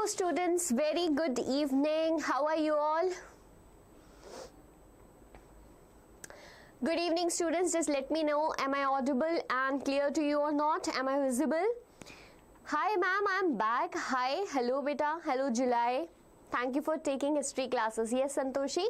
students, very good evening. How are you all? Good evening students, just let me know, am I audible and clear to you or not? Am I visible? Hi ma'am, I'm back. Hi, hello beta, hello July. Thank you for taking history classes. Yes, Santoshi,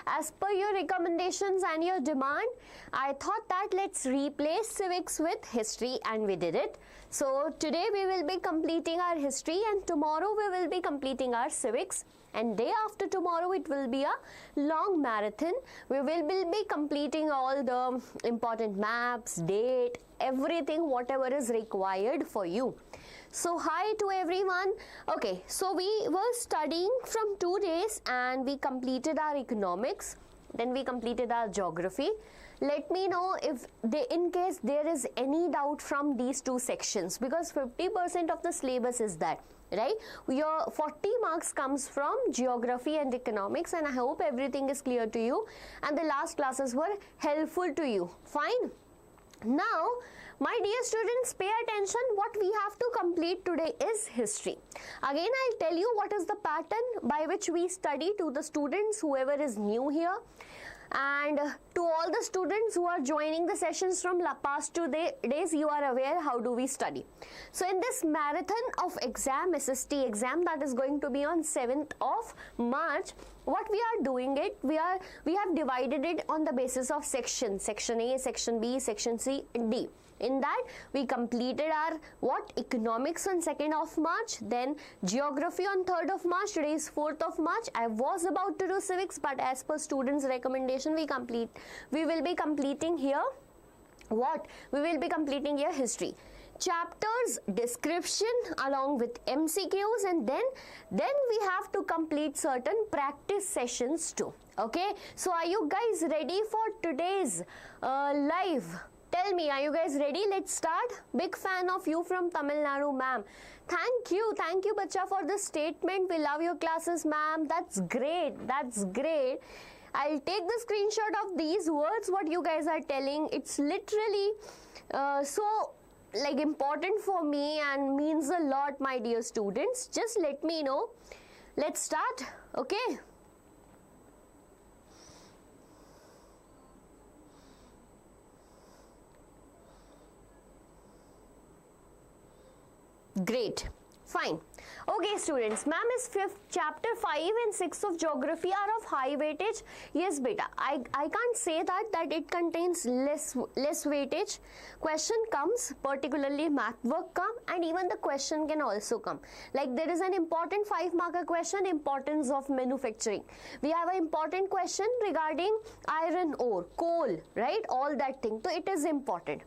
as per your recommendations and your demand, I thought that let's replace civics with history, and we did it. So today we will be completing our history and tomorrow we will be completing our civics, and day after tomorrow it will be a long marathon. We will be completing all the important maps, date, everything whatever is required for you. So hi to everyone. Okay, so we were studying from 2 days and we completed our economics, then we completed our geography. Let me know if in case there is any doubt from these two sections, because 50% of the syllabus is that, right? Your 40 marks comes from geography and economics, and I hope everything is clear to you and the last classes were helpful to you. Fine. Now, my dear students, pay attention. What we have to complete today is history. Again, I'll tell you what is the pattern by which we study to the students, whoever is new here, and to all the students who are joining the sessions from past 2 days, you are aware how do we study. So in this marathon of exam, SST exam, that is going to be on 7th of March, what we are doing it, we have divided it on the basis of sections, section A, section B, section C, and D. In that we completed our economics on 2nd of March, then geography on 3rd of March, today is 4th of March. I was about to do civics, but as per students' recommendation we will be completing here we will be completing here history. Chapters, description along with MCQs, and then we have to complete certain practice sessions too. Okay, so are you guys ready for today's live? Tell me, are you guys ready? Let's start. Big fan of you from Tamil Nadu, ma'am. Thank you, bacha, for the statement. We love your classes, ma'am. That's great. I'll take the screenshot of these words, what you guys are telling. It's literally so like important for me and means a lot, my dear students. Just let me know. Let's start. Okay. Great. Fine. Okay students, ma'am, is 5th chapter 5 and 6 of geography are of high weightage? Yes beta, I can't say that it contains less weightage. Question comes, particularly math work come, and even the question can also come. Like there is an important 5-marker question, importance of manufacturing. We have an important question regarding iron ore, coal, right? All that thing. So it is important.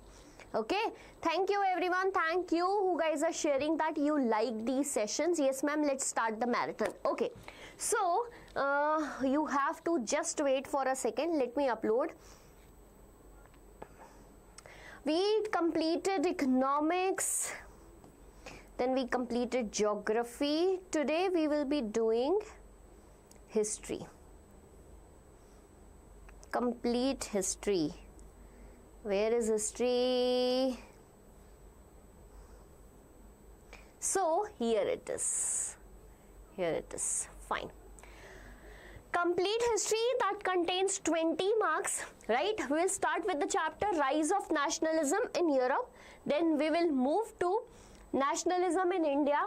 Okay, thank you everyone. Thank you who guys are sharing that you like these sessions. Yes ma'am, let's start the marathon. Okay, so you have to just wait for a second. Let me upload. We completed economics, then we completed geography. Today we will be doing history. Complete history. Where is history? So here it is. Fine. Complete history, that contains 20 marks, right? We will start with the chapter Rise of Nationalism in Europe. Then we will move to Nationalism in India.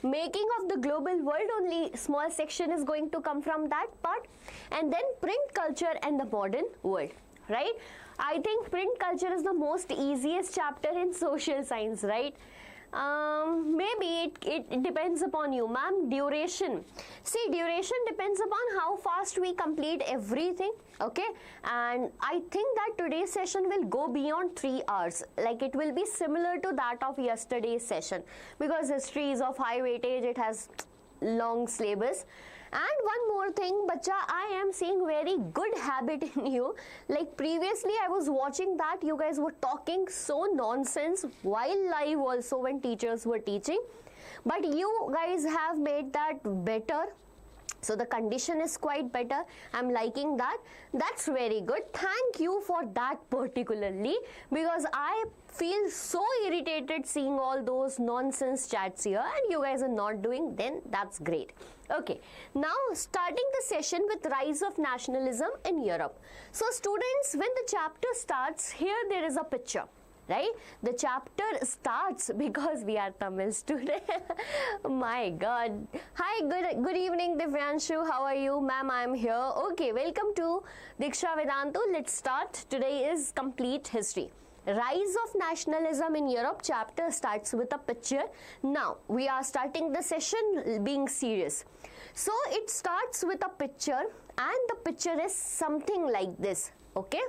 Making of the global world, only small section is going to come from that part. And then print culture and the modern world. Right? I think print culture is the most easiest chapter in social science, right? Maybe it depends upon you, ma'am. Duration. See, duration depends upon how fast we complete everything. Okay, and I think that today's session will go beyond 3 hours. Like it will be similar to that of yesterday's session, because history is of high weightage. It has long syllabus. And one more thing, bacha, I am seeing very good habit in you. Like previously I was watching that you guys were talking so nonsense while live also when teachers were teaching, but you guys have made that better. So the condition is quite better. I'm liking that. That's very good. Thank you for that particularly, because I feel so irritated seeing all those nonsense chats here and you guys are not doing, then that's great. Okay, now starting the session with rise of nationalism in Europe. So students, when the chapter starts, here there is a picture. Right? The chapter starts because we are Tamil students. My God. Hi, good evening, Divyanshu. How are you? Ma'am, I am here. Okay, welcome to Diksha Vedantu. Let's start. Today is complete history. Rise of nationalism in Europe chapter starts with a picture. Now, we are starting the session being serious. So, it starts with a picture and the picture is something like this. Okay?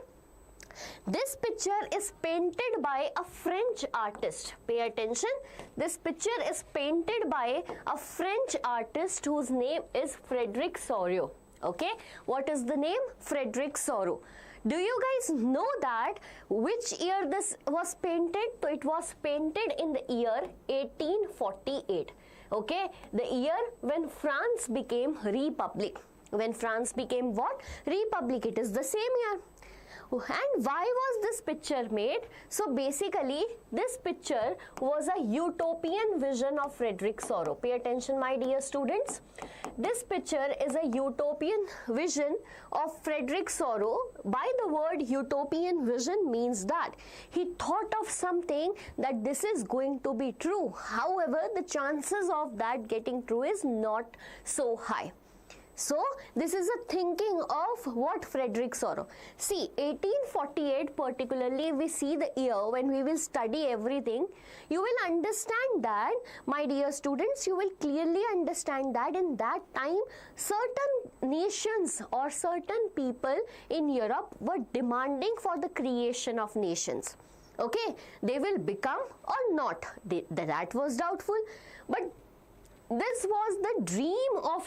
This picture is painted by a French artist. Pay attention. This picture is painted by a French artist whose name is Frederic Soriot. Okay. What is the name? Frederic Soriot. Do you guys know that which year this was painted? So it was painted in the year 1848. Okay. The year when France became republic. When France became what? Republic. It is the same year. And why was this picture made? So basically, this picture was a utopian vision of Frederic Soriot. Pay attention, my dear students. This picture is a utopian vision of Frederic Soriot. By the word utopian vision means that he thought of something that this is going to be true. However, the chances of that getting true is not so high. So, this is a thinking of what Frederic Soriot. See, 1848 particularly, we see the year when we will study everything. You will understand that, my dear students, you will clearly understand that in that time, certain nations or certain people in Europe were demanding for the creation of nations. Okay, they will become or not. That was doubtful. But this was the dream of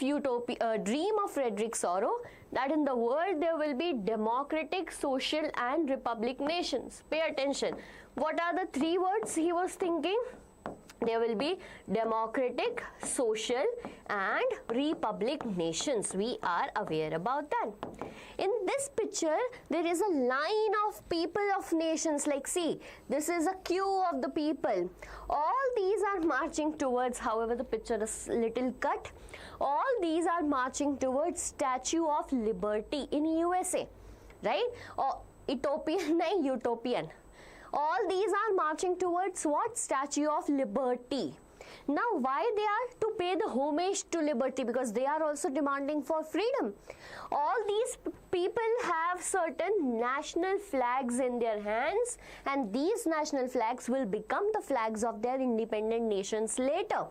Frederic Soriot, that in the world there will be democratic, social and republic nations. Pay attention. What are the three words he was thinking? There will be democratic, social and republic nations. We are aware about that. In this picture, there is a line of people of nations. Like, see, this is a queue of the people. All these are marching towards, however, the picture is little cut. All these are marching towards Statue of Liberty in USA, right? Or utopian. All these are marching towards what? Statue of Liberty. Now, why they are? To pay the homage to liberty, because they are also demanding for freedom. All these people have certain national flags in their hands, and these national flags will become the flags of their independent nations later.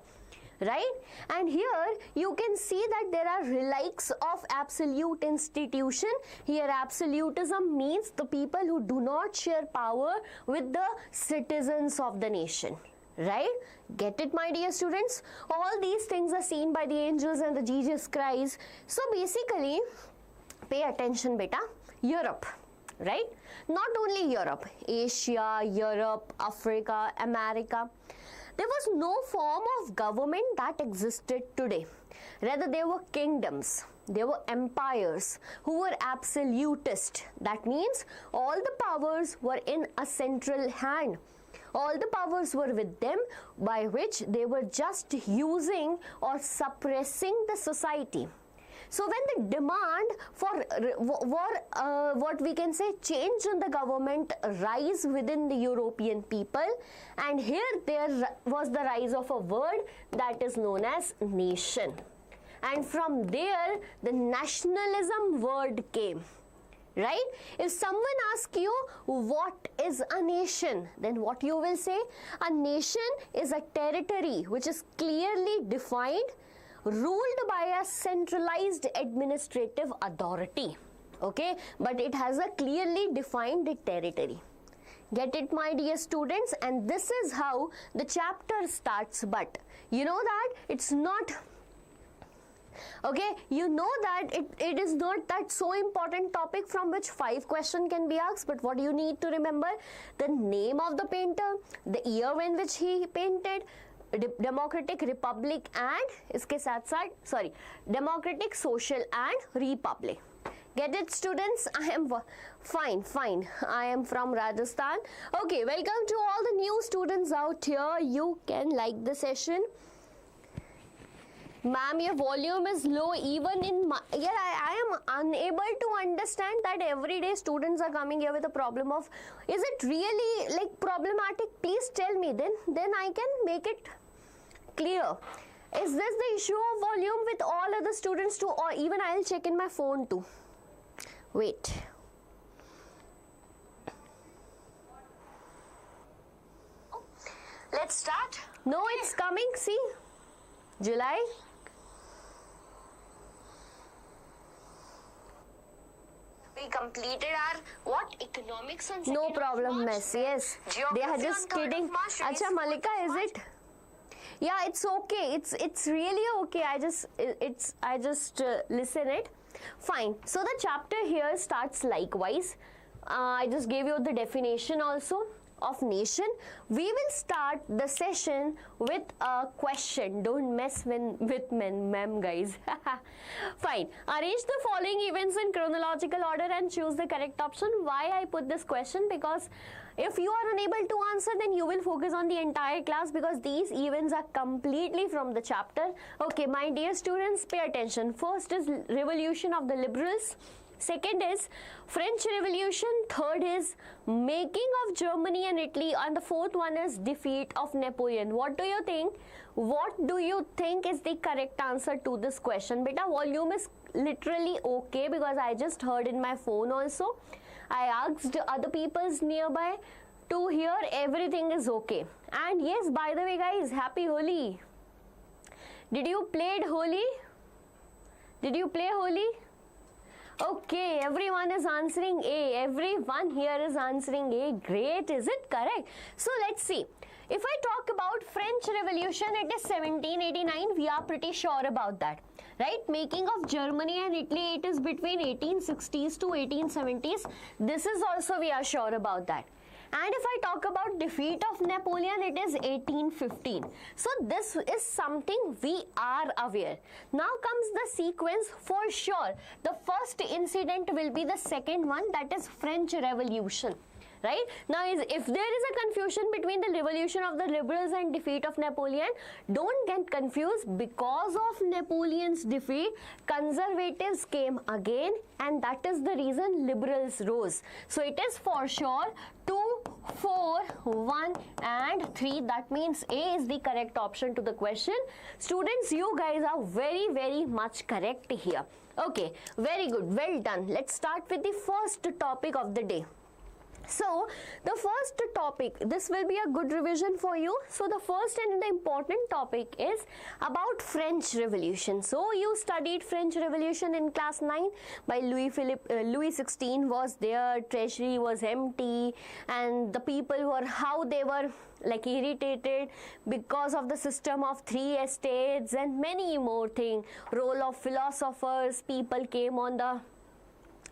Right? And here you can see that there are relics of absolute institution. Here absolutism means the people who do not share power with the citizens of the nation. Right? Get it, my dear students? All these things are seen by the angels and the Jesus Christ. So basically, pay attention, beta. Europe. Right? Not only Europe, Asia, Europe, Africa, America. There was no form of government that existed today. Rather, there were kingdoms, there were empires who were absolutist. That means all the powers were in a central hand. All the powers were with them, by which they were just using or suppressing the society. So when the demand for what we can say change in the government rise within the European people, and here there was the rise of a word that is known as nation, and from there the nationalism word came. Right? If someone asks you what is a nation, then what you will say? A nation is a territory which is clearly defined, ruled by a centralized administrative authority. Okay, but it has a clearly defined territory. Get it, my dear students? And this is how the chapter starts. But you know that it's not, okay, you know that it is not that so important topic from which 5 questions can be asked. But what you need to remember? The name of the painter, the year in which he painted, democratic republic and इसके साथ साथ democratic social and republic. Get it, students? I am fine. I am from Rajasthan. Okay, welcome to all the new students out here. You can like the session. Ma'am, your volume is low even in my, I am unable to understand that everyday students are coming here with a problem of, is it really like problematic? Please tell me, then I can make it clear. Is this the issue of volume with all other students too, or even I'll check in my phone too? Wait. Let's start. No, it's coming. See, July. We completed our economics on no problem, miss. Yes, they are just kidding. Acha, Malika, is it? Yeah, it's okay. It's really okay. I just listen it. Fine. So the chapter here starts likewise. I just gave you the definition also of nation. We will start the session with a question. Don't mess with ma'am, guys. Fine. Arrange the following events in chronological order and choose the correct option. Why I put this question? Because if you are unable to answer, then you will focus on the entire class, because these events are completely from the chapter. Okay, my dear students, pay attention. First is revolution of the liberals. Second is French Revolution. Third is making of Germany and Italy. And the fourth one is defeat of Napoleon. What do you think? What do you think is the correct answer to this question? Beta, volume is literally okay, because I just heard in my phone also. I asked other people's nearby to hear everything is okay. And yes, by the way guys, happy Holi. Did you played Holi? Did you play Holi? Okay, everyone is answering A. Everyone here is answering A. Great, is it correct? So let's see. If I talk about French Revolution, it is 1789. We are pretty sure about that, right? Making of Germany and Italy, it is between 1860s to 1870s. This is also we are sure about that. And if I talk about defeat of Napoleon, it is 1815. So this is something we are aware. Now comes the sequence for sure. The first incident will be the second one, that is French Revolution. Right? Now, if there is a confusion between the revolution of the liberals and defeat of Napoleon, don't get confused. Because of Napoleon's defeat, conservatives came again, and that is the reason liberals rose. So it is for sure 2, 4, 1 and 3. That means A is the correct option to the question. Students, you guys are very, very much correct here. Okay, very good. Well done. Let's start with the first topic of the day. So the first topic, this will be a good revision for you. So the first and the important topic is about French Revolution. So you studied French Revolution in class 9 by Louis XVI was there, treasury was empty, and the people were, how they were like irritated because of the system of 3 estates and many more things. Role of philosophers, people came on the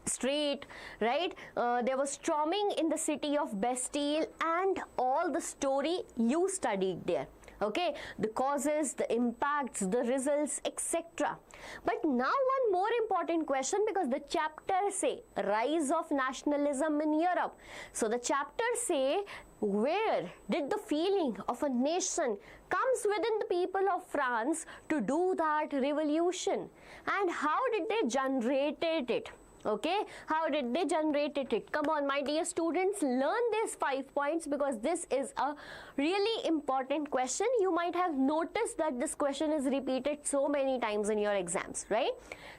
street, right? There was storming in the city of Bastille, and all the story you studied there. Okay, the causes, the impacts, the results, etc. But now one more important question, because the chapter say rise of nationalism in Europe. So the chapter say, where did the feeling of a nation comes within the people of France to do that revolution, and how did they generated it? Okay, how did they generate it? Come on, my dear students, learn these 5 points, because this is a really important question. You might have noticed that this question is repeated so many times in your exams, right?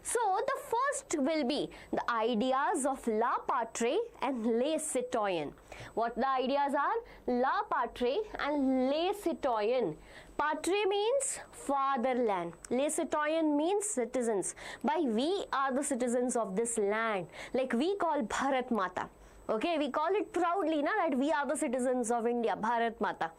So the first will be the ideas of la patrie and les citoyens. What the ideas are? La patrie and les citoyens. Patrie means fatherland. Les citoyens means citizens. By we are the citizens of this land. Like we call Bharat Mata. Okay, we call it proudly na, that we are the citizens of India, Bharat Mata.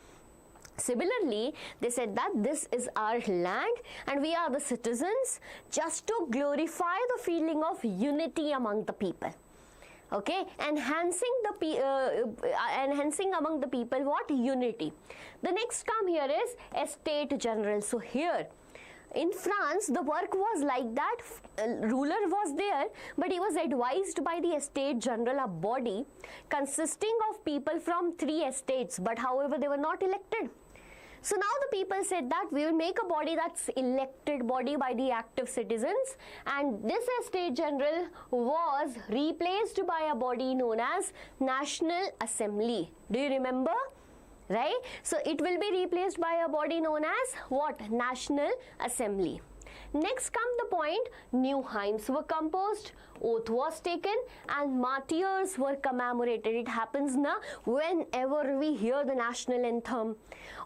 Similarly, they said that this is our land and we are the citizens, just to glorify the feeling of unity among the people. Okay, enhancing among the people what? Unity. The next come here is estate general. So here in France, the work was like that. Ruler was there, but he was advised by the estate general, a body consisting of people from 3 estates, but however they were not elected. So now the people said that we will make a body that's elected body by the active citizens, and this estate general was replaced by a body known as National Assembly. Do you remember? Right? So it will be replaced by a body known as what? National Assembly. Next come the point, new hymns were composed, oath was taken, and martyrs were commemorated. It happens now whenever we hear the national anthem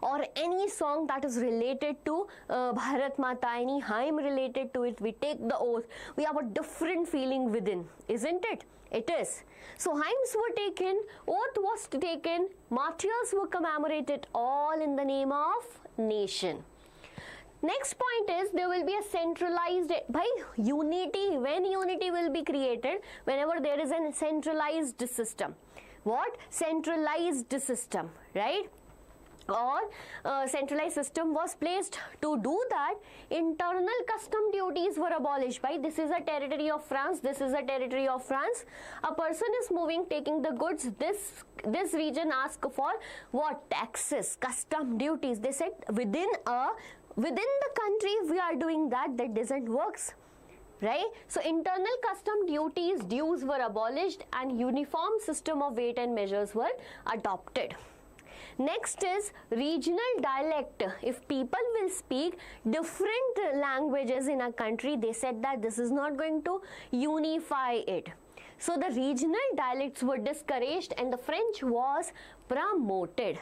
or any song that is related to Bharat Mata, any hymn related to it, we take the oath. We have a different feeling within, isn't it? It is. So hymns were taken, oath was taken, martyrs were commemorated, all in the name of nation. Next point is there will be a centralized by unity. When unity will be created? Whenever there is a centralized system. What? Centralized system, right? Or centralized system was placed. To do that, internal custom duties were abolished by, this is a territory of France, this is a territory of France. A person is moving, taking the goods, this region asks for what? Taxes, custom duties. They said within the country if we are doing that doesn't works, right? So internal custom dues were abolished and uniform system of weight and measures were adopted. Next is regional dialect. If people will speak different languages in a country, they said that this is not going to unify it. So the regional dialects were discouraged and the French was promoted.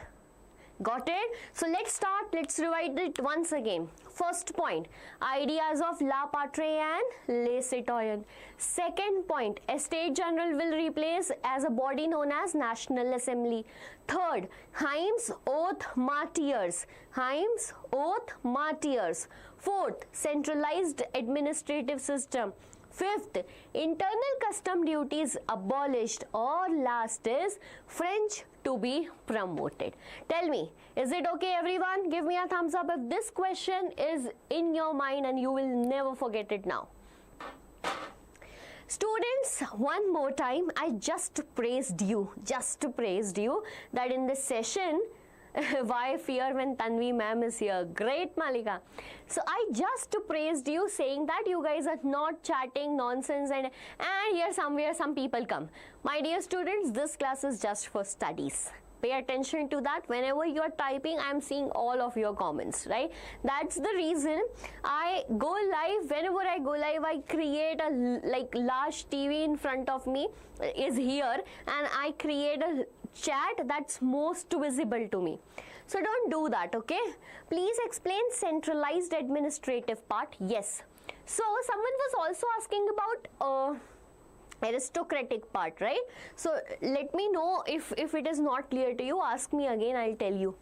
Got it? So let's revise it once again. First point, ideas of la patrie and les citoyens. Second point, estate general will replace as a body known as National Assembly. Third, hymns, oath, martyrs. Hymns, oath, martyrs. Fourth, centralized administrative system. Fifth, internal custom duties abolished, or last is French to be promoted. Tell me, is it okay everyone? Give me a thumbs up if this question is in your mind and you will never forget it now. Students, one more time, I just praised you that in this session, why fear when Tanvi ma'am is here? Great, Malika. So I just praised you saying that you guys are not chatting nonsense and here somewhere some people come. My dear students, this class is just for studies. Pay attention to that. Whenever you are typing, I am seeing all of your comments, right? That's the reason I go live. Whenever I go live, I create a large TV in front of me is here and I create a chat that's most visible to me. So don't do that, okay? Please explain centralized administrative part. Yes. So someone was also asking about aristocratic part, right? So let me know if it is not clear to you. Ask me again, I'll tell you.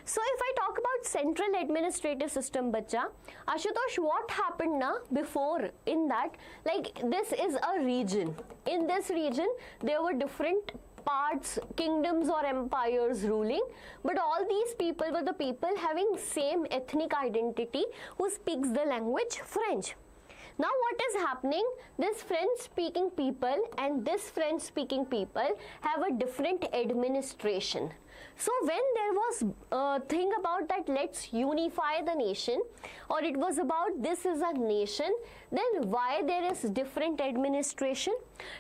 So if I talk about central administrative system, bacha, Ashutosh, what happened na before in that? Like this is a region. In this region, there were different parts, kingdoms or empires ruling, but all these people were the people having same ethnic identity who speaks the language French. Now what is happening? This French speaking people and this French speaking people have a different administration. So when there was a thing about that let's unify the nation, or it was about this is a nation, then why there is different administration?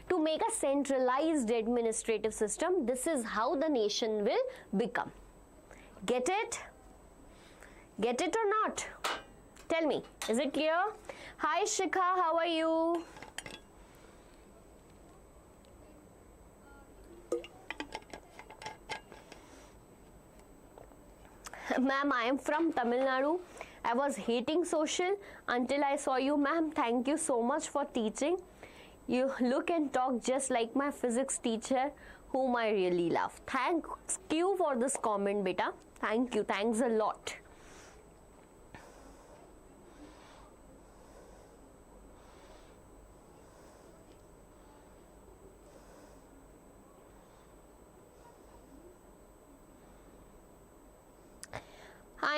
To make a centralized administrative system, this is how the nation will become. Get it? Get it or not? Tell me, is it clear? Hi Shikha, how are you? Ma'am, I am from Tamil Nadu. I was hating social until I saw you, ma'am. Thank you so much for teaching. You look and talk just like my physics teacher, whom I really love. Thank you for this comment, beta. Thank you. Thanks a lot.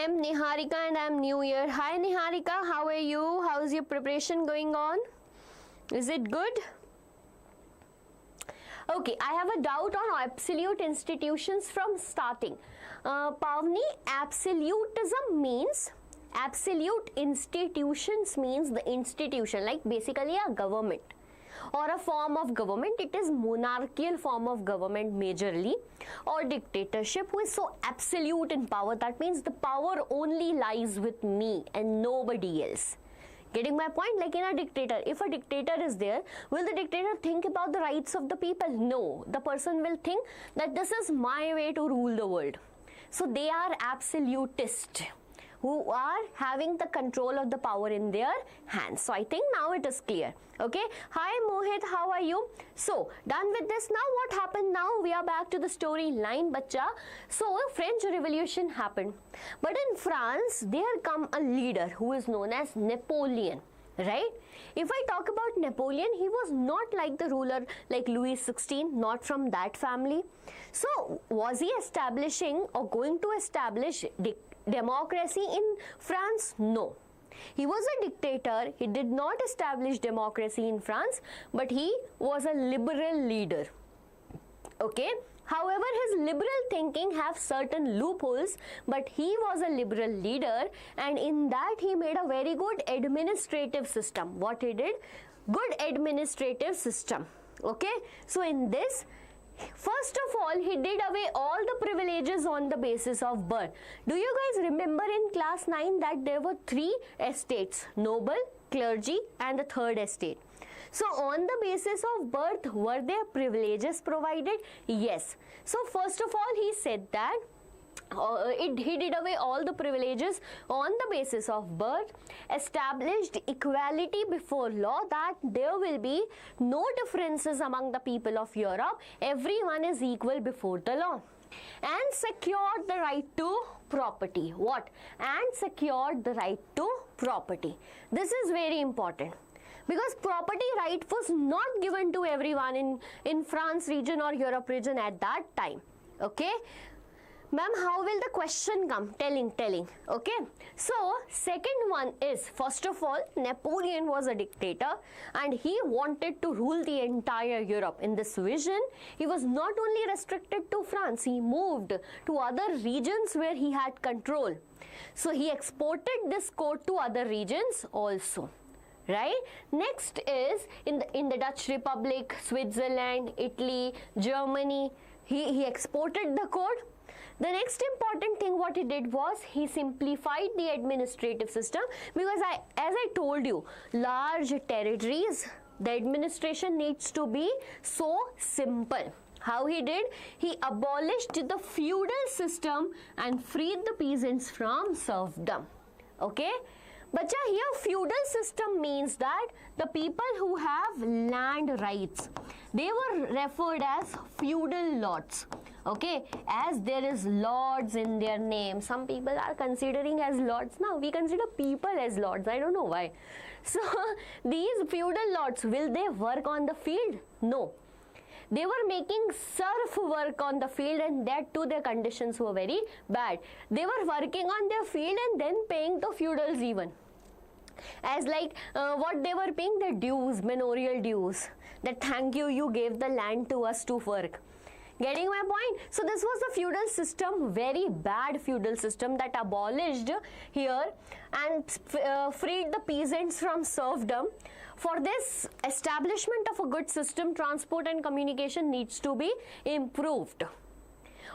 am Niharika and I am new here. Hi Niharika, how are you? How is your preparation going on? Is it good? Okay, I have a doubt on absolute institutions from starting. Pavni, absolutism means, absolute institutions means the institution, like basically a government or a form of government. It is monarchical form of government majorly, or dictatorship who is so absolute in power. That means the power only lies with me and nobody else. Getting my point? Like in a dictator, if a dictator is there, will the dictator think about the rights of the people? No, the person will think that this is my way to rule the world. So they are absolutist, who are having the control of the power in their hands. So I think now it is clear. Okay. Hi Mohit, how are you? So done with this. Now what happened? Now we are back to the storyline, bacha. So French Revolution happened, but in France there come a leader who is known as Napoleon. Right? If I talk about Napoleon, he was not like the ruler like Louis XVI, not from that family. So was he establishing or going to establish democracy in France? No. He was a dictator. He did not establish democracy in France, but he was a liberal leader. Okay. However, his liberal thinking have certain loopholes, but he was a liberal leader, and in that he made a very good administrative system. What he did? Good administrative system. Okay. So in this, first of all, he did away all the privileges on the basis of birth. Do you guys remember in class 9 that there were 3 estates, noble, clergy and the third estate? So on the basis of birth, were there privileges provided? Yes. So first of all, he said that he did away all the privileges on the basis of birth, established equality before law, that there will be no differences among the people of Europe, everyone is equal before the law, and secured the right to property. What? And secured the right to property. This is very important, because property right was not given to everyone in France region or Europe region at that time. Okay. Ma'am, how will the question come? Telling. Okay. So, second one is, first of all, Napoleon was a dictator and he wanted to rule the entire Europe. In this vision, he was not only restricted to France, he moved to other regions where he had control. So, he exported this code to other regions also. Right? Next is in the Dutch Republic, Switzerland, Italy, Germany, he exported the code. The next important thing what he did was he simplified the administrative system, because as I told you, large territories, the administration needs to be so simple. How he did? He abolished the feudal system and freed the peasants from serfdom. Okay? But here feudal system means that the people who have land rights, they were referred as feudal lords. Okay, as there is lords in their name, some people are considering as lords. Now we consider people as lords. I don't know why. So these feudal lords, will they work on the field? No. They were making serf work on the field, and that too their conditions were very bad. They were working on their field and then paying the feudals even. As like what they were paying, the dues, manorial dues. That thank you, you gave the land to us to work. Getting my point? So this was the feudal system, very bad feudal system that abolished here and freed the peasants from serfdom. For this establishment of a good system, transport and communication needs to be improved.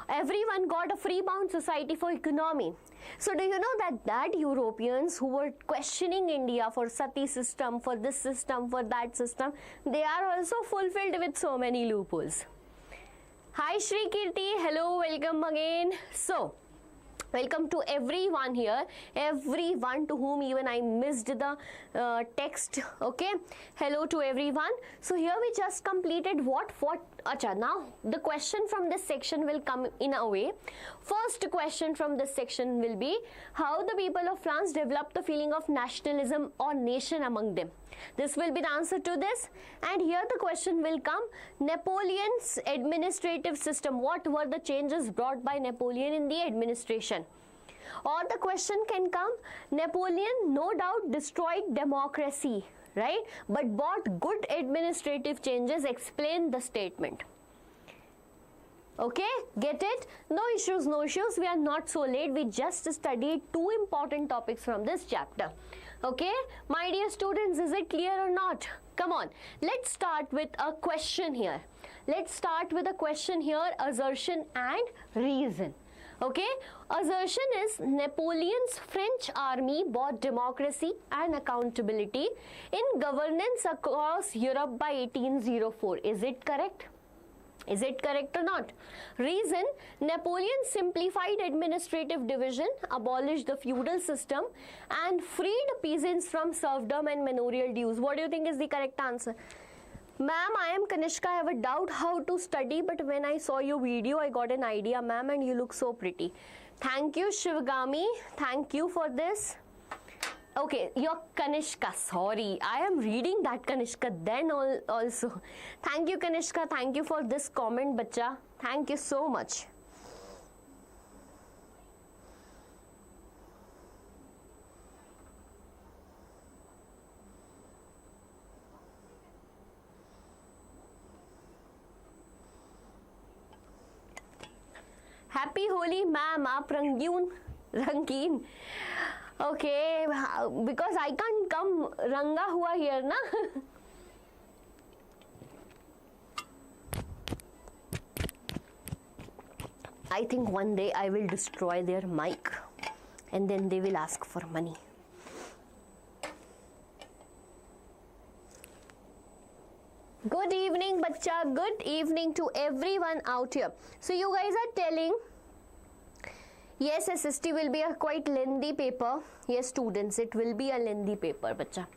Everyone got a free-bound society for economy. So do you know that Europeans who were questioning India for sati system, for this system, for that system, they are also fulfilled with so many loopholes. Hi Shri Kirti, hello, welcome again. So, welcome to everyone here, everyone to whom even I missed the text. Okay, hello to everyone. So here we just completed what? Acha, now the question from this section will come in a way. First question from this section will be how the people of France developed the feeling of nationalism or nation among them. This will be the answer to this. And here the question will come, Napoleon's administrative system. What were the changes brought by Napoleon in the administration? Or the question can come, Napoleon no doubt destroyed democracy, right? But brought good administrative changes. Explain the statement. Okay, get it? No issues, no issues. We are not so late. We just studied 2 important topics from this chapter. Okay, my dear students, is it clear or not? Come on, let's start with a question here. Let's start with a question here, assertion and reason. Okay, assertion is Napoleon's French army brought democracy and accountability in governance across Europe by 1804. Is it correct? Is it correct or not? Reason, Napoleon simplified administrative division, abolished the feudal system and freed peasants from serfdom and manorial dues. What do you think is the correct answer? Ma'am, I am Kanishka. I have a doubt how to study, but when I saw your video, I got an idea, ma'am, and you look so pretty. Thank you, Shivagami. Thank you for this. Okay, you're Kanishka. Sorry, I am reading that Kanishka then also. Thank you, Kanishka. Thank you for this comment, bacha. Thank you so much. Happy Holi, ma'am. Aap rangeen. Okay, because I can't come ranga hua here, na? I think one day I will destroy their mic and then they will ask for money. Good evening, bacha. Good evening to everyone out here. So you guys are telling, yes, SST will be a quite lengthy paper. Yes, students, it will be a lengthy paper, bacha.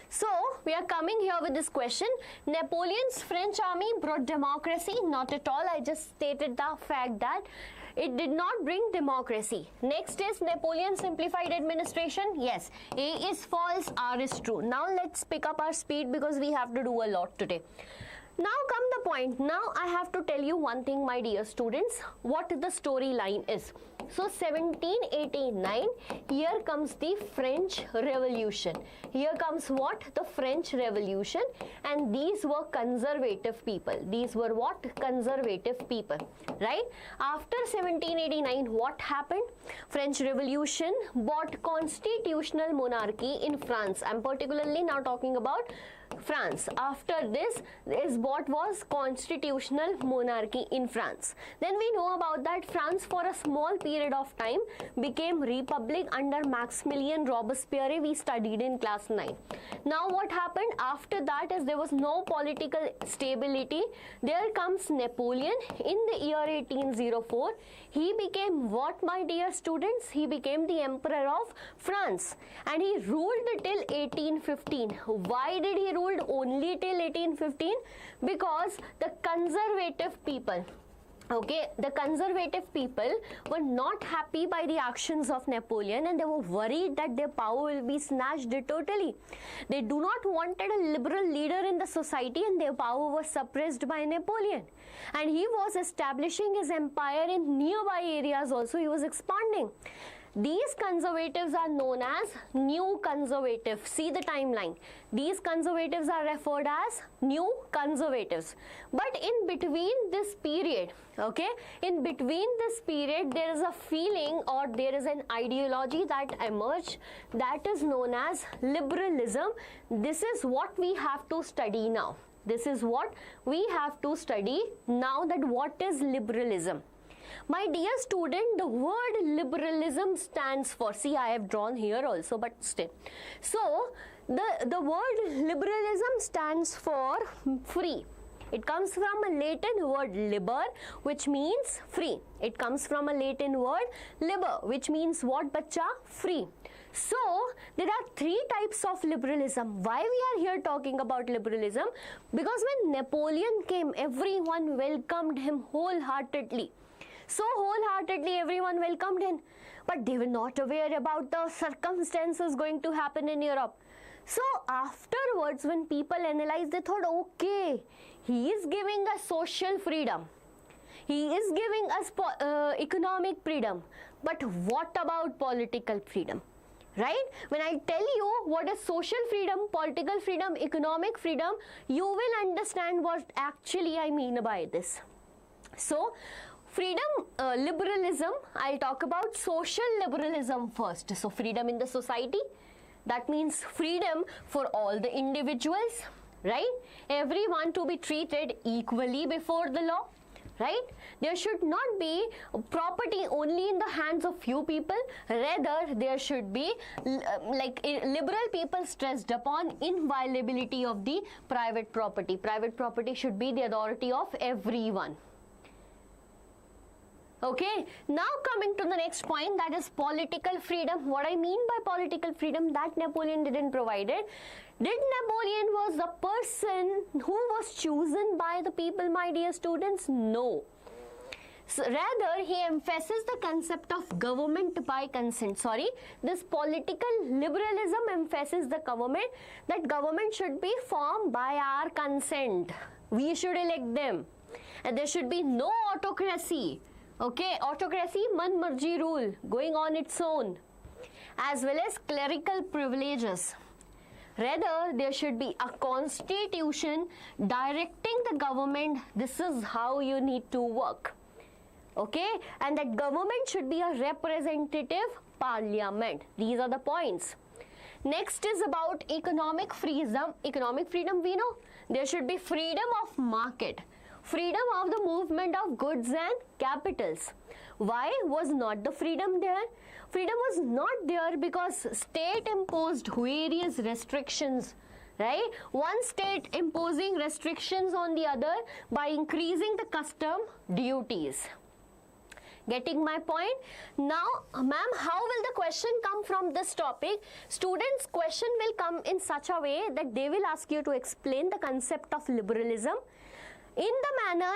So, we are coming here with this question. Napoleon's French army brought democracy? Not at all. I just stated the fact that it did not bring democracy. Next is Napoleon simplified administration. Yes, A is false, R is true. Now, let's pick up our speed because we have to do a lot today. Now come the point. Now I have to tell you one thing, my dear students, what the storyline is. So 1789, here comes the French Revolution. Here comes what? The French Revolution, and these were conservative people. These were what? Conservative people, right? After 1789, what happened? French Revolution brought constitutional monarchy in France. I'm particularly now talking about France. After this is what was constitutional monarchy in France. Then we know about that France for a small period of time became republic under Maximilian Robespierre. We studied in class 9. Now what happened after that is there was no political stability. There comes Napoleon in the year 1804. He became what, my dear students? He became the emperor of France and he ruled till 1815. Why did he rule only till 1815? Because the conservative people, okay, the conservative people were not happy by the actions of Napoleon and they were worried that their power will be snatched totally. They do not wanted a liberal leader in the society and their power was suppressed by Napoleon. And he was establishing his empire in nearby areas also. He was expanding. These conservatives are known as new conservatives. See the timeline. These conservatives are referred as new conservatives. But in between this period, okay, in between this period, there is a feeling or there is an ideology that emerged that is known as liberalism. This is what we have to study now. This is what we have to study now, that what is liberalism. My dear student, the word liberalism stands for, see, I have drawn here also, but still. So, the word liberalism stands for free. It comes from a Latin word liber, which means free. It comes from a Latin word liber, which means what, bacha? Free. So, there are 3 types of liberalism. Why we are here talking about liberalism? Because when Napoleon came, everyone welcomed him wholeheartedly. So wholeheartedly everyone welcomed him, but they were not aware about the circumstances going to happen in Europe. So afterwards, when people analyzed, they thought, okay, he is giving us social freedom. He is giving us economic freedom, but what about political freedom? Right? When I tell you what is social freedom, political freedom, economic freedom, you will understand what actually I mean by this. So, freedom, liberalism, I'll talk about social liberalism first. So, freedom in the society, that means freedom for all the individuals, right? Everyone to be treated equally before the law. Right? There should not be property only in the hands of few people. Rather, there should be like liberal people stressed upon inviolability of the private property. Private property should be the authority of everyone. Okay, now coming to the next point, that is political freedom. What I mean by political freedom, that Napoleon didn't provide it. Did Napoleon was the person who was chosen by the people, my dear students? No. So rather, he emphasizes the concept of government by consent. This political liberalism emphasizes the government, that government should be formed by our consent. We should elect them. And there should be no autocracy. Okay, autocracy, man marji rule, going on its own, as well as clerical privileges. Rather, there should be a constitution directing the government. This is how you need to work. Okay, and that government should be a representative parliament. These are the points. Next is about economic freedom. Economic freedom, we know there should be freedom of market. Freedom of the movement of goods and capitals. Why was not the freedom there? Freedom was not there because state imposed various restrictions, right? One state imposing restrictions on the other by increasing the custom duties. Getting my point? Now, ma'am, how will the question come from this topic? Students' question will come in such a way that they will ask you to explain the concept of liberalism. In the manner,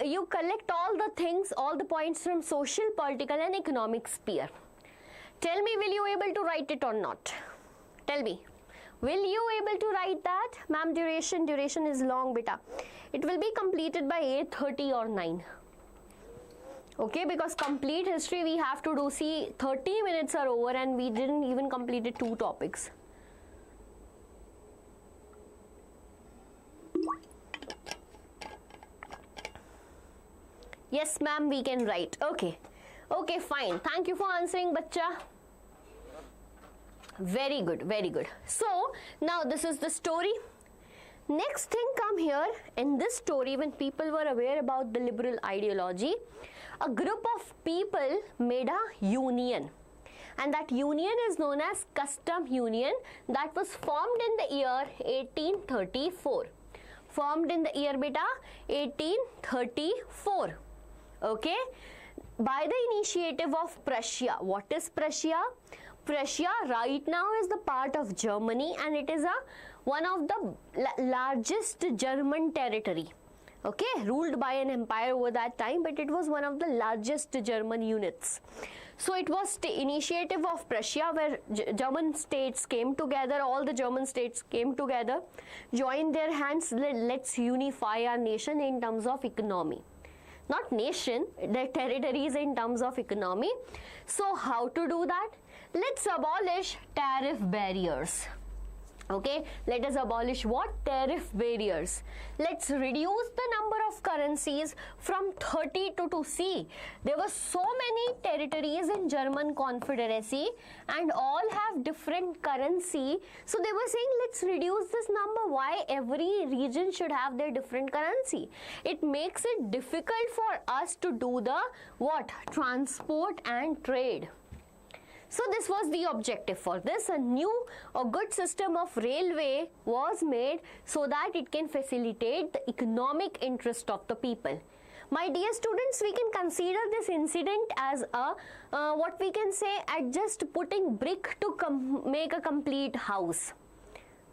you collect all the things, all the points from social, political and economic sphere. Tell me, will you able to write it or not? Tell me. Will you able to write that? Ma'am, duration is long, beta. It will be completed by 8:30 or 9. Okay, because complete history we have to do. See, 30 minutes are over and we didn't even completed 2 topics. Yes, ma'am, we can write. Okay. Okay, fine. Thank you for answering, bacha. Very good, very good. So, now this is the story. Next thing come here, in this story, when people were aware about the liberal ideology, a group of people made a union. And that union is known as Custom Union, that was formed in the year 1834. Formed in the year, beta, 1834. Okay, by the initiative of Prussia. What is Prussia? Prussia right now is the part of Germany and it is one of the largest German territory. Okay, ruled by an empire over that time, but it was one of the largest German units. So it was the initiative of Prussia where German states came together, all the German states came together, joined their hands, let's unify our nation in terms of economy. Not nation, the territories in terms of economy. So how to do that? Let's abolish tariff barriers. Okay, let us abolish what? Tariff barriers. Let's reduce the number of currencies from 30 to 2. See, there were so many territories in German Confederacy and all have different currency. So they were saying, let's reduce this number. Why every region should have their different currency? It makes it difficult for us to do the what? Transport and trade. So this was the objective for this. A new or good system of railway was made so that it can facilitate the economic interest of the people. My dear students, we can consider this incident as a what we can say at just putting brick to make a complete house.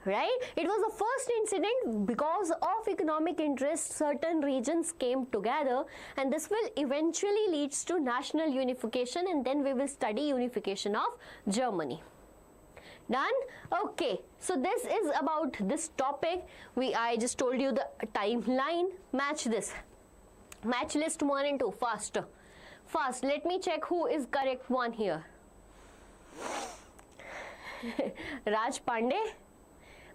Right? It was the first incident because of economic interest. Certain regions came together and this will eventually leads to national unification and then we will study unification of Germany. Done? Okay. So this is about this topic. I just told you the timeline. Match this. Match list 1 and 2. Fast. Fast. Let me check who is correct one here. Raj Pandey.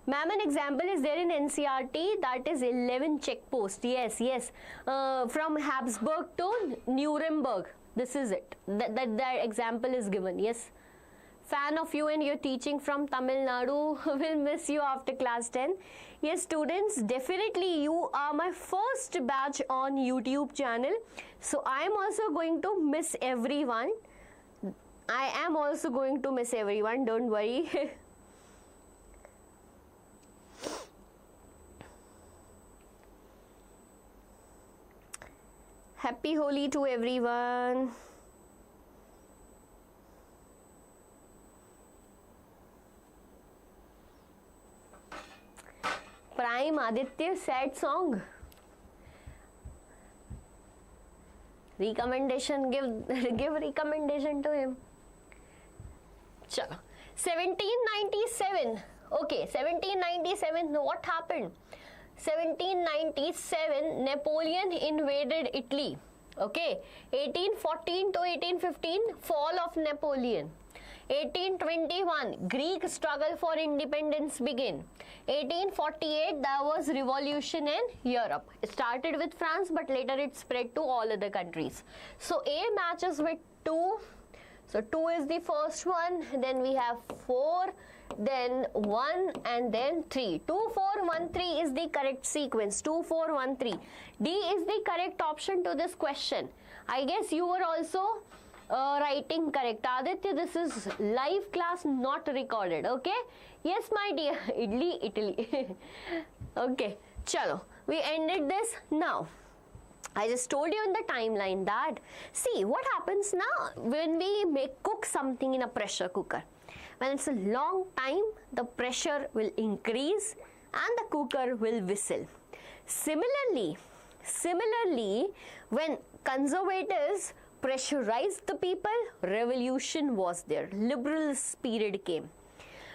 Ma'am, an example is there in NCERT, that is 11 checkpost. Yes, yes. From Habsburg to Nuremberg. This is it. That example is given. Yes. Fan of you and your teaching from Tamil Nadu. Will miss you after class 10. Yes, students, definitely you are my first batch on YouTube channel. So I am also going to miss everyone. Don't worry. Happy Holi to everyone. Prime Aditya, sad song. Recommendation, give recommendation to him. Chalo. 1797. Okay, 1797, what happened? 1797, Napoleon invaded Italy. Okay, 1814 to 1815, fall of Napoleon. 1821, Greek struggle for independence begin. 1848, there was revolution in Europe. It started with France, but later it spread to all other countries. So A matches with 2. So 2 is the first one, then we have 4, then 1, and then 3. 2, 4, 1, 3 is the correct sequence. 2, 4, 1, 3. D is the correct option to this question. I guess you were also writing correct. Aditya, this is live class, not recorded. Okay? Yes, my dear. Italy. Okay. Chalo. We ended this now. I just told you in the timeline that, see, what happens now when we cook something in a pressure cooker? When it's a long time, the pressure will increase and the cooker will whistle. Similarly, when conservatives pressurized the people, revolution was there. Liberal period came.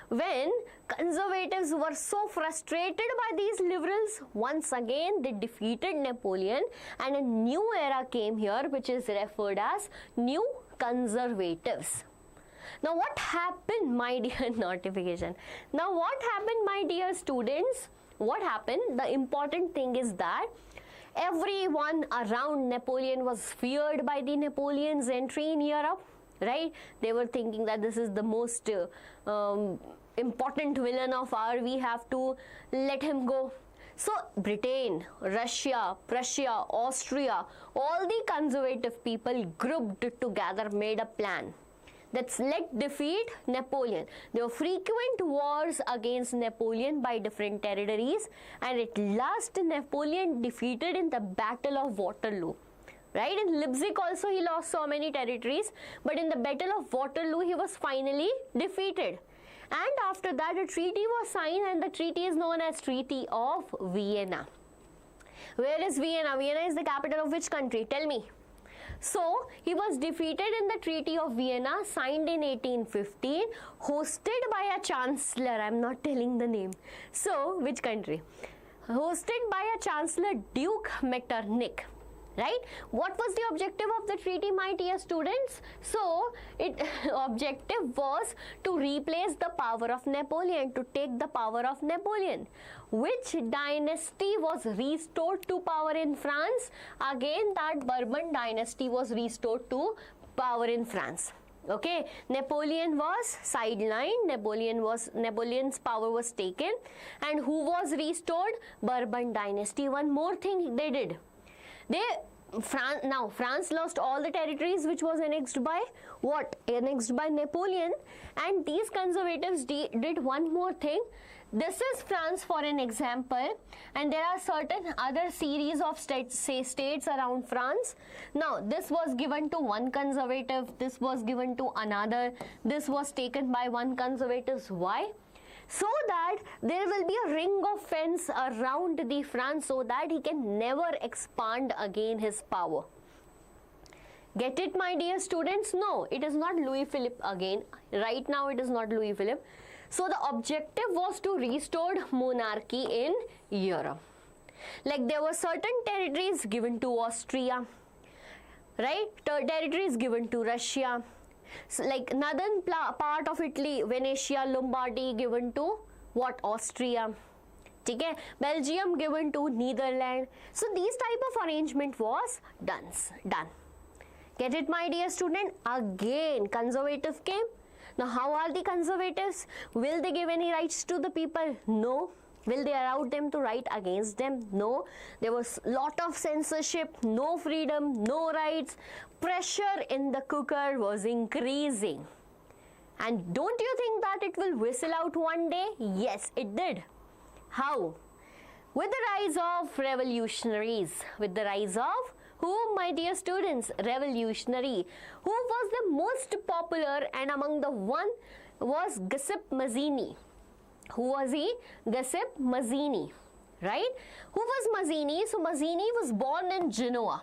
When conservatives were so frustrated by these liberals, once again they defeated Napoleon and a new era came here, which is referred as new conservatives. Now what happened, my dear notification? Now what happened, my dear students? What happened? The important thing is that everyone around Napoleon was feared by the Napoleon's entry in Europe, right? They were thinking that this is the most important villain of our, we have to let him go. So Britain, Russia, Prussia, Austria, all the conservative people grouped together, made a plan. That's let defeat Napoleon. There were frequent wars against Napoleon by different territories, and at last Napoleon defeated in the Battle of Waterloo. Right? In Leipzig also he lost so many territories, but in the Battle of Waterloo he was finally defeated. And after that a treaty was signed, and the treaty is known as Treaty of Vienna. Where is Vienna? Vienna is the capital of which country? Tell me. So he was defeated in the Treaty of Vienna, signed in 1815, hosted by a chancellor. I'm not telling the name. So which country? Hosted by a chancellor, Duke Metternich. Right? What was the objective of the treaty, my dear students? So, its objective was to replace the power of Napoleon, to take the power of Napoleon. Which dynasty was restored to power in France? Again, that Bourbon dynasty was restored to power in France. Okay, Napoleon was sidelined, Napoleon's power was taken, and who was restored? Bourbon dynasty. One more thing they did. France lost all the territories which was annexed by what? Annexed by Napoleon, and these conservatives did one more thing. This is France for an example, and there are certain other series of states around France. Now, this was given to one conservative, this was given to another, this was taken by one conservative. Why? So that there will be a ring of fence around the France, so that he can never expand again his power. Get it, my dear students? No, it is not Louis Philippe again. Right now it is not Louis Philippe. So the objective was to restore monarchy in Europe. Like there were certain territories given to Austria, right? Territories given to Russia. So like northern part of Italy, Venetia, Lombardy given to what? Austria. Okay? Belgium given to Netherlands. So these type of arrangement was done. Get it, my dear student? Again, conservative came. Now, how are the conservatives? Will they give any rights to the people? No. Will they allow them to write against them? No. There was lot of censorship, no freedom, no rights. Pressure in the cooker was increasing. And don't you think that it will whistle out one day? Yes, it did. How? With the rise of revolutionaries. With the rise of who, my dear students? Revolutionary. Who was the most popular, and among the one was Giuseppe Mazzini. Who was he? Giuseppe Mazzini, right? Who was Mazzini? So Mazzini was born in Genoa.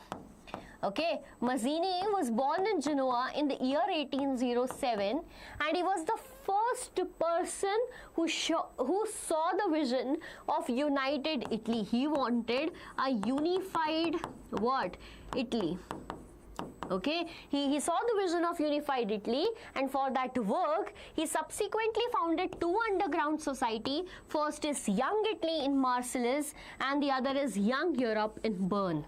Okay, Mazzini was born in Genoa in the year 1807, and he was the first person who saw the vision of united Italy. He wanted a unified what? Italy. Okay, he saw the vision of unified Italy, and for that work he subsequently founded two underground society. First is Young Italy in Marseilles and the other is Young Europe in Bern.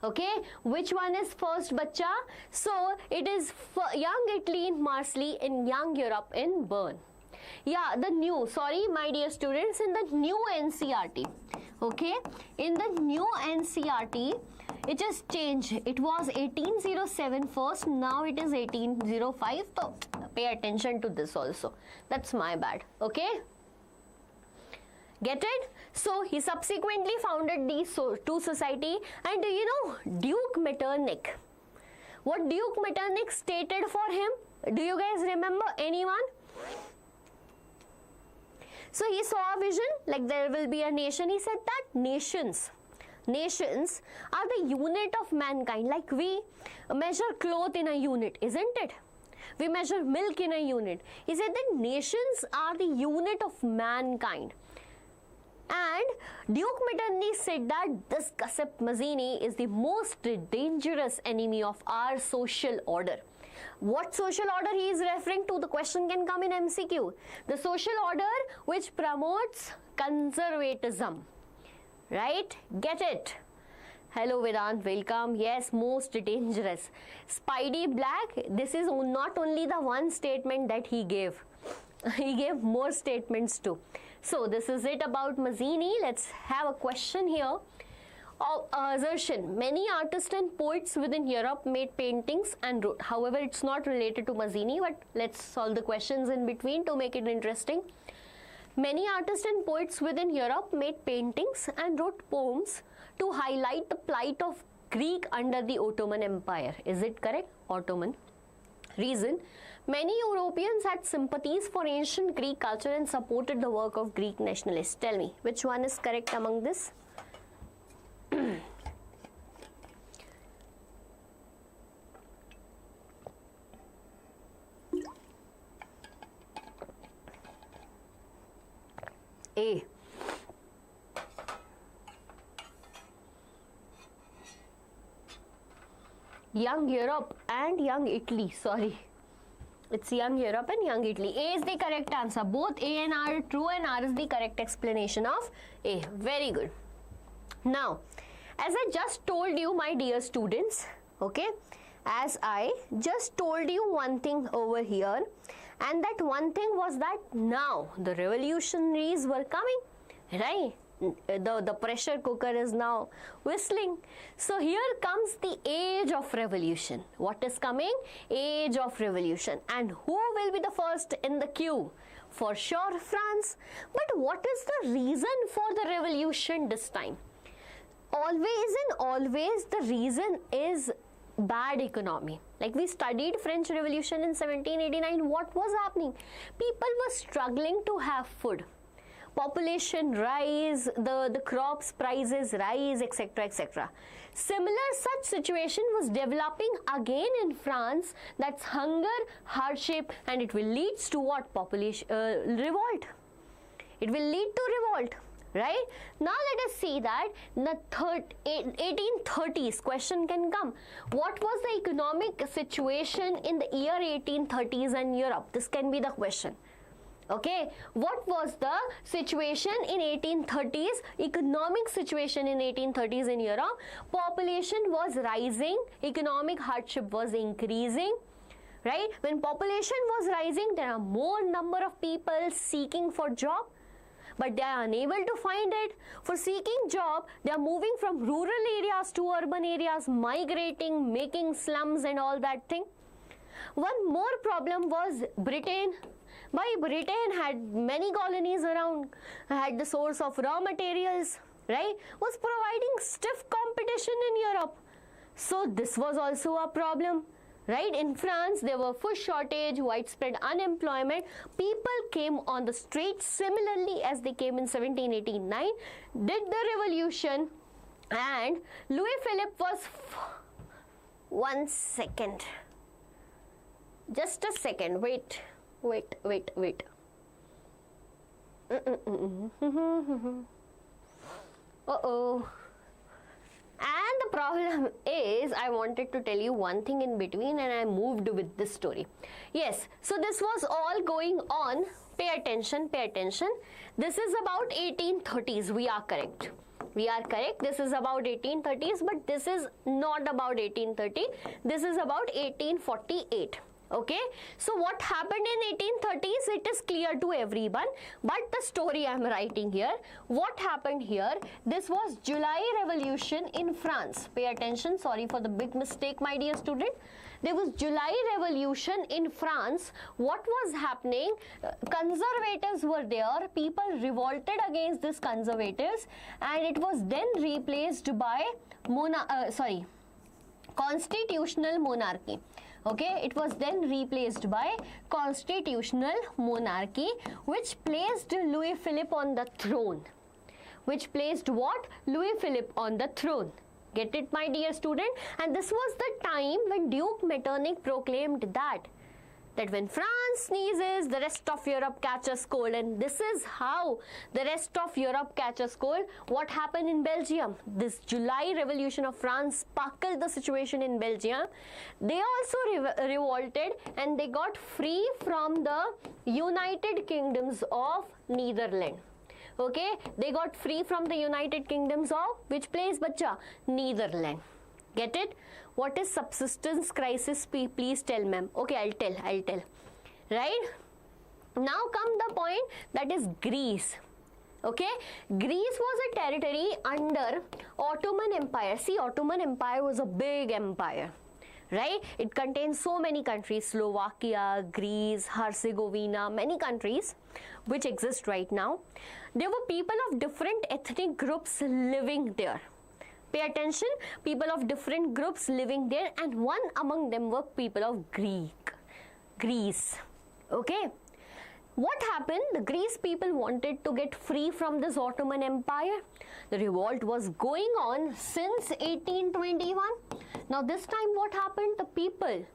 Okay, which one is first, bacha? So it is Young Italy in Marseilles and Young Europe in Bern. Yeah, the new, sorry my dear students, in the new NCERT. Okay, in the new NCERT it just changed. It was 1807 first, now it is 1805. So pay attention to this also. That's my bad. Okay, get it? So he subsequently founded these two society. And do you know Duke Metternich? What Duke Metternich stated for him? Do you guys remember anyone? So he saw a vision like there will be a nation. He said that nations are the unit of mankind. Like we measure cloth in a unit, isn't it? We measure milk in a unit. He said that nations are the unit of mankind. And Duke Metternich said that this Giuseppe Mazzini is the most dangerous enemy of our social order. What social order he is referring to? The question can come in MCQ. The social order which promotes conservatism. Right? Get it? Hello Vedant, welcome. Yes, most dangerous. Spidey Black, this is not only the one statement that he gave. He gave more statements too. So this is it about Mazzini. Let's have a question here. Assertion. Many artists and poets within Europe made paintings and wrote. However, it's not related to Mazzini, but let's solve the questions in between to make it interesting. Many artists and poets within Europe made paintings and wrote poems to highlight the plight of Greek under the Ottoman Empire. Is it correct? Ottoman. Reason. Many Europeans had sympathies for ancient Greek culture and supported the work of Greek nationalists. Tell me, which one is correct among this? A. Young Europe and Young Italy, sorry. It's Young Europe and Young Italy. A is the correct answer. Both A and R are true and R is the correct explanation of A. Very good. Now, as I just told you, my dear students, okay, as I just told you one thing over here, and that one thing was that now the revolutionaries were coming, right? The pressure cooker is now whistling. So here comes the age of revolution. What is coming? Age of revolution. And who will be the first in the queue? For sure, France. But what is the reason for the revolution this time? Always and always the reason is bad economy. Like we studied French Revolution in 1789. What was happening? People were struggling to have food. Population rise, the crops prices rise, etc., etc. Similar such situation was developing again in France. That's hunger, hardship, and it will lead to what? Population revolt. It will lead to revolt. right? Now let us see that the 1830s question can come. What was the economic situation in the year 1830s in Europe? This can be the question. Okay, what was the situation in 1830s, economic situation in 1830s in Europe? Population was rising, economic hardship was increasing, right? When population was rising, there are more number of people seeking for job, but they are unable to find it. For seeking job, they are moving from rural areas to urban areas, migrating, making slums and all that thing. One more problem was Britain. Britain had many colonies around, had the source of raw materials, right? Was providing stiff competition in Europe. So this was also a problem, right? In France, there were food shortage, widespread unemployment. People came on the streets similarly as they came in 1789, did the revolution, and Louis Philippe was... 1 second. Just a second, wait. Uh-oh. And the problem is, I wanted to tell you one thing in between and I moved with this story. Yes, so this was all going on. Pay attention. This is about 1830s. We are correct. This is about 1830s, but this is not about 1830. This is about 1848. Okay, so what happened in 1830s, it is clear to everyone, but the story I am writing here, what happened here, this was July Revolution in France. Pay attention, sorry for the big mistake, my dear student. There was July Revolution in France. What was happening? Conservatives were there, people revolted against these conservatives, and it was then replaced by constitutional monarchy. Okay, it was then replaced by constitutional monarchy, which placed Louis Philippe on the throne. Which placed what? Louis Philippe on the throne. Get it, my dear student? And this was the time when Duke Metternich proclaimed that when France sneezes, the rest of Europe catches cold, and this is how the rest of Europe catches cold. What happened in Belgium? This July Revolution of France sparkled the situation in Belgium. They also revolted and they got free from the United Kingdoms of Netherlands. Okay, they got free from the United Kingdoms of which place, bacha? Netherlands. Get it? What is subsistence crisis? Please tell, ma'am. Okay, I'll tell. Right? Now come the point, that is Greece. Okay, Greece was a territory under Ottoman Empire. See, Ottoman Empire was a big empire. Right? It contains so many countries, Slovakia, Greece, Herzegovina, many countries which exist right now. There were people of different ethnic groups living there. Pay attention, people of different groups living there, and one among them were people of Greece. Okay. What happened? The Greece people wanted to get free from this Ottoman Empire. The revolt was going on since 1821. Now this time what happened? The people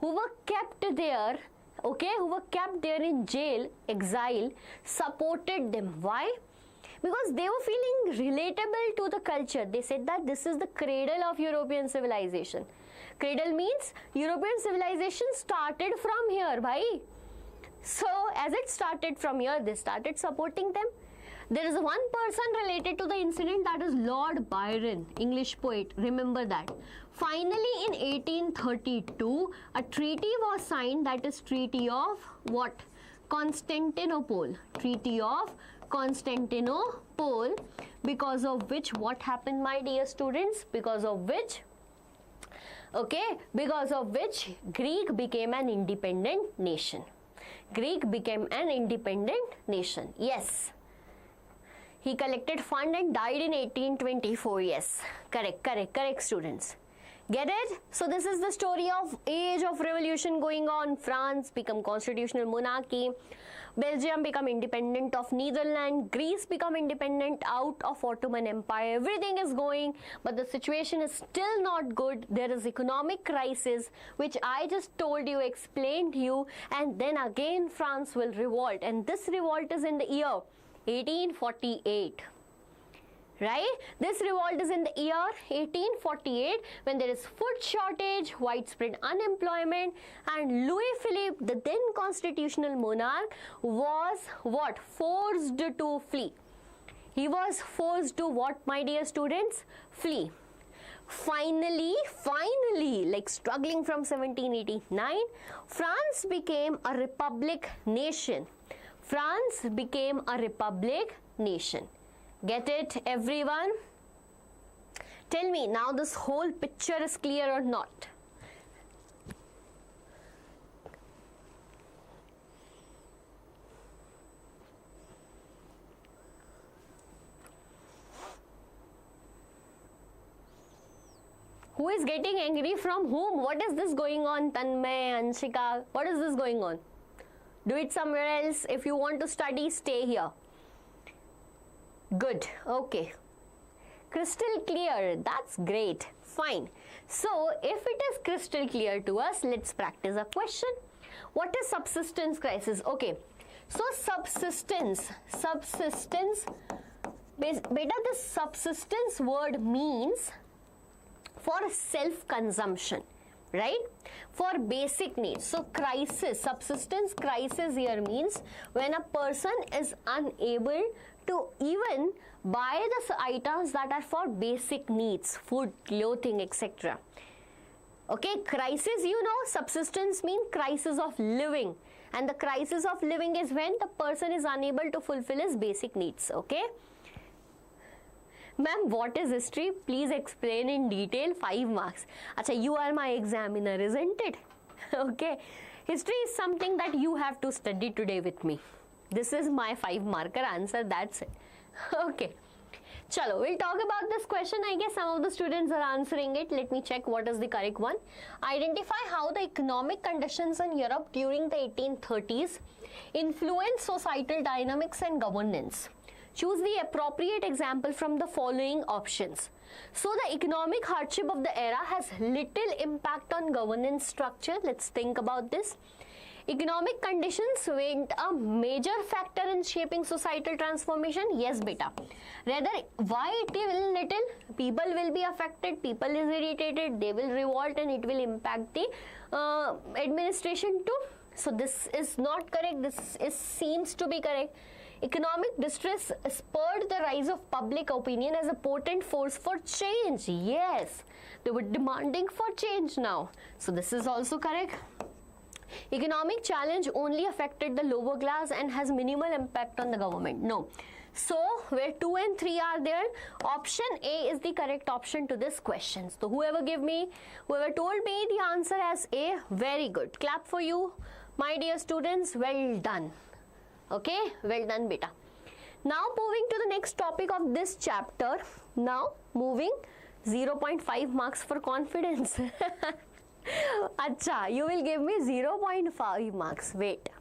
who were kept there, who were kept there in jail, exile, supported them. Why? Because they were feeling relatable to the culture. They said that this is the cradle of European civilization. Cradle means European civilization started from here, bhai. So as it started from here, they started supporting them. There is one person related to the incident, that is Lord Byron, English poet. Remember that. Finally, in 1832, a treaty was signed, that is Treaty of what? Constantinople. Treaty of Constantinople, because of which what happened, my dear students? Because of which Greek became an independent nation. Yes. He collected fund and died in 1824. Yes, correct students. Get it? So this is the story of age of revolution going on. France become constitutional monarchy. Belgium become independent of Netherlands. Greece become independent out of Ottoman Empire. Everything is going, but the situation is still not good. There is economic crisis, which I just told you, explained to you, and then again France will revolt, and this revolt is in the year 1848. right? This revolt is in the year 1848 when there is food shortage, widespread unemployment, and Louis Philippe, the then constitutional monarch, was what? Forced to flee. He was forced to what, my dear students? Flee. Finally, like struggling from 1789, France became a republic nation. France became a republic nation. Get it, everyone? Tell me, now this whole picture is clear or not? Who is getting angry from whom? What is this going on? Tanmay, Anshika, what is this going on? Do it somewhere else. If you want to study, stay here. Good. Okay. Crystal clear. That's great. Fine. So, if it is crystal clear to us, let's practice a question. What is subsistence crisis? Okay. So, subsistence. Beta, this subsistence word means for self-consumption, right? For basic needs. So, crisis, subsistence crisis here means when a person is unable to even buy the items that are for basic needs, food, clothing, etc. Okay, crisis, you know, subsistence means crisis of living, and the crisis of living is when the person is unable to fulfill his basic needs. Okay. Ma'am, what is history? Please explain in detail. 5 marks. Acha, you are my examiner, isn't it? Okay. History is something that you have to study today with me. This is my 5-marker answer. That's it. Okay. Chalo, we'll talk about this question. I guess some of the students are answering it. Let me check what is the correct one. Identify how the economic conditions in Europe during the 1830s influenced societal dynamics and governance. Choose the appropriate example from the following options. So, the economic hardship of the era has little impact on governance structure. Let's think about this. Economic conditions were a major factor in shaping societal transformation. Yes, beta. Rather, why it will little? People will be affected, people is irritated, they will revolt, and it will impact the administration too. So, this is not correct. This seems to be correct. Economic distress spurred the rise of public opinion as a potent force for change. Yes, they were demanding for change now. So, this is also correct. Economic challenge only affected the lower class and has minimal impact on the government. No. So, where 2 and 3 are there, option A is the correct option to this question. So, whoever told me the answer as A, very good. Clap for you, my dear students. Well done. Okay, well done, beta. Now, moving to the next topic of this chapter. Now, moving 0.5 marks for confidence. Acha, you will give me 0.5 marks. Wait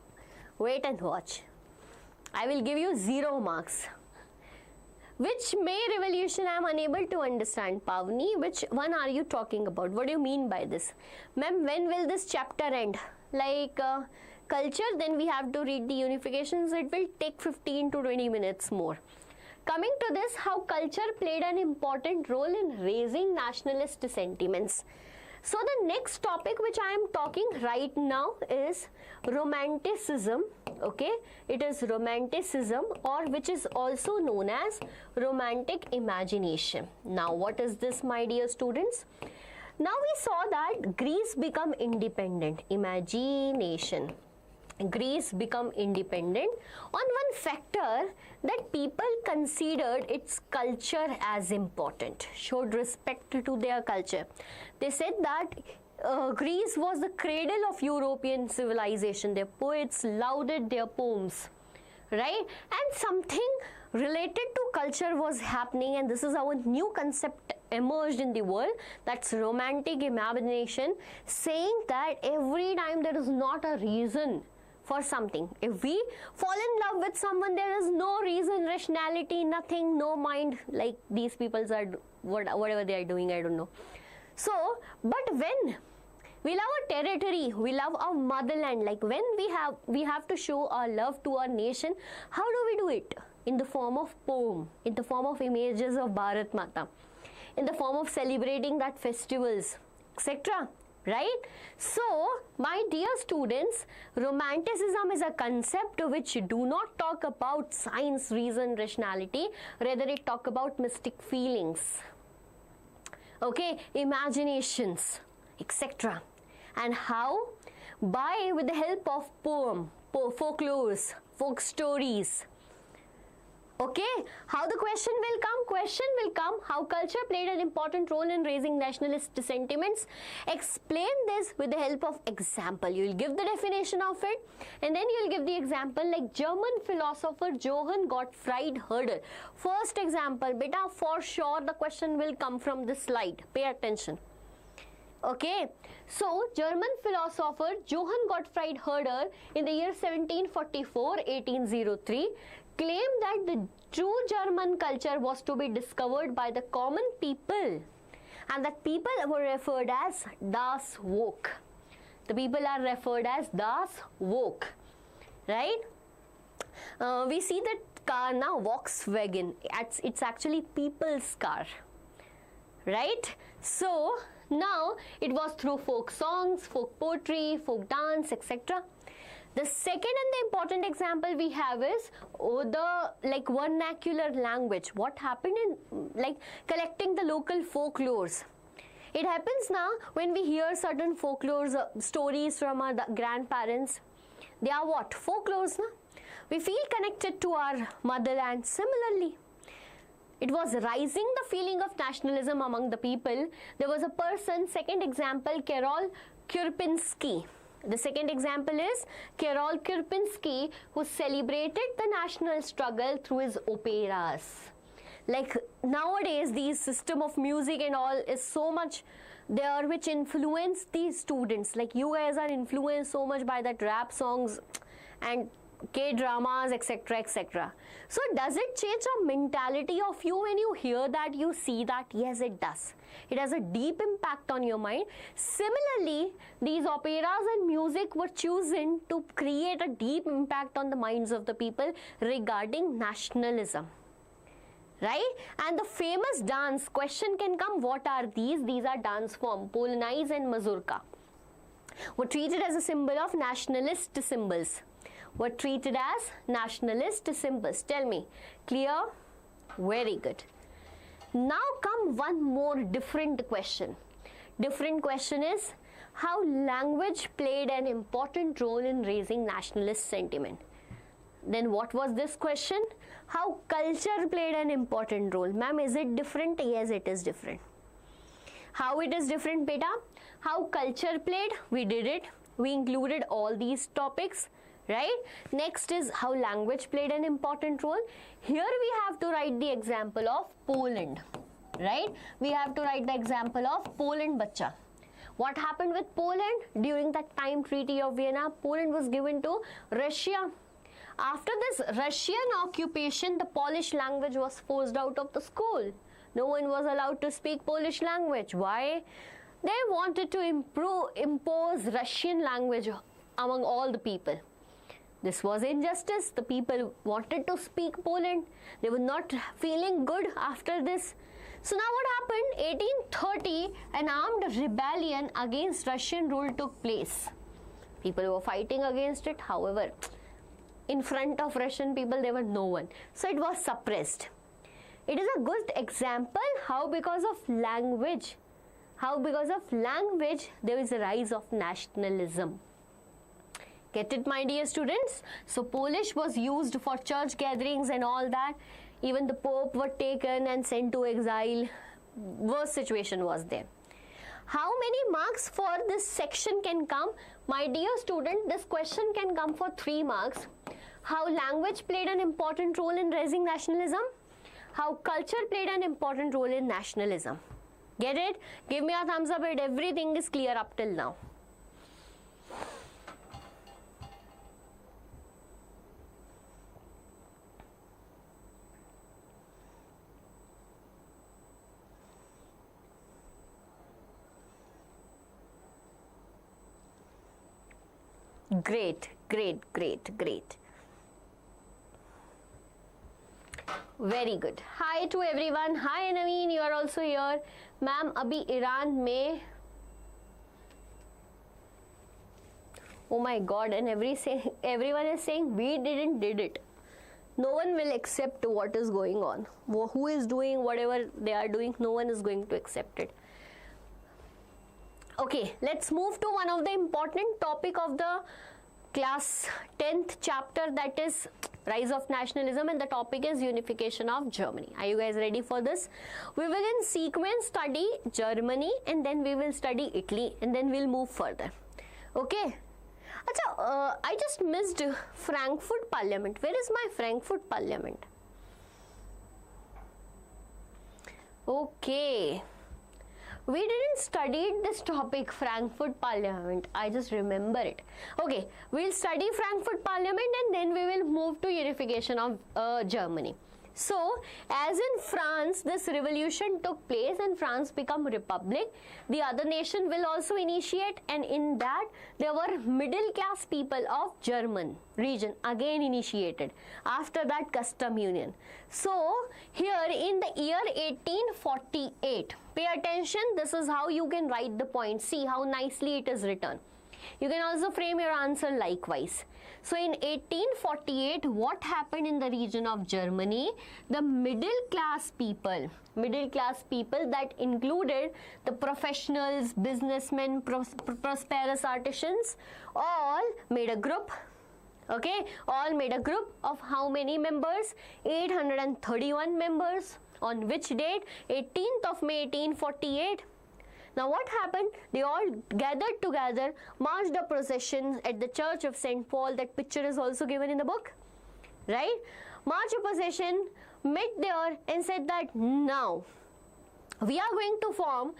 and watch. I will give you 0 marks. Which May revolution I am unable to understand, Pavni? Which one are you talking about? What do you mean by this? Ma'am, when will this chapter end? Like culture, then we have to read the unifications. It will take 15 to 20 minutes more. Coming to this, how culture played an important role in raising nationalist sentiments. So, the next topic which I am talking right now is Romanticism. Okay, it is Romanticism, or which is also known as Romantic imagination. Now, what is this, my dear students? Now, we saw that Greece become independent. Imagination. Greece become independent on one factor that people considered its culture as important, showed respect to their culture. They said that Greece was the cradle of European civilization. Their poets lauded their poems, right? And something related to culture was happening, and this is how a new concept emerged in the world, that's romantic imagination, saying that every time there is not a reason for something. If we fall in love with someone, there is no reason, rationality, nothing, no mind, like these people are whatever they are doing, I don't know. So, but when we love our territory, we love our motherland, like when we have to show our love to our nation, how do we do it? in the form of poem, in the form of images of Bharat Mata, in the form of celebrating that festivals, etc. Right? So, my dear students, Romanticism is a concept which do not talk about science, reason, rationality, rather it talk about mystic feelings, okay, imaginations, etc. And how? With the help of poem, folklores, folk stories. Okay, how the question will come? Question will come, how culture played an important role in raising nationalist sentiments. Explain this with the help of example. You will give the definition of it and then you will give the example, like German philosopher Johann Gottfried Herder. First example, beta, for sure the question will come from this slide. Pay attention. Okay, so German philosopher Johann Gottfried Herder in the year 1803 claimed that the true German culture was to be discovered by the common people, and that people were referred as das Volk. The people are referred as das Volk, right? We see that car now, Volkswagen, it's actually people's car, right? So now it was through folk songs, folk poetry, folk dance, etc. The second and the important example we have is the vernacular language. What happened in collecting the local folklores. It happens now when we hear certain folklores, stories from our grandparents. They are what? Folklores, na? We feel connected to our motherland. Similarly, it was rising the feeling of nationalism among the people. There was a person, second example, Karol Kurpinski. The second example is Karol Kurpinski, who celebrated the national struggle through his operas. Like nowadays, the system of music and all is so much there which influence these students. Like you guys are influenced so much by that rap songs and K-dramas, etc., etc. So does it change a mentality of you when you hear that, you see that? Yes, it does. It has a deep impact on your mind. Similarly, these operas and music were chosen to create a deep impact on the minds of the people regarding nationalism. Right? And the famous dance, question can come, what are these? These are dance form, Polonaise and Mazurka, were treated as a symbol of nationalist symbols. Were treated as nationalist symbols. Tell me, clear? Very good. Now come one more different question. Different question is, how language played an important role in raising nationalist sentiment. Then what was this question? How culture played an important role. Ma'am, is it different? Yes, it is different. How it is different, beta? How culture played? We did it. We included all these topics. Right? Next is how language played an important role. Here we have to write the example of Poland. Right? We have to write the example of Poland, bacha. What happened with Poland? During that time, Treaty of Vienna, Poland was given to Russia. After this Russian occupation, the Polish language was forced out of the school. No one was allowed to speak Polish language. Why? They wanted to impose Russian language among all the people. This was injustice. The people wanted to speak Poland. They were not feeling good after this. So now what happened? 1830, an armed rebellion against Russian rule took place. People were fighting against it. However, in front of Russian people, there was no one. So it was suppressed. It is a good example how because of language, there is a rise of nationalism. Get it, my dear students? So Polish was used for church gatherings and all that. Even the Pope were taken and sent to exile. Worst situation was there. How many marks for this section can come? My dear student, this question can come for 3 marks. How language played an important role in raising nationalism? How culture played an important role in nationalism? Get it? Give me a thumbs up if everything is clear up till now. Great, great, great, great. Very good. Hi to everyone. Hi Naveen, you are also here. Ma'am, abhi Iran mein. Oh my God! And everyone is saying we did it. No one will accept what is going on. Who is doing whatever they are doing? No one is going to accept it. Okay, let's move to one of the important topic of the class 10th chapter, that is Rise of Nationalism, and the topic is Unification of Germany. Are you guys ready for this? We will in sequence study Germany and then we will study Italy and then we'll move further. Okay. Achha, I just missed Frankfurt Parliament. Where is my Frankfurt Parliament? Okay. We didn't study this topic, Frankfurt Parliament. I just remember it. Okay, we'll study Frankfurt Parliament and then we will move to unification of Germany. So, as in France, this revolution took place and France became republic. The other nation will also initiate, and in that there were middle class people of German region again initiated. After that, custom union. So, here in the year 1848, pay attention, this is how you can write the point. See how nicely it is written. You can also frame your answer likewise. So in 1848, what happened in the region of Germany? The middle class people that included the professionals, businessmen, prosperous artisans, all made a group. Okay, all made a group of how many members? 831 members. On which date? 18th of May 1848. Now what happened? They all gathered together, marched a procession at the church of St. Paul. That picture is also given in the book, right? Marched a procession, met there and said that now we are going to form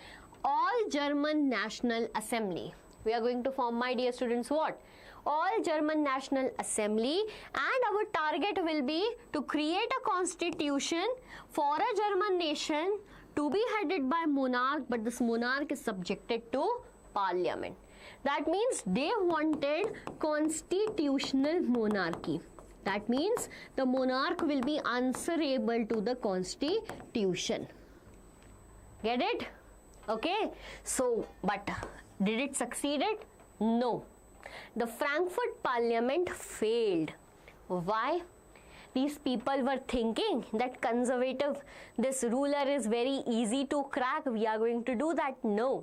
All German National Assembly. We are going to form, my dear students, what? All German National Assembly, and our target will be to create a constitution for a German nation to be headed by monarch, but this monarch is subjected to parliament. That means they wanted constitutional monarchy. That means the monarch will be answerable to the constitution. Get it? Okay. So, but did it succeed? No. The Frankfurt Parliament failed. Why? These people were thinking that conservative, this ruler is very easy to crack, we are going to do that. No.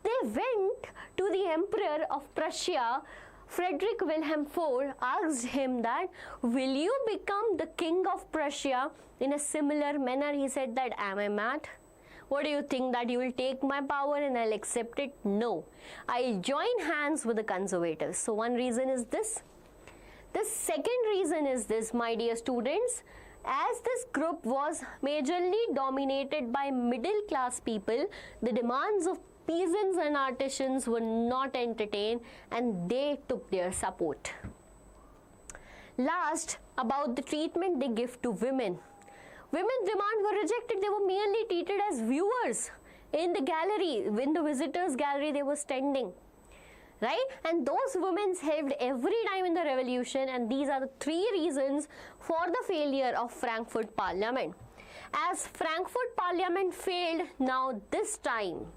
They went to the Emperor of Prussia, Frederick Wilhelm IV, asked him that, will you become the King of Prussia in a similar manner? He said that, am I mad? What do you think, that you will take my power and I'll accept it? No. I'll join hands with the conservatives. So one reason is this. The second reason is this, my dear students, as this group was majorly dominated by middle class people, the demands of peasants and artisans were not entertained and they took their support. Last, about the treatment they give to women. Women's demands were rejected. They were merely treated as viewers in the gallery. In the visitors' gallery, they were standing. Right? And those women helped every time in the revolution, and these are the three reasons for the failure of Frankfurt Parliament. As Frankfurt Parliament failed, now this time,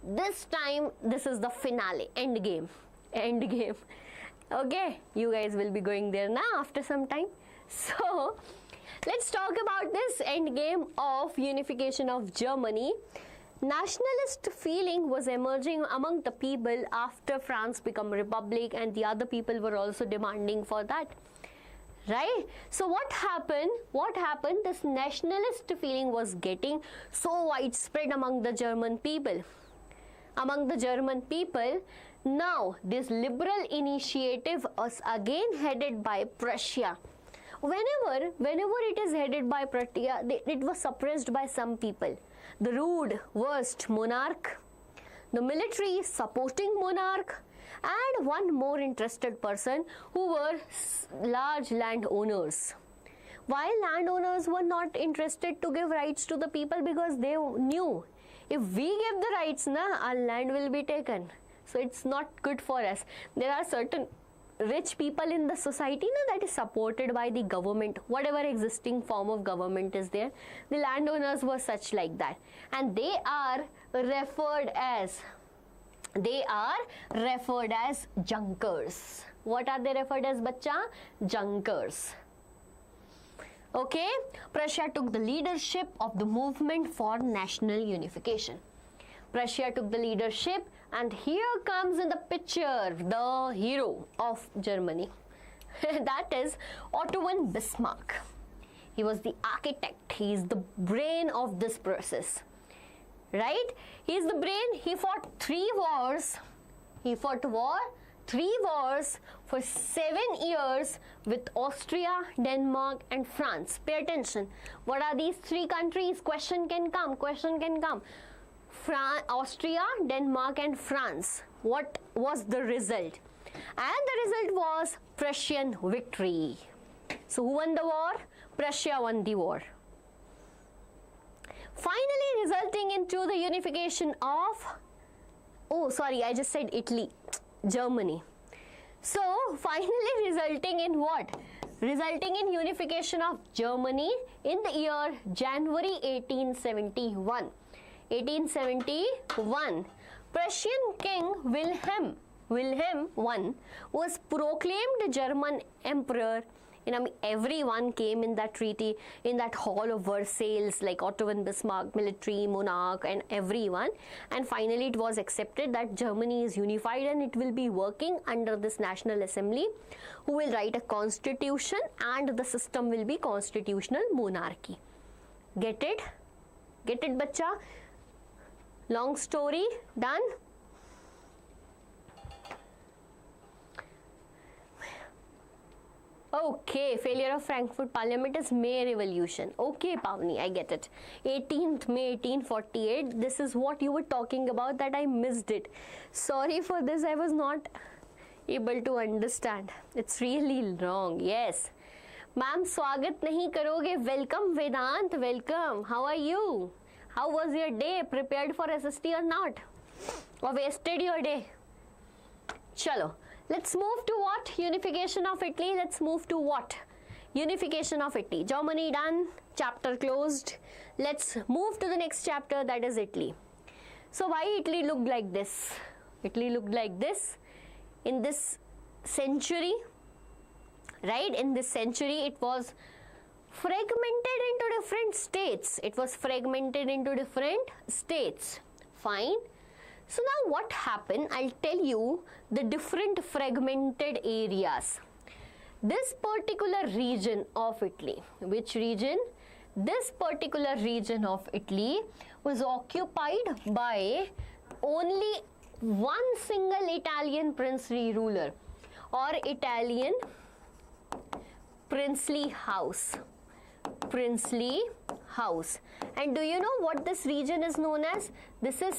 this is the finale, end game. Okay, you guys will be going there now after some time. So, let's talk about this end game of unification of Germany. Nationalist feeling was emerging among the people after France became a republic, and the other people were also demanding for that, right? So what happened? This nationalist feeling was getting so widespread among the German people. Now this liberal initiative was again headed by Prussia. Whenever it is headed by Prussia, it was suppressed by some people. The rude, worst monarch, the military supporting monarch, and one more interested person who were large landowners. Why landowners were not interested to give rights to the people? Because they knew if we give the rights, our land will be taken. So it's not good for us. There are certain rich people in the society, no, that is supported by the government, whatever existing form of government is there. The landowners were such like that, and they are referred as junkers. What are they referred as, bacha? Junkers. Okay, Prussia took the leadership of the movement for national unification. Prussia took the leadership, and here comes in the picture the hero of Germany. That is Otto von Bismarck. He was the architect. He is the brain of this process. Right? He is the brain. He fought 3 wars. He fought 3 wars for 7 years with Austria, Denmark and France. Pay attention. What are these 3 countries? Question can come. Austria, Denmark and France. What was the result? And the result was Prussian victory. So who won the war? Prussia won the war. Finally resulting into the unification of, oh sorry, I just said Italy, Germany. So finally resulting in what? Resulting in unification of Germany in the year January 1871. 1871, Prussian King Wilhelm I was proclaimed German Emperor. Everyone came in that treaty, in that hall of Versailles, like Otto von Bismarck, military, monarch and everyone. And finally it was accepted that Germany is unified and it will be working under this National Assembly, who will write a constitution, and the system will be constitutional monarchy. Get it? Get it, bacha? Long story, done? Okay, failure of Frankfurt Parliament is May Revolution. Okay, Pavni, I get it. 18th May 1848, this is what you were talking about, that I missed it. Sorry for this, I was not able to understand. It's really wrong, yes. Ma'am, swagat nahi karoge. Welcome, Vedant, welcome. How are you? How was your day? Prepared for SST or not? Or wasted your day? Chalo. Let's move to what? Unification of Italy. Let's move to what? Unification of Italy. Germany done. Chapter closed. Let's move to the next chapter, that is Italy. So why Italy looked like this? Italy looked like this in this century. Right? In this century it was fragmented into different states. It was fragmented into different states. Fine. So now what happened? I'll tell you the different fragmented areas. This particular region of Italy, which region? This particular region of Italy was occupied by only one single Italian princely ruler or Italian princely house. Princely house. And do you know what this region is known as? This is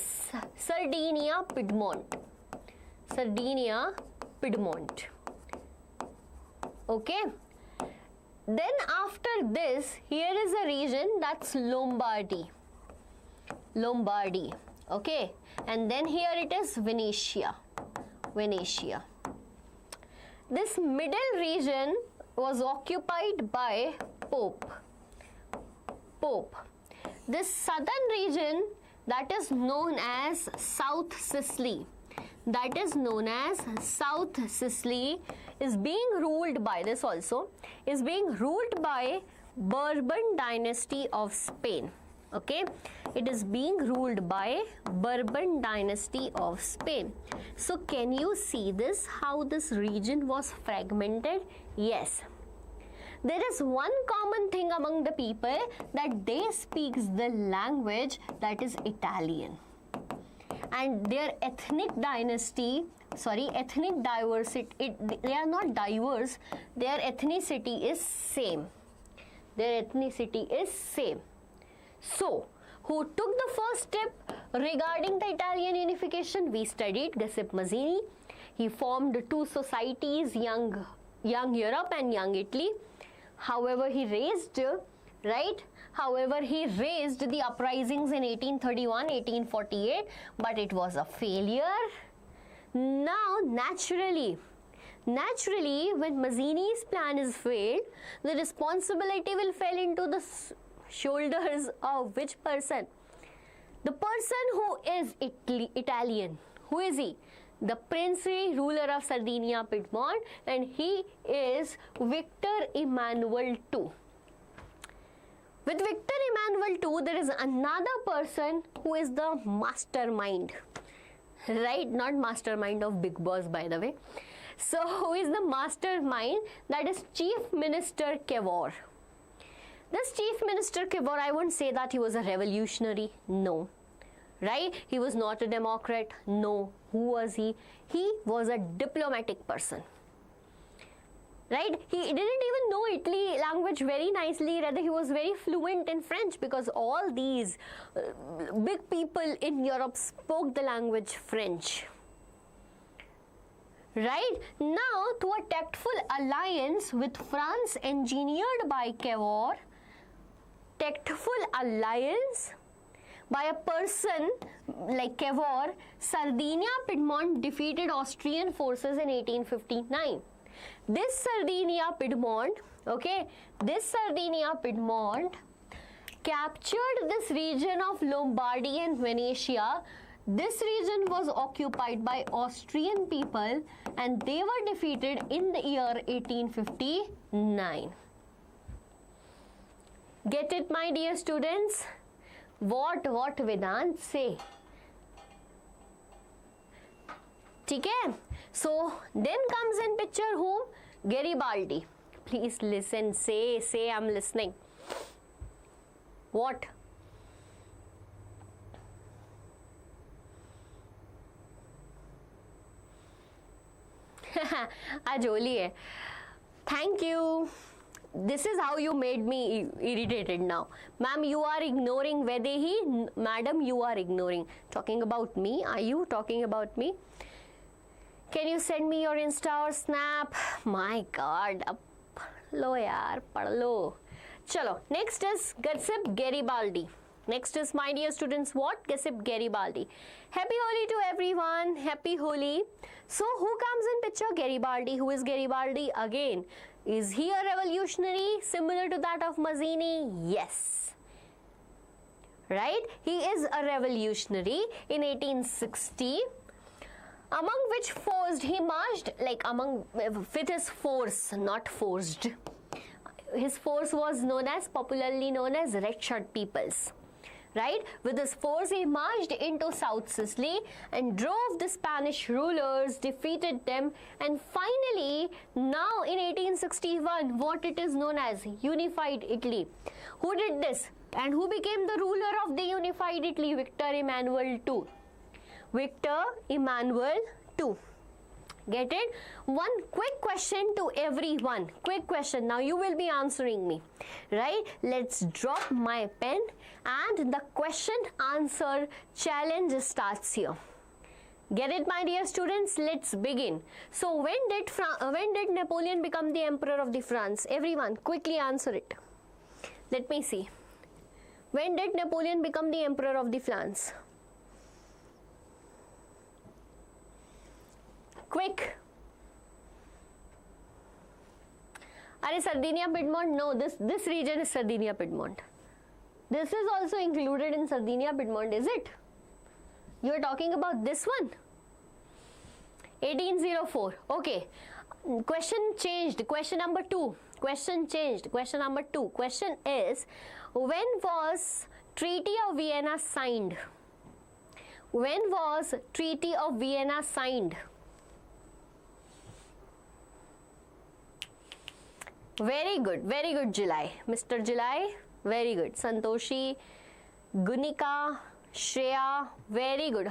Sardinia, Piedmont. Sardinia, Piedmont. Okay. Then after this, here is a region that's Lombardy. Lombardy. Okay. And then here it is Venetia. Venetia. This middle region was occupied by Pope. This southern region, that is known as South Sicily. That is known as South Sicily, is being ruled by this also, is being ruled by Bourbon dynasty of Spain. Okay, it is being ruled by Bourbon dynasty of Spain. So can you see this, how this region was fragmented? Yes. There is one common thing among the people, that they speak the language that is Italian. And their ethnic diversity, they are not diverse, their ethnicity is same. Their ethnicity is same. So, who took the first step regarding the Italian unification? We studied Giuseppe Mazzini. He formed 2 societies, Young Europe and Young Italy. However, he raised the uprisings in 1831, 1848, but it was a failure. Now, naturally, Naturally, when Mazzini's plan is failed, the responsibility will fall into the shoulders of which person? The person who is Italian. Who is he? The princely ruler of Sardinia Piedmont, and he is Victor Emmanuel II. With Victor Emmanuel II, there is another person who is the mastermind. Right? Not mastermind of Big Boss, by the way. So, who is the mastermind? That is Chief Minister Cavour. This Chief Minister Cavour, I won't say that he was a revolutionary. No. Right? He was not a democrat. No. Who was he? He was a diplomatic person. Right? He didn't even know Italy language very nicely. Rather, he was very fluent in French because all these big people in Europe spoke the language French. Right? Now, through a tactful alliance with France engineered by Cavour, tactful alliance by a person like Cavour, Sardinia Piedmont defeated Austrian forces in 1859. This Sardinia Piedmont captured this region of Lombardy and Venetia. This region was occupied by Austrian people and they were defeated in the year 1859. Get it, my dear students? What Vedant say? Okay? So then comes in picture whom? Garibaldi. Please listen. Say I'm listening. What? आज होली है. Thank you. This is how you made me irritated now. Ma'am, you are ignoring Vedehi. Madam, you are ignoring. Talking about me? Are you talking about me? Can you send me your Insta or Snap? My God. Ab lo yaar, pad lo. Chalo. Next is Giuseppe Garibaldi. Next is, my dear students, what? Giuseppe Garibaldi. Happy Holi to everyone. Happy Holi. So, who comes in picture? Garibaldi. Who is Garibaldi? Again, is he a revolutionary similar to that of Mazzini? Yes. Right? He is a revolutionary in 1860. Among which forced he marched, like among with his force, not forced. His force was popularly known as red shirt peoples. Right? With his force he marched into South Sicily and drove the Spanish rulers, defeated them, and finally now in 1861 what it is known as unified Italy. Who did this? And who became the ruler of the unified Italy? Victor Emmanuel II. Victor Emmanuel II. Get it? One quick question to everyone. Quick question. Now you will be answering me. Right? Let's drop my pen and the question answer challenge starts here. Get it, my dear students? Let's begin. So when did Napoleon become the emperor of the France? Everyone quickly answer it. Let me see. When did Napoleon become the emperor of the France? Quick. Are Sardinia Piedmont? No, this region is Sardinia Piedmont. This is also included in Sardinia Piedmont, is it? You are talking about this one? 1804. Okay. Question changed. Question number 2. Question changed. Question number 2. Question is, when was Treaty of Vienna signed? When was Treaty of Vienna signed? Very good, July. Mr. July, very good. Santoshi, Gunika, Shreya, very good.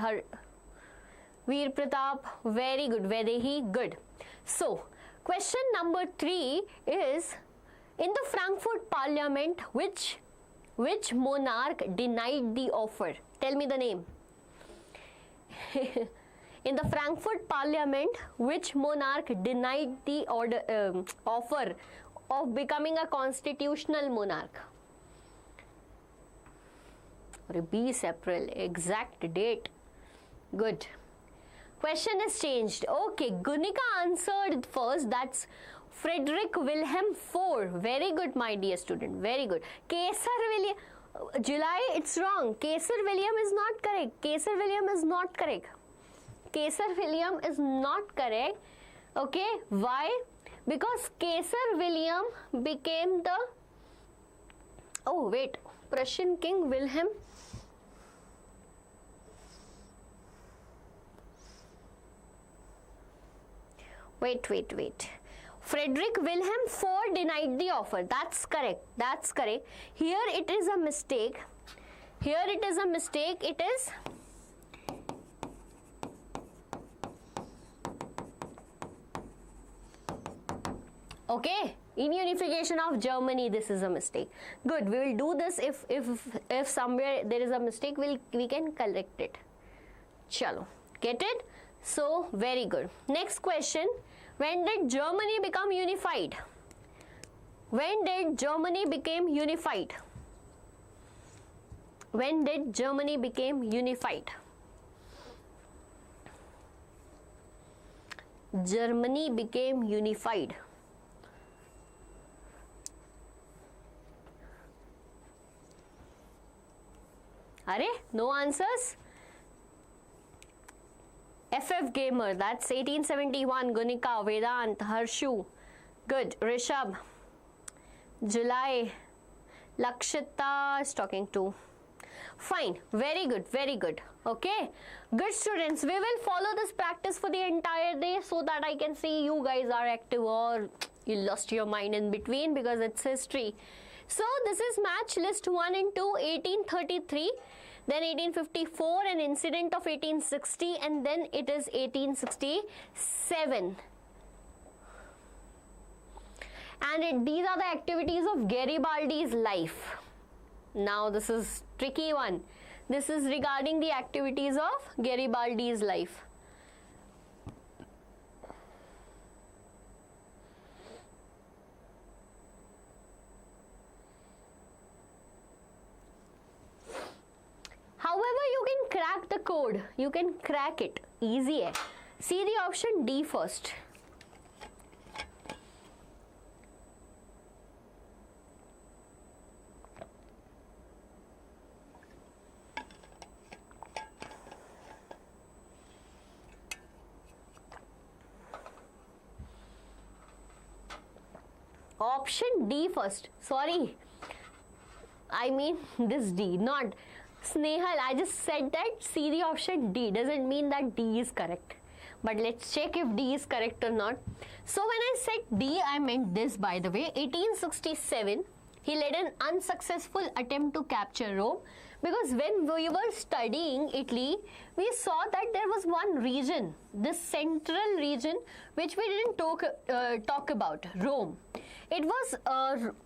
Veer Pratap, very good. Vedehi, good. So, question number 3 is, in the Frankfurt Parliament, which monarch denied the offer? Tell me the name. In the Frankfurt Parliament, which monarch denied the offer of becoming a constitutional monarch? 20 April, exact date. Good. Question is changed. Okay, Gunika answered first. That's Frederick Wilhelm IV. Very good, my dear student. Very good. Kaisar William. July, it's wrong. Kaisar William is not correct. Kaisar William is not correct. Kaisar William is not correct. Okay, why? Because Kaisar William became the, oh wait, Prussian King Wilhelm. Wait. Frederick Wilhelm IV denied the offer. That's correct. That's correct. Here it is a mistake. Here it is a mistake. It is okay. In unification of Germany, this is a mistake. Good. We will do this if somewhere there is a mistake, we can correct it. Chalo. Get it? So very good. Next question. When did Germany become unified? When did Germany become unified? When did Germany become unified? Germany became unified. Are no answers? FF Gamer, that's 1871. Gunika, Vedant, Harshu. Good. Rishabh. July. Lakshita is talking to. Fine. Very good. Very good. Okay. Good students. We will follow this practice for the entire day so that I can see you guys are active or you lost your mind in between because it's history. So this is match list 1 and 2, 1833. Then 1854, an incident of 1860, and then it is 1867. And these are the activities of Garibaldi's life. Now this is tricky one. This is regarding the activities of Garibaldi's life. However, you can crack the code. You can crack it. Easy hai. See the option D first. Option D first. Sorry. I mean this D, not Snehal. I just said that see the option D. Doesn't mean that D is correct. But let's check if D is correct or not. So when I said D, I meant this, by the way. 1867, he led an unsuccessful attempt to capture Rome. Because when we were studying Italy, we saw that there was one region, this central region, which we didn't talk about, Rome. It was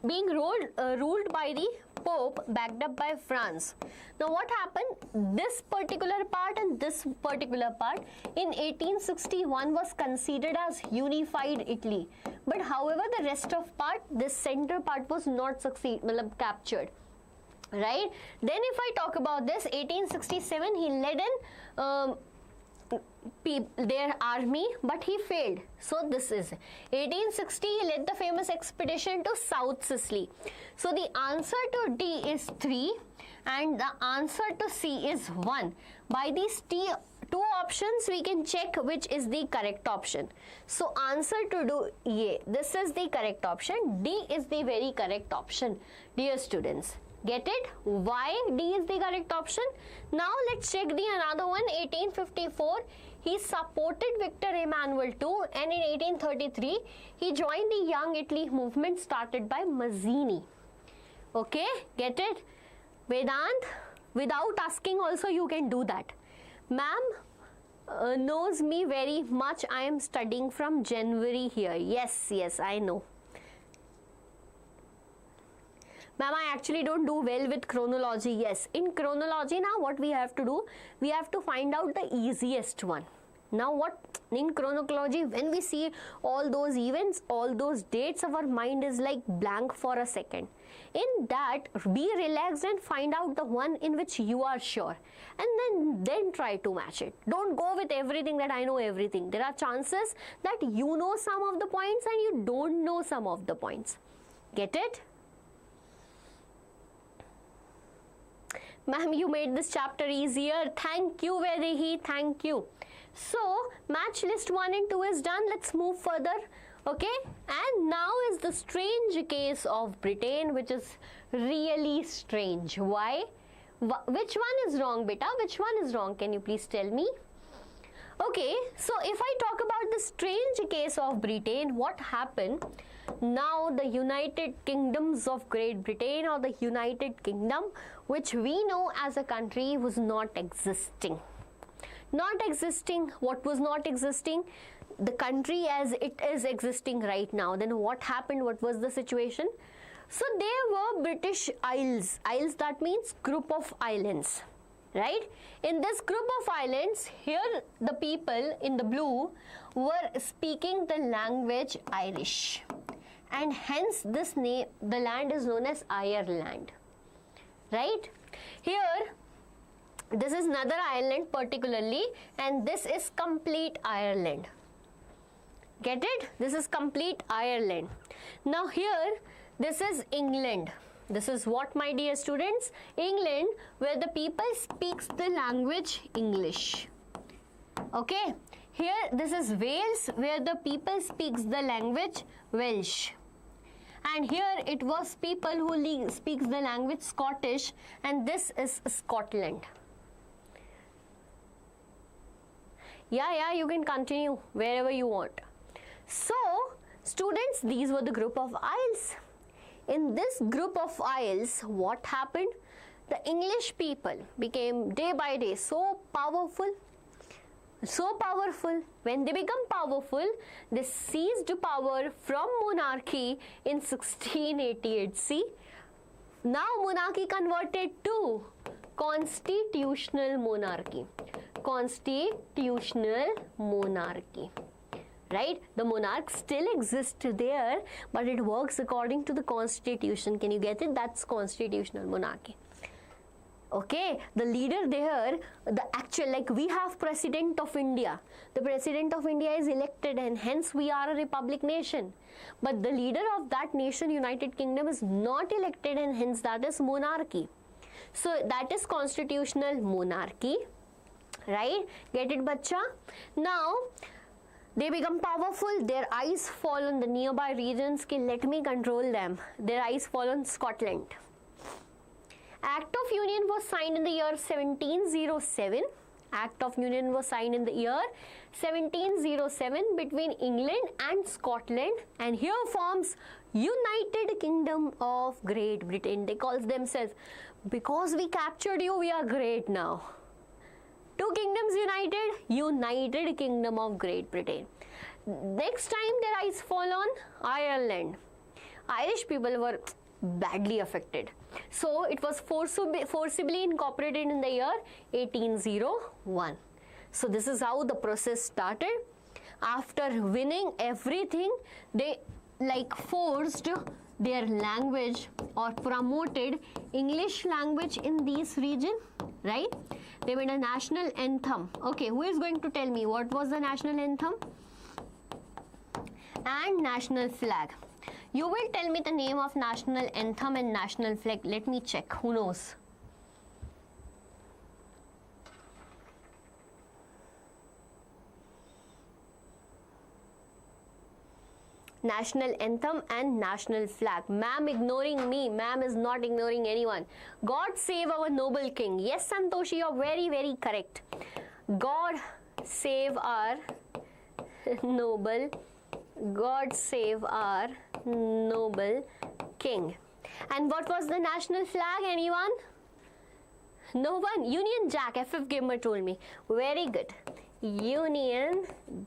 being ruled by the Pope, backed up by France. Now what happened? This particular part and this particular part in 1861 was considered as unified Italy. But however, the rest of part, this center part was not captured. Right? Then if I talk about this, 1867, he led their army, but he failed. So this is 1860, he led the famous expedition to South Sicily. So the answer to D is 3 and the answer to C is 1. By these two options, we can check which is the correct option. So answer to A, this is the correct option. D is the very correct option, dear students. Get it? Why D is the correct option? Now let's check the another one. 1854, he supported Victor Emmanuel II, and in 1833, he joined the Young Italy movement started by Mazzini. Okay, get it? Vedant, without asking also you can do that. Ma'am knows me very much. I am studying from January here. Yes, I know. Ma'am, I actually don't do well with chronology. Yes, in chronology now what we have to do, we have to find out the easiest one. Now what in chronology, when we see all those events, all those dates, our mind is like blank for a second. In that, be relaxed and find out the one in which you are sure, and then try to match it. Don't go with everything that I know everything. There are chances that you know some of the points and you don't know some of the points. Get it? Ma'am, you made this chapter easier. Thank you, Vedehi. Thank you. So, match list 1 and 2 is done. Let's move further. Okay, and now is the strange case of Britain, which is really strange. Why? Which one is wrong, beta? Which one is wrong? Can you please tell me? Okay, so if I talk about the strange case of Britain, what happened? Now the United Kingdoms of Great Britain, or the United Kingdom, which we know as a country, was not existing. Not existing. What was not existing? The country as it is existing right now. Then what happened? What was the situation? So there were British Isles. Isles, that means group of islands, right? In this group of islands, here the people in the blue were speaking the language Irish, and hence this name, the land is known as Ireland, right? Here, this is another island particularly, and this is complete Ireland. Get it? This is complete Ireland. Now here, this is England. This is what, my dear students? England, where the people speaks the language English. Okay. Here, this is Wales, where the people speaks the language Welsh. And here it was people who speaks the language Scottish, and this is Scotland. Yeah, you can continue wherever you want. So, students, these were the group of isles. In this group of isles, what happened? The English people became day by day so powerful. When they become powerful, they seized power from monarchy in 1688. See, now monarchy converted to constitutional monarchy. Constitutional monarchy. Right? The monarch still exists there, but it works according to the constitution. Can you get it? That's constitutional monarchy. Okay, the leader there, the actual, like we have President of India. The President of India is elected, and hence we are a republic nation. But the leader of that nation, United Kingdom, is not elected, and hence that is monarchy. So that is constitutional monarchy. Right? Get it, bacha? Now, they become powerful, their eyes fall on the nearby regions. Let me control them. Their eyes fall on Scotland. Act of Union was signed in the year 1707. Act of Union was signed in the year 1707 between England and Scotland, and here forms United Kingdom of Great Britain. They call themselves, because we captured you, we are great now. Two kingdoms united, United Kingdom of Great Britain. Next time their eyes fall on Ireland. Irish people were badly affected. So it was forcibly incorporated in the year 1801. So this is how the process started. After winning everything, they forced their language or promoted English language in this region, right? They made a national anthem. Okay, who is going to tell me what was the national anthem and national flag? You will tell me the name of national anthem and national flag. Let me check. Who knows? National anthem and national flag. Ma'am ignoring me. Ma'am is not ignoring anyone. God save our noble king. Yes, Santoshi, you're very, very correct. God save our noble. God save our noble king. And what was the national flag? Anyone? No one. Union Jack. FF Gamer told me. Very good. Union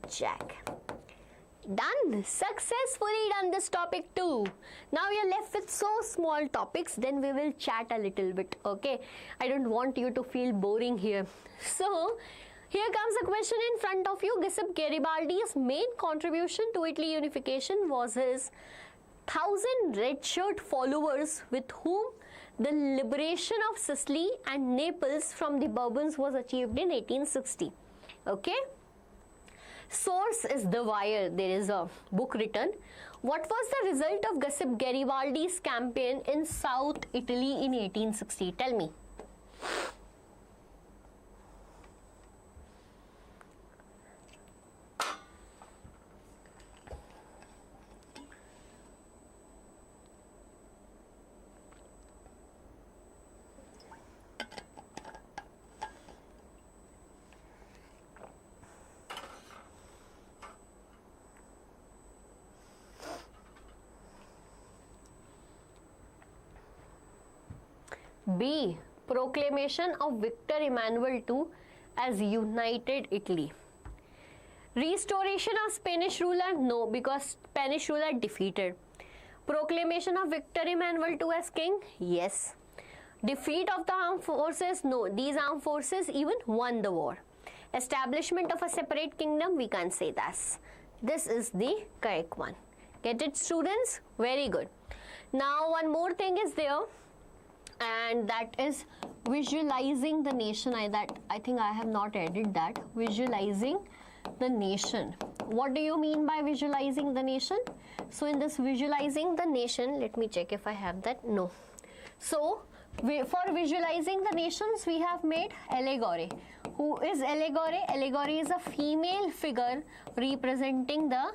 Jack. Done. Successfully done this topic too. Now we are left with so small topics, then we will chat a little bit, okay? I don't want you to feel boring here. So, here comes a question in front of you. Giuseppe Garibaldi's main contribution to Italy unification was his 1,000 red shirt followers with whom the liberation of Sicily and Naples from the Bourbons was achieved in 1860. Okay. Source is The Wire. There is a book written. What was the result of Giuseppe Garibaldi's campaign in South Italy in 1860? Tell me. B. Proclamation of Victor Emmanuel II as United Italy. Restoration of Spanish ruler? No, because Spanish ruler defeated. Proclamation of Victor Emmanuel II as king? Yes. Defeat of the armed forces? No, these armed forces even won the war. Establishment of a separate kingdom? We can't say that. This is the correct one. Get it, students? Very good. Now one more thing is there, and that is visualizing the nation. I think I have not added that. Visualizing the nation. What do you mean by visualizing the nation? So in this visualizing the nation, let me check if I have that. No. So for visualizing the nations, we have made allegory. Who is allegory? Allegory is a female figure representing the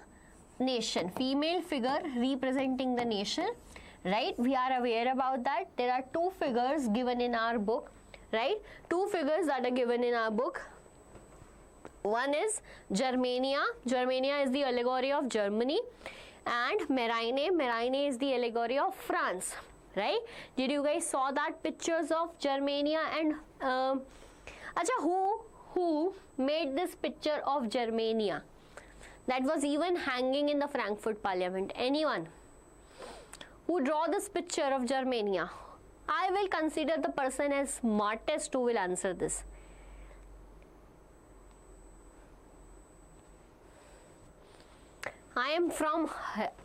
nation. Female figure representing the nation. Right, we are aware about that. There are two figures given in our book, right? Two figures that are given in our book. One is Germania. Germania is the allegory of Germany, and Meraine. Meraine is the allegory of France, right? Did you guys saw that pictures of Germania and who made this picture of Germania? That was even hanging in the Frankfurt Parliament. Anyone who draw this picture of Germania? I will consider the person as smartest who will answer this. I am from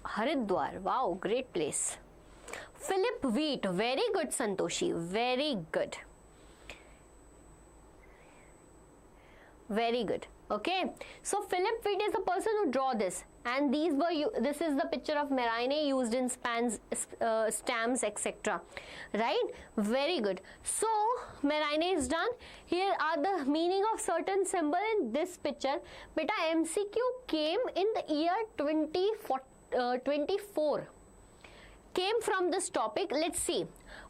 Haridwar. Wow, great place. Philip Wheat. Very good, Santoshi. Very good. Very good. Okay. So Philip Wheat is the person who draw this. And this is the picture of Meraine used in stamps, etc. Right? Very good. So Meraine is done. Here are the meaning of certain symbol in this picture. Beta, MCQ came in the year 2024. Came from this topic. Let's see.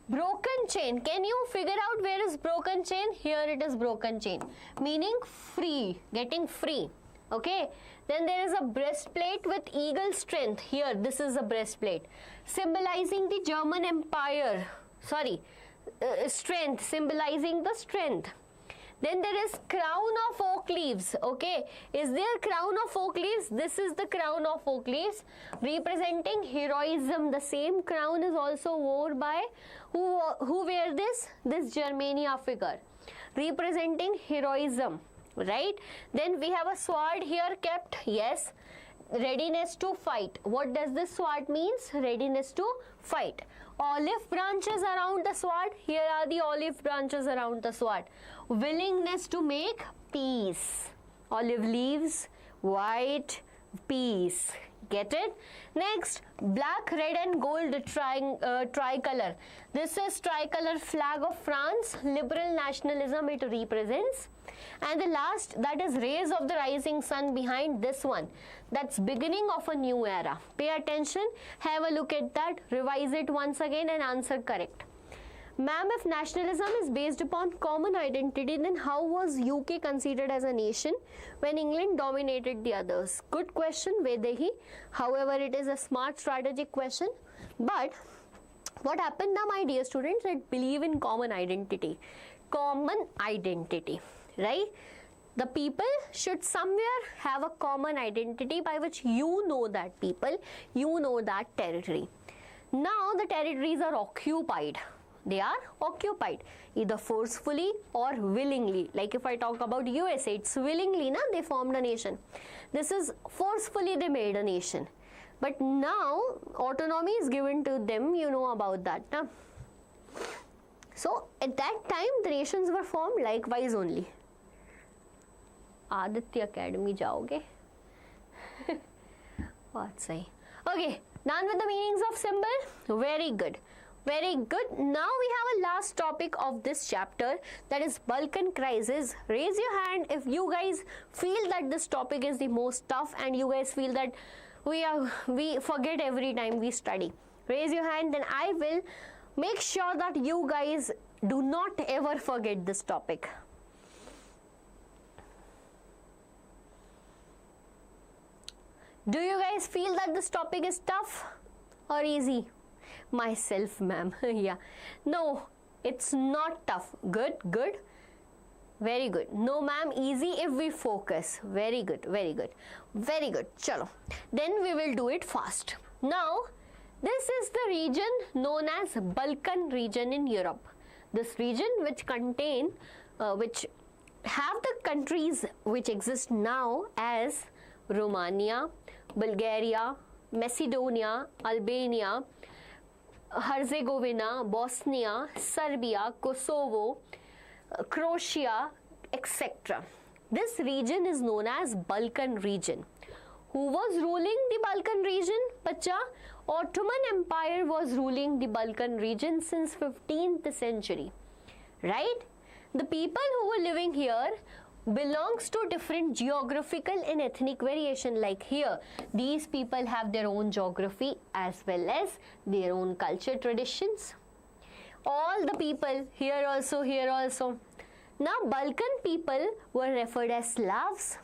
Broken chain. Can you figure out where is broken chain? Here it is broken chain. Meaning free. Getting free. Okay. Then there is a breastplate with eagle strength. Here, this is a breastplate. Symbolizing the German Empire. Sorry, strength. Symbolizing the strength. Then there is crown of oak leaves. Okay. Is there crown of oak leaves? This is the crown of oak leaves. Representing heroism. The same crown is also worn by who wear this? This Germania figure. Representing heroism. Right? Then we have a sword here kept. Yes. Readiness to fight. What does this sword means? Readiness to fight. Olive branches around the sword. Here are the olive branches around the sword. Willingness to make peace. Olive leaves, white, peace. Get it? Next, black, red and gold tricolor. This is tricolor flag of France. Liberal nationalism it represents. And the last, that is rays of the rising sun behind this one. That's beginning of a new era. Pay attention, have a look at that, revise it once again and answer correct. Ma'am, if nationalism is based upon common identity, then how was UK considered as a nation when England dominated the others? Good question, Vedehi. However, it is a smart strategic question. But what happened now, my dear students, that believe in common identity. Common identity, right? The people should somewhere have a common identity by which you know that people, you know that territory. Now the territories are occupied. They are occupied either forcefully or willingly. Like if I talk about USA, it's willingly, na, they formed a nation. This is forcefully they made a nation. But now autonomy is given to them, you know about that, na? So at that time the nations were formed likewise only. Aditya Academy jaoge. What say? Okay, done with the meanings of symbol? Very good. Very good. Now we have a last topic of this chapter, that is Balkan crisis. Raise your hand if you guys feel that this topic is the most tough and you guys feel that we forget every time we study. Raise your hand, then I will make sure that you guys do not ever forget this topic. Do you guys feel that this topic is tough or easy? Myself, ma'am. Yeah. No, it's not tough. Good, good. Very good. No, ma'am, easy if we focus. Very good, very good. Very good. Chalo. Then we will do it fast. Now, this is the region known as Balkan region in Europe. This region which contain, which have the countries which exist now as Romania, Bulgaria, Macedonia, Albania, Herzegovina, Bosnia, Serbia, Kosovo, Croatia, etc. This region is known as Balkan region. Who was ruling the Balkan region, Pacha? Ottoman Empire was ruling the Balkan region since 15th century. Right? The people who were living here belongs to different geographical and ethnic variation. Like here, these people have their own geography as well as their own culture traditions. All the people here also, here also. Now Balkan people were referred as Slavs.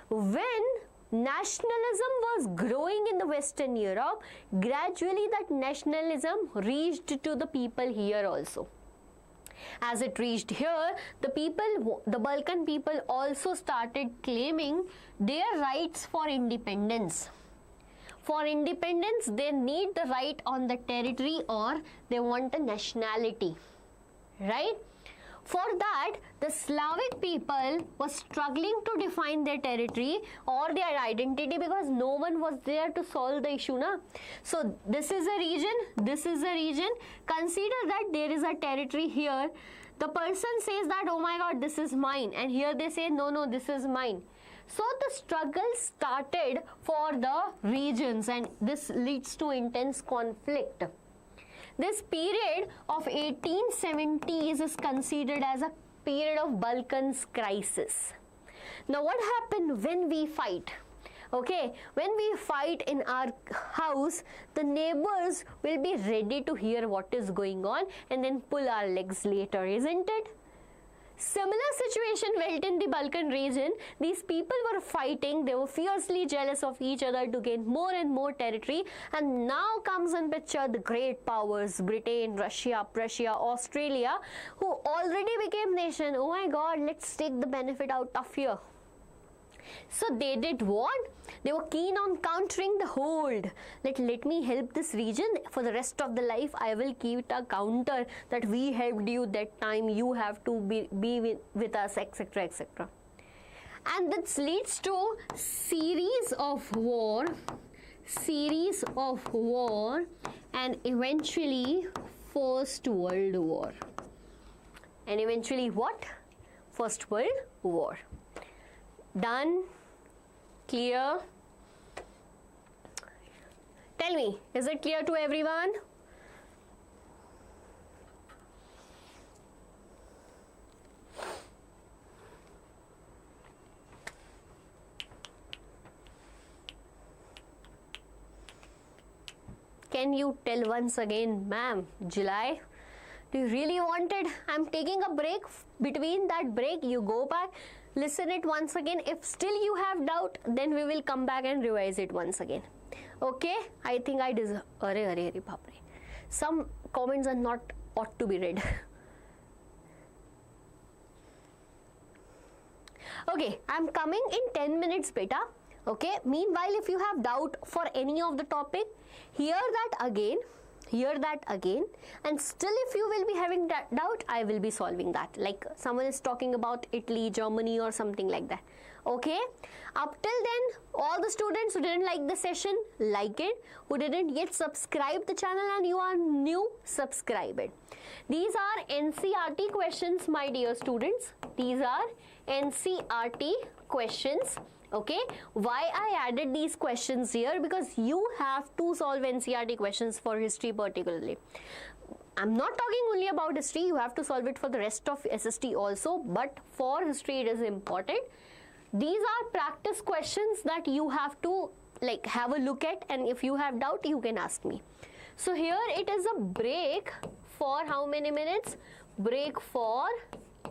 When nationalism was growing in the Western Europe, gradually that nationalism reached to the people here also. As it reached here, the Balkan people also started claiming their rights for independence. For independence, they need the right on the territory or they want a nationality, right? For that, the Slavic people were struggling to define their territory or their identity because no one was there to solve the issue, na? So this is a region, this is a region. Consider that there is a territory here. The person says that, oh my God, this is mine. And here they say, no, no, this is mine. So the struggle started for the regions and this leads to intense conflict. This period of 1870s is considered as a period of Balkans crisis. Now what happened when we fight? Okay, when we fight in our house, the neighbors will be ready to hear what is going on and then pull our legs later, isn't it? Similar situation felt in the Balkan region. These people were fighting, they were fiercely jealous of each other to gain more and more territory, and now comes in picture the great powers, Britain, Russia, Prussia, Australia, who already became nation. Oh my God, let's take the benefit out of here. So they did what? They were keen on countering the hold. Let me help this region for the rest of the life. I will keep a counter that we helped you that time. You have to be with us, etc., etc. And this leads to series of war, and eventually First World War. And eventually what? First World War. Done? Clear? Tell me, is it clear to everyone? Can you tell once again, ma'am, July? Do you really want it? I'm taking a break. Between that break, you go back, listen it once again. If still you have doubt, then we will come back and revise it once again. Okay? I think I deserve. Arre, bapre. Some comments are not ought to be read. Okay, I'm coming in 10 minutes, beta. Okay? Meanwhile, if you have doubt for any of the topic, hear that again, and still if you will be having that doubt, I will be solving that. Like someone is talking about Italy, Germany or something like that. Okay, up till then, all the students who didn't like the session, like it. Who didn't yet subscribe the channel and you are new, subscribe it. These are NCERT questions, my dear students. These are NCERT questions. Okay, why I added these questions here? Because you have to solve NCERT questions for history particularly. I'm not talking only about history, you have to solve it for the rest of SST also, but for history it is important. These are practice questions that you have to like have a look at, and if you have doubt you can ask me. So here it is a break for how many minutes? Break for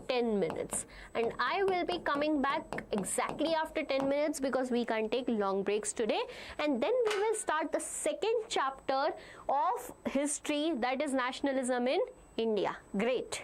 10 minutes, and I will be coming back exactly after 10 minutes because we can't take long breaks today, and then we will start the second chapter of history, that is nationalism in India. Great.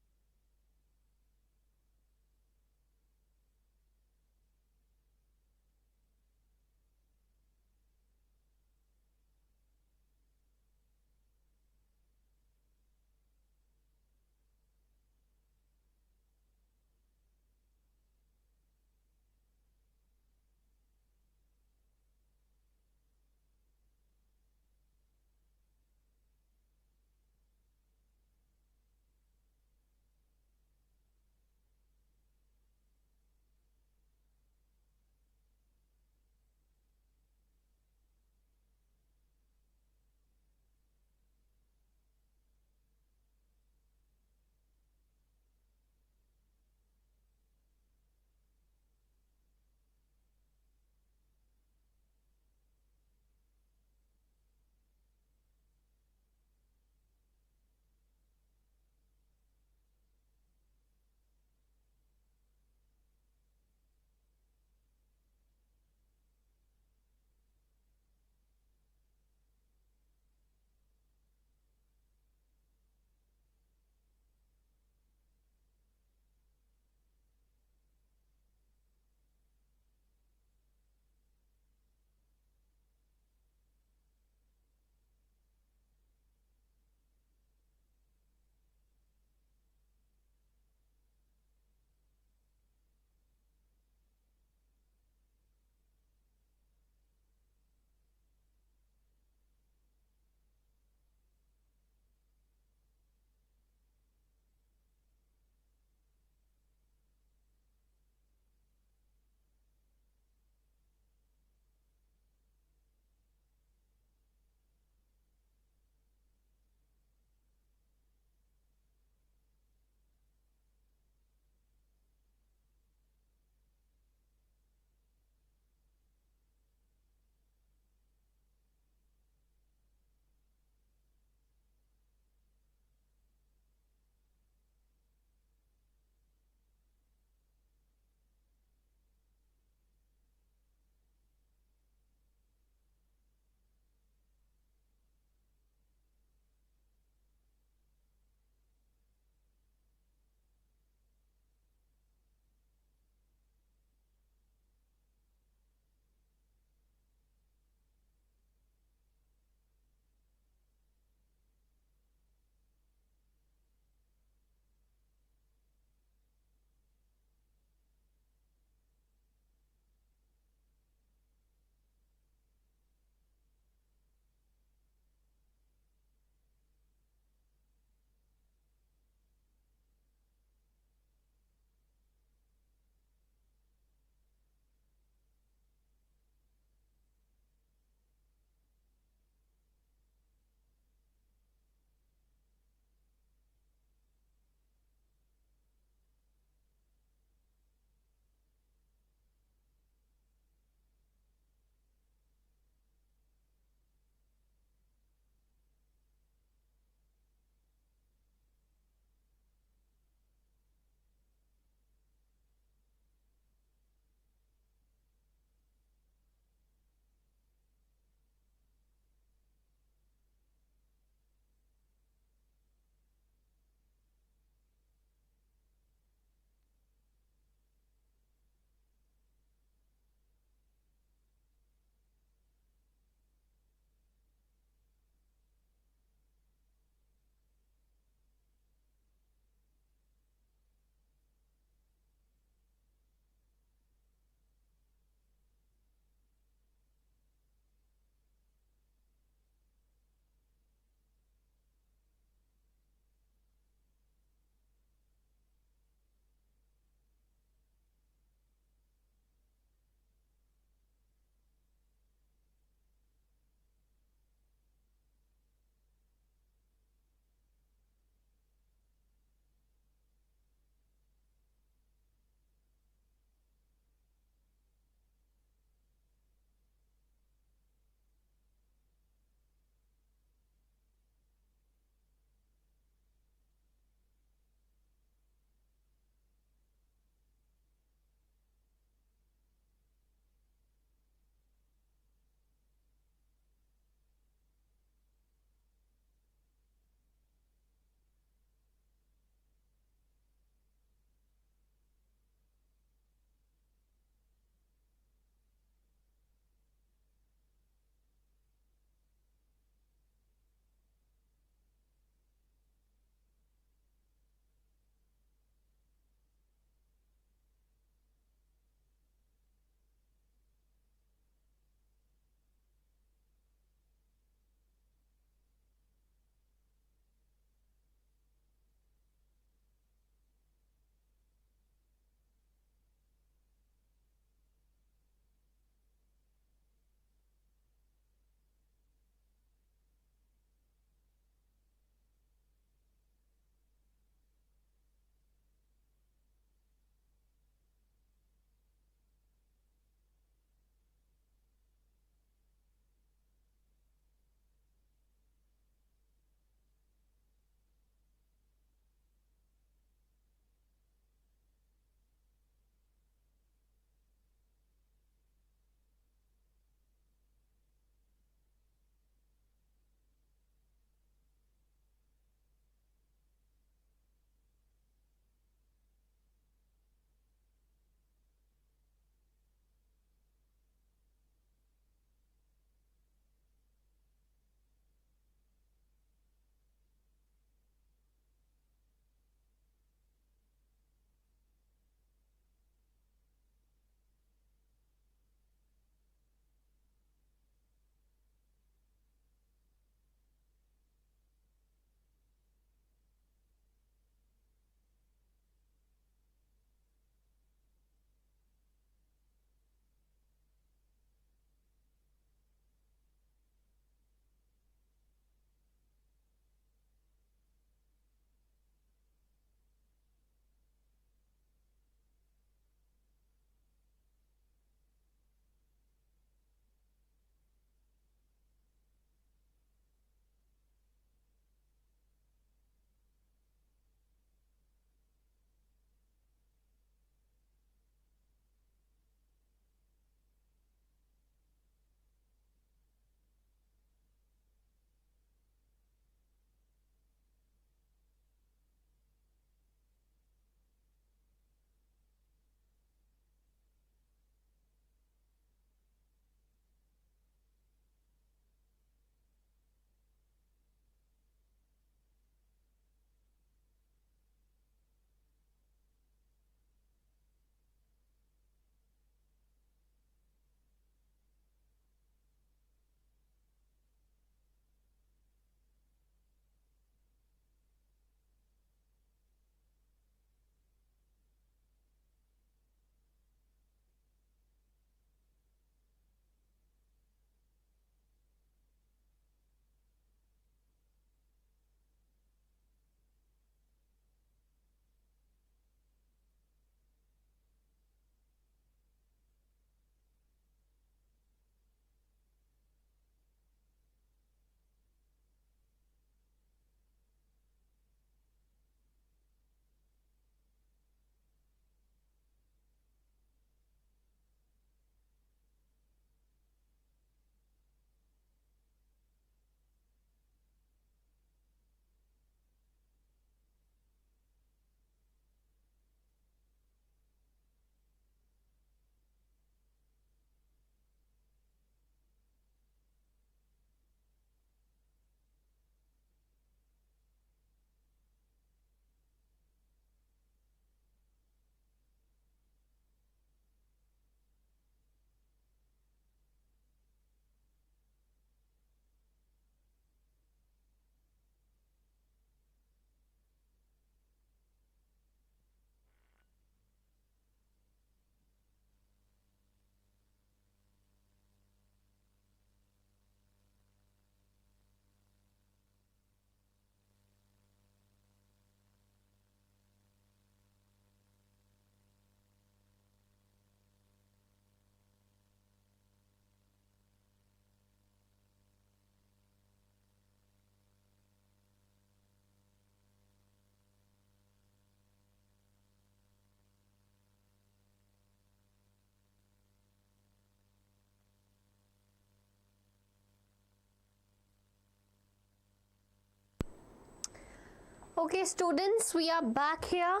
Okay, students, we are back here.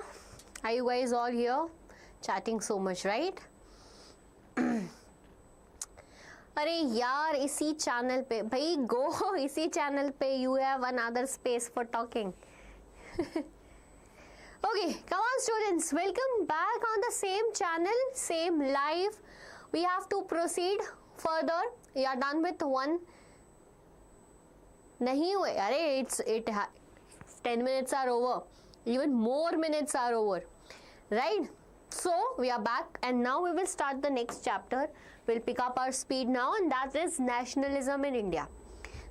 Are you guys all here? Chatting so much, right? अरे यार इसी channel पे भाई गो इसी channel पे you have another space for talking. Okay, come on students, welcome back on the same channel, same live. We have to proceed further. We are done with one. नहीं हुए अरे 10 minutes are over, even more minutes are over, right? So we are back and now we will start the next chapter. We'll pick up our speed now, and that is nationalism in India.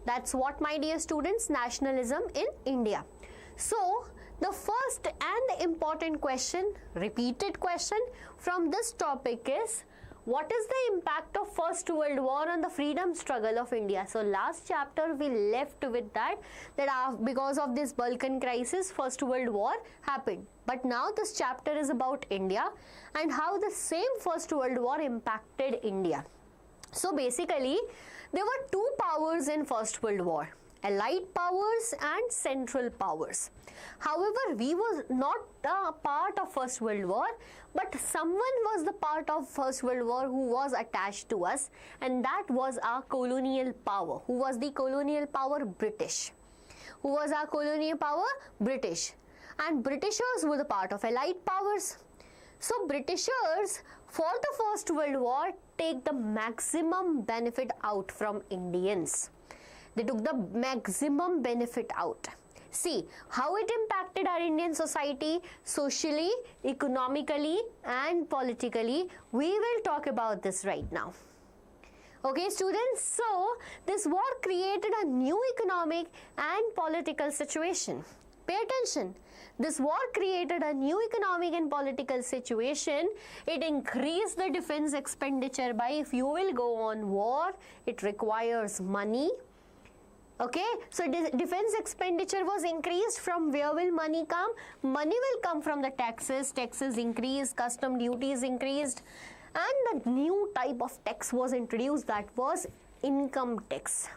That's what, my dear students, nationalism in India. So the first and important question, repeated question from this topic is, what is the impact of First World War on the freedom struggle of India? So last chapter we left with that because of this Balkan crisis, First World War happened. But now this chapter is about India and how the same First World War impacted India. So basically, there were two powers in First World War, allied powers and central powers. However, we were not a part of First World War, but someone was the part of First World War who was attached to us, and that was our colonial power. Who was the colonial power? British. Who was our colonial power? British. And Britishers were the part of allied powers. So Britishers for the First World War take the maximum benefit out from Indians. They took the maximum benefit out. See how it impacted our Indian society socially, economically and politically. We will talk about this right now. Okay students, so this war created a new economic and political situation. Pay attention. This war created a new economic and political situation. It increased the defense expenditure by, if you will go on war, it requires money. Okay, so defense expenditure was increased. From where will money come? Money will come from the taxes. Taxes increased, custom duties increased, and the new type of tax was introduced, that was income tax.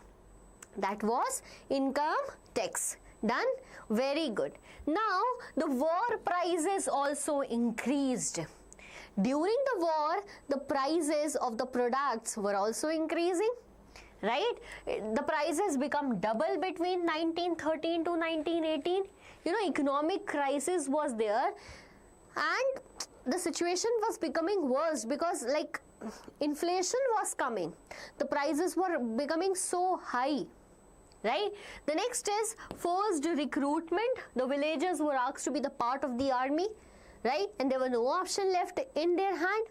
That was income tax. Done? Very good. Now, the war prices also increased. During the war, the prices of the products were also increasing. Right? The prices become double between 1913 to 1918. You know, economic crisis was there and the situation was becoming worse because like inflation was coming. The prices were becoming so high. Right? The next is forced recruitment. The villagers were asked to be the part of the army. Right? And there were no option left in their hand.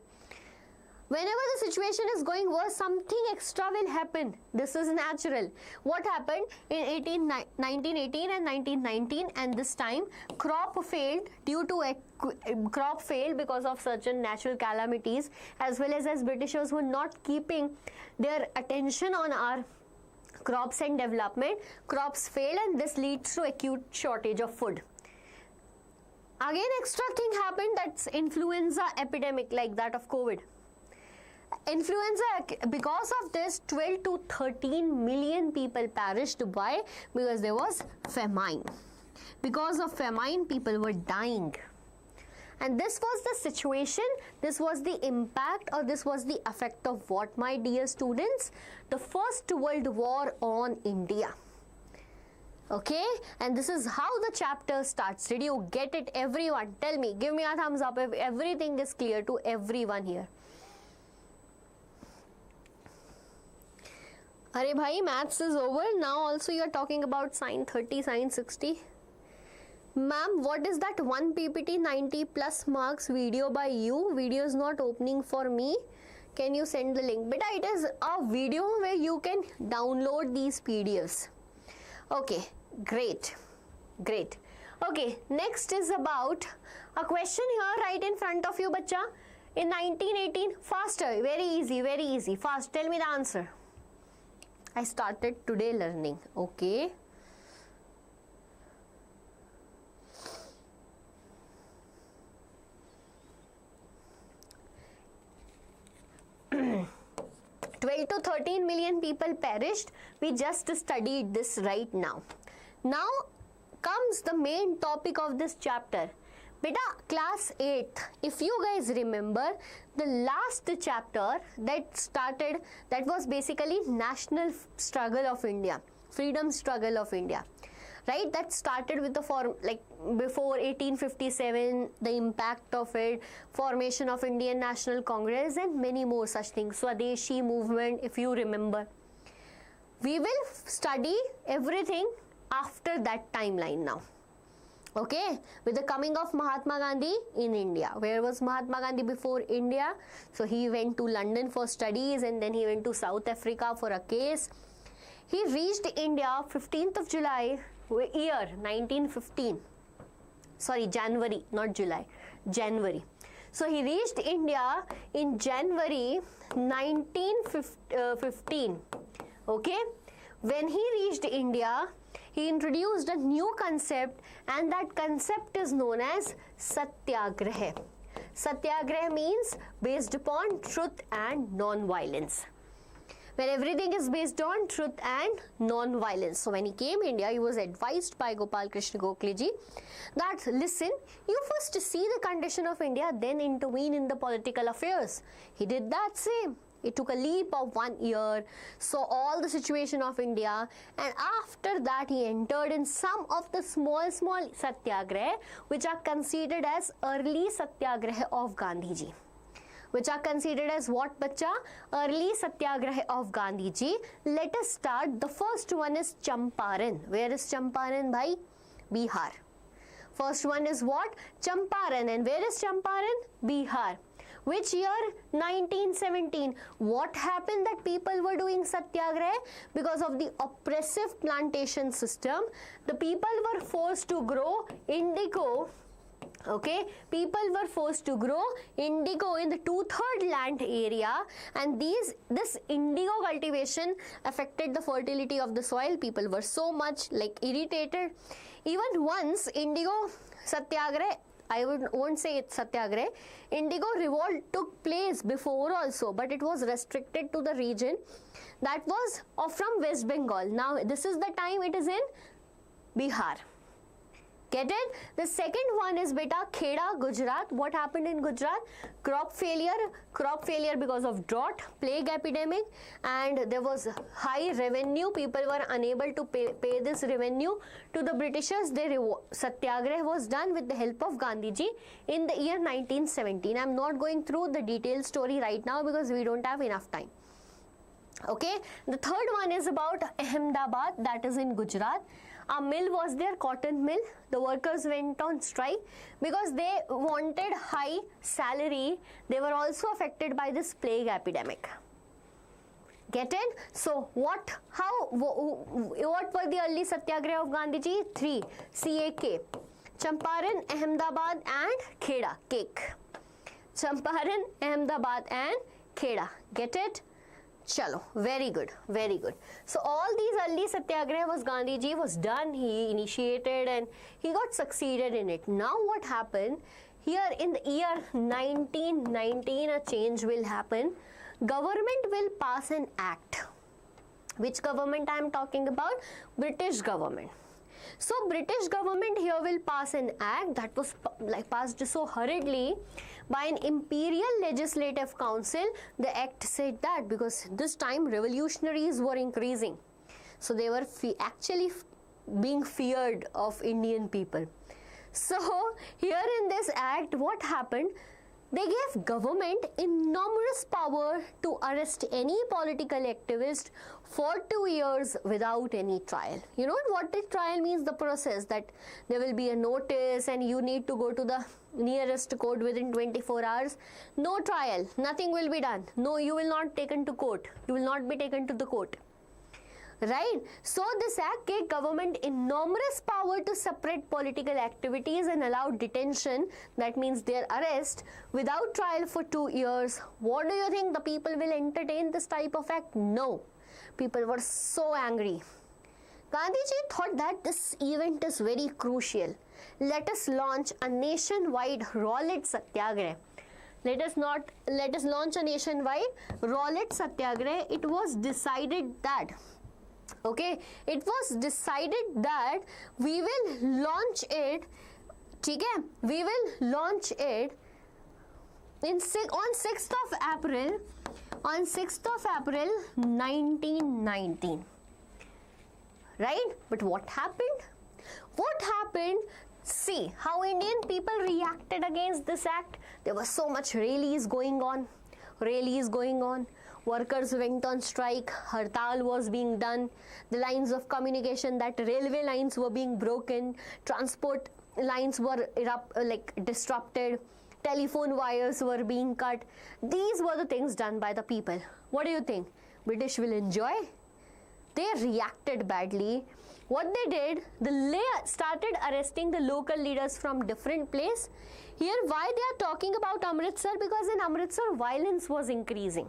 Whenever the situation is going worse, something extra will happen. This is natural. What happened in 1918 and 1919, and this time crop failed due to crop failed because of certain natural calamities, as well as Britishers were not keeping their attention on our crops and development. Crops fail and this leads to acute shortage of food. Again, extra thing happened, that's influenza epidemic like that of COVID. Influenza, because of this 12 to 13 million people perished. Why? Because there was famine. Because of famine, people were dying. And this was the situation, this was the impact, or this was the effect of what, my dear students? The First World War on India. Okay, and this is how the chapter starts. Did you get it, everyone? Tell me, give me a thumbs up if everything is clear to everyone here. Arey bhai, maths is over. Now also you are talking about sin 30, sin 60. Ma'am, what is that 1 PPT 90 plus marks video by you? Video is not opening for me. Can you send the link? Beta, it is a video where you can download these PDFs. Okay, great. Great. Okay, next is about a question here right in front of you, bacha. In 1918, faster, very easy, fast. Tell me the answer. I started today learning. Okay. To 13 million people perished. We just studied this right now. Now comes the main topic of this chapter. Beta, class 8th, if you guys remember, the last chapter that was basically national struggle of India, freedom struggle of India, right? That started with the before 1857, the impact of it, formation of Indian National Congress, and many more such things. Swadeshi movement, if you remember. We will study everything after that timeline now. Okay, with the coming of Mahatma Gandhi in India. Where was Mahatma Gandhi before India? So he went to London for studies, and then he went to South Africa for a case. He reached India 15th of July, year 1915. Sorry, January, not July, January. So he reached India in January 1915. Okay, when he reached India, he introduced a new concept, and that concept is known as satyagraha. Satyagraha means based upon truth and non-violence. Where everything is based on truth and non-violence. So when he came India, he was advised by Gopal Krishna Gokhale ji that listen, you first see the condition of India, then intervene in the political affairs. He did that same. It took a leap of 1 year, saw all the situation of India, and after that he entered in some of the small satyagraha which are considered as early satyagraha of Gandhiji. Which are considered as what, bacha? Early satyagraha of Gandhiji. Let us start. The first one is Champaran. Where is Champaran, bhai? Bihar. First one is what? Champaran. And where is Champaran? Bihar. Which year? 1917. What happened that people were doing satyagraha? Because of the oppressive plantation system, the people were forced to grow indigo. Okay, people were forced to grow indigo in the 2/3 land area, and this indigo cultivation affected the fertility of the soil. People were so much irritated. Even once indigo satyagraha, I won't say it's satyagraha, indigo revolt took place before also, but it was restricted to the region that was from West Bengal. Now this is the time it is in Bihar. Get it? The second one is beta Kheda, Gujarat. What happened in Gujarat? Crop failure because of drought, plague epidemic, and there was high revenue. People were unable to pay this revenue to the Britishers. Satyagraha was done with the help of Gandhiji in the year 1917. I'm not going through the detailed story right now because we don't have enough time. Okay, the third one is about Ahmedabad, that is in Gujarat. A mill was there, cotton mill. The workers went on strike because they wanted high salary. They were also affected by this plague epidemic. Get it? So what were the early satyagraha of Gandhiji? 3. CAK. Champaran, Ahmedabad and Kheda. Cake. Champaran, Ahmedabad and Kheda. Get it? Chalo, very good, very good. So all these early satyagraha was Gandhiji was done, he initiated and he got succeeded in it. Now what happened, here in the year 1919 a change will happen. Government will pass an act. Which government I am talking about? British government. So British government here will pass an act that was passed so hurriedly by an imperial legislative council. The act said that because this time revolutionaries were increasing, so they were actually being feared of Indian people. So here in this act what happened, they gave government enormous power to arrest any political activist for 2 years without any trial. You know what the trial means? The process that there will be a notice and you need to go to the nearest court within 24 hours. No trial, nothing will be done. No, you will not taken to court. You will not be taken to the court. Right? So this act gave government enormous power to separate political activities and allow detention, that means their arrest, without trial for 2 years. What do you think? The people will entertain this type of act? No. People were so angry. Gandhiji thought that this event is very crucial. Let us launch a nationwide Rowlatt Satyagraha. Let us launch a nationwide Rowlatt Satyagraha. It was decided that Okay, it was decided that we will launch it, ठीक है, we will launch it on 6th of April 1919, right? But what happened? See how Indian people reacted against this act. There was so much rallies going on. Workers went on strike. Hartal was being done. The lines of communication, that railway lines were being broken. Transport lines were disrupted. Telephone wires were being cut. These were the things done by the people. What do you think? British will enjoy? They reacted badly. What they did, they started arresting the local leaders from different places. Here, why they are talking about Amritsar? Because in Amritsar, violence was increasing.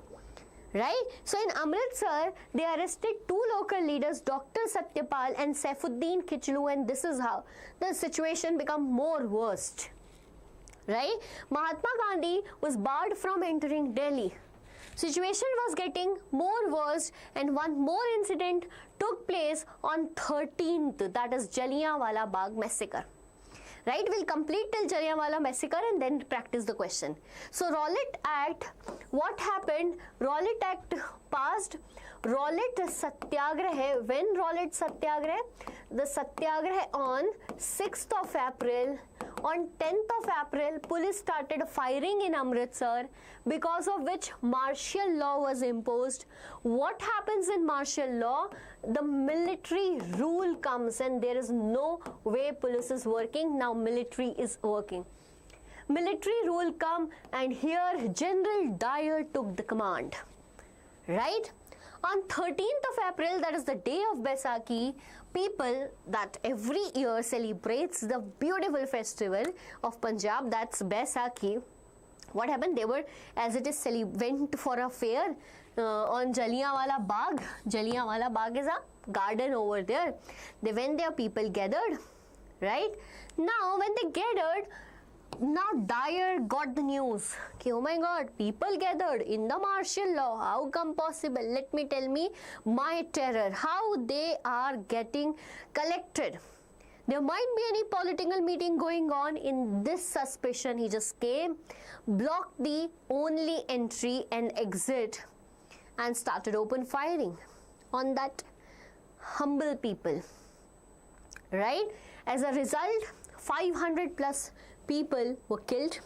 Right? So in Amritsar, they arrested 2 local leaders, Dr. Satyapal and Saifuddin Khichlu, and this is how the situation became more worst. Right? Mahatma Gandhi was barred from entering Delhi. Situation was getting more worse, and one more incident took place on 13th, that is Jallianwala Bagh massacre. Right, we'll complete till Jallianwala massacre and then practice the question. So Rowlatt Act, what happened? Rowlatt Act passed. Rowlatt Satyagraha, when Rowlatt Satyagraha? The Satyagraha on 6th of April. On 10th of April, police started firing in Amritsar, because of which martial law was imposed. What happens in martial law? The military rule comes and there is no way police is working. Now military is working. Military rule come, and here General Dyer took the command. Right? On 13th of April, that is the day of Baisakhi, people that every year celebrates the beautiful festival of Punjab, that's Baisakhi. What happened? They were, as it is, went for a fair on Jallianwala Bagh. Jallianwala Bagh is a garden over there. They went there, people gathered, right? Now, when they gathered, now Dyer got the news. Okay, oh my God, people gathered in the martial law. How come possible? Let me tell me my terror. How they are getting collected. There might be any political meeting going on. In this suspicion, he just came, blocked the only entry and exit, and started open firing on that humble people. Right? As a result, 500 plus people were killed.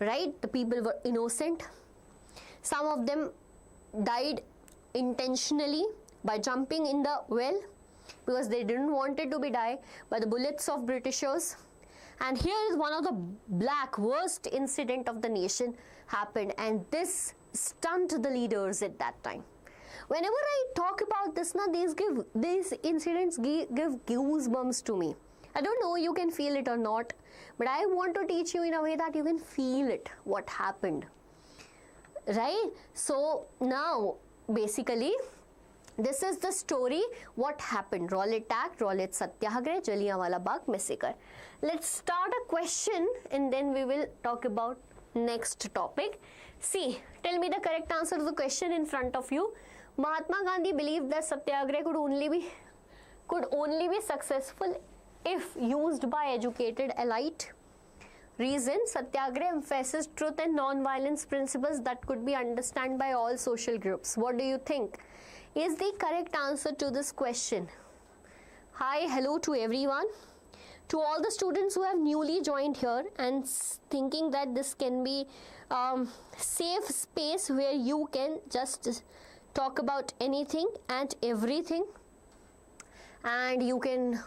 Right? The people were innocent. Some of them died intentionally by jumping in the well, because they didn't want it to be die by the bullets of Britishers. And here is one of the worst incident of the nation happened, and this stunned the leaders at that time. Whenever I talk about this, these incidents give goosebumps to me. I don't know you can feel it or not, but I want to teach you in a way that you can feel it, what happened. Right? So now, basically, this is the story, what happened. Rowlatt Act, Rowlatt Satyagraha, Jallianwala Bagh massacre. Let's start a question and then we will talk about next topic. See, tell me the correct answer to the question in front of you. Mahatma Gandhi believed that Satyagraha could only be successful if used by educated elite. Reason: Satyagraha emphasizes truth and non-violence principles that could be understood by all social groups. What do you think is the correct answer to this question? Hi, hello to everyone. To all the students who have newly joined here and thinking that this can be safe space where you can just talk about anything and everything, and you can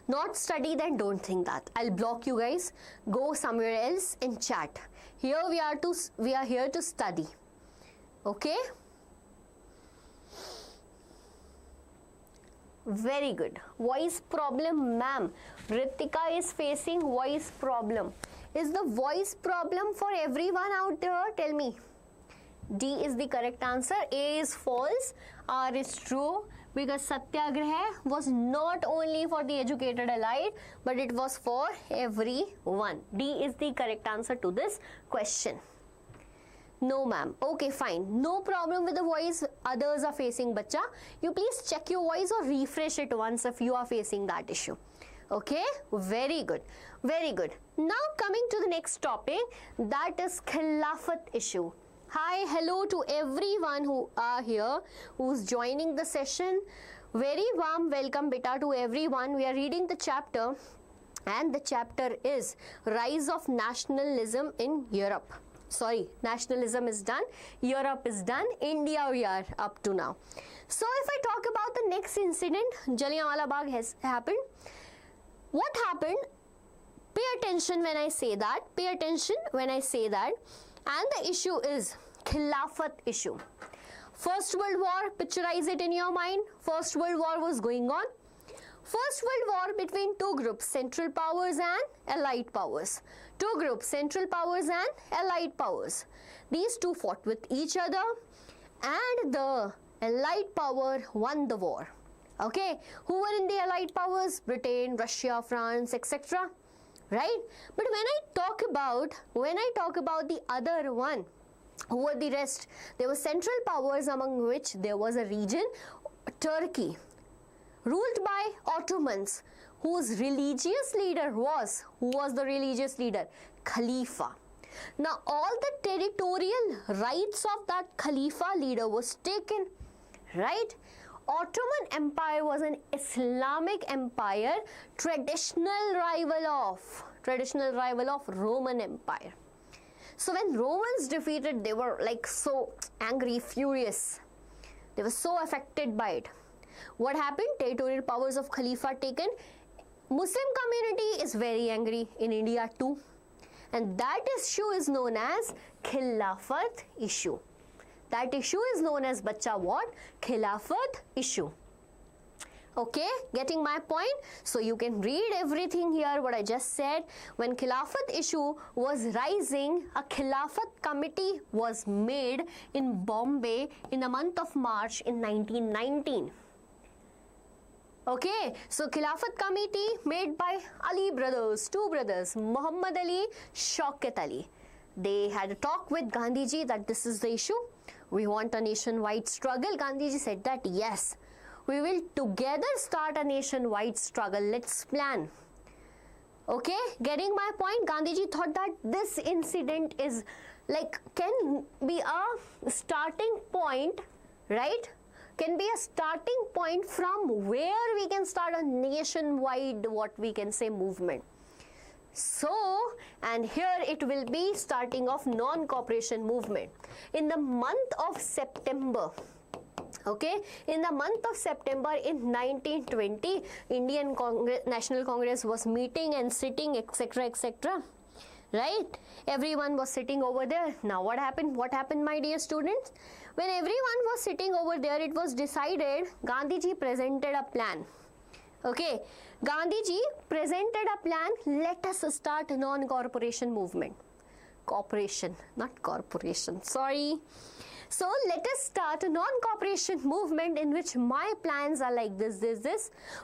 not study, then don't think that. I'll block you guys. Go somewhere else and chat. Here we are here to study. Okay? Very good. Voice problem, ma'am. Ritika is facing voice problem. Is the voice problem for everyone out there? Tell me. D is the correct answer. A is false. R is true. Because Satyagraha was not only for the educated elite, but it was for everyone. D is the correct answer to this question. No ma'am. Okay, fine. No problem with the voice others are facing, bacha. You please check your voice or refresh it once if you are facing that issue. Okay, very good. Very good. Now coming to the next topic, that is Khilafat issue. Hi, hello to everyone who are here, who's joining the session. Very warm welcome beta to everyone. We are reading the chapter, and the chapter is Rise of Nationalism in Europe. Sorry, nationalism is done, Europe is done, India we are up to now. So if I talk about the next incident, Jallianwala Bagh has happened. What happened? Pay attention when I say that, pay attention when I say that. And the issue is Khilafat issue. First World War, picturize it in your mind. First World War was going on. First World War between two groups, Central Powers and Allied Powers. Two groups, Central Powers and Allied Powers. These two fought with each other, and the Allied Power won the war. Okay, who were in the Allied Powers? Britain, Russia, France, etc. Right? But when I talk about the other one, who were the rest? There were Central Powers, among which there was a region, Turkey, ruled by Ottomans, whose religious leader was, who was the religious leader? Khalifa. Now all the territorial rights of that Khalifa leader was taken, right? Ottoman Empire was an Islamic empire, traditional rival of Roman Empire. So when Romans defeated, they were like so angry, furious. They were so affected by it. What happened? Territorial powers of Khalifa taken. Muslim community is very angry in India too. And that issue is known as Khilafat issue. That issue is known as, bacha, what? Khilafat issue. Okay, getting my point? So you can read everything here, what I just said. When Khilafat issue was rising, a Khilafat committee was made in Bombay in the month of March in 1919. Okay, so Khilafat committee made by Ali brothers, two brothers, Muhammad Ali, Shaukat Ali. They had a talk with Gandhiji that this is the issue. We want a nationwide struggle. Gandhiji said that yes, we will together start a nationwide struggle. Let's plan. Okay, getting my point? Gandhiji thought that this incident is like, can be a starting point, right? Can be a starting point from where we can start a nationwide, what we can say, movement. So, and here it will be starting of non-cooperation movement. In the month of September, okay, in the month of September in 1920, Indian National Congress was meeting and sitting, etc., etc. Right? Everyone was sitting over there. Now what happened? What happened, my dear students? When everyone was sitting over there, it was decided, Gandhiji presented a plan. Okay, Gandhiji presented a plan, let us start a non-corporation movement. Corporation, not corporation, sorry. So let us start a non-cooperation movement in which my plans are like this.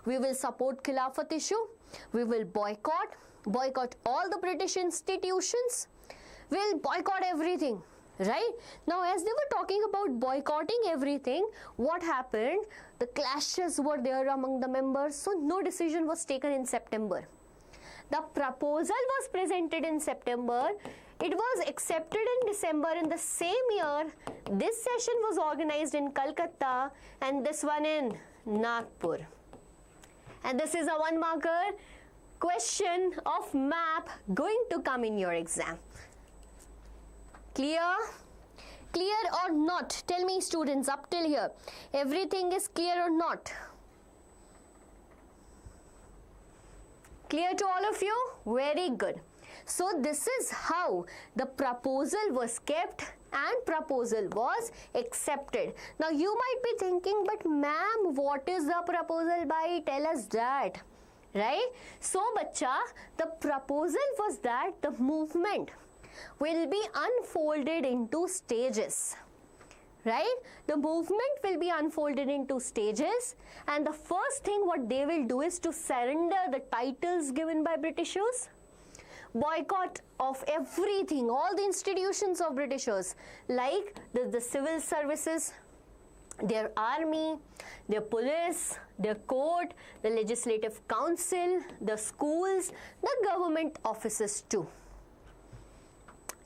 We will support Khilafat issue. We will boycott all the British institutions. We'll boycott everything. Right? Now, as they were talking about boycotting everything, what happened? The clashes were there among the members, so no decision was taken in September. The proposal was presented in September. It was accepted in December. In the same year, this session was organized in Calcutta and this one in Nagpur. And this is a one marker question of map going to come in your exam. Clear? Clear or not? Tell me, students, up till here. Everything is clear or not? Clear to all of you? Very good. So this is how the proposal was kept and proposal was accepted. Now you might be thinking, but ma'am, what is the proposal by? Tell us that. Right? So, bacha, the proposal was that the movement will be unfolded into stages, right? The movement will be unfolded into stages, and the first thing what they will do is to surrender the titles given by Britishers. boycott of everything, all the institutions of Britishers, like the civil services, their army, their police, their court, the legislative council, the schools, the government offices too.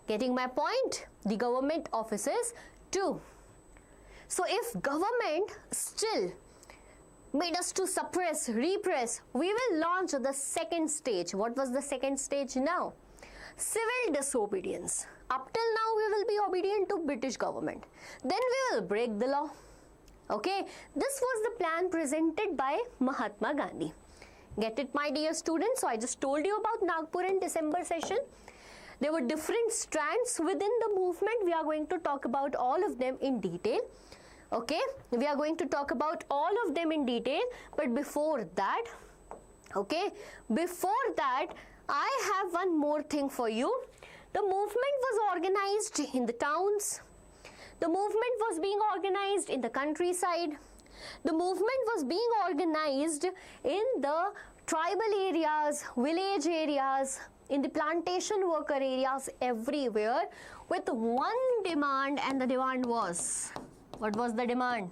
Getting my point? The government offices too. So if government still made us to suppress, repress, we will launch the second stage. What was the second stage now? Civil disobedience. Up till now we will be obedient to British government. Then we will break the law. Okay, this was the plan presented by Mahatma Gandhi. Get it, my dear students? So I just told you about Nagpur in December session. There were different strands within the movement. We are going to talk about all of them in detail. Okay, we are going to talk about all of them in detail. But before that, I have one more thing for you. The movement was organized in the towns. The movement was being organized in the countryside. The movement was being organized in the tribal areas, village areas, in the plantation worker areas, everywhere, with one demand, and the demand was, what was the demand?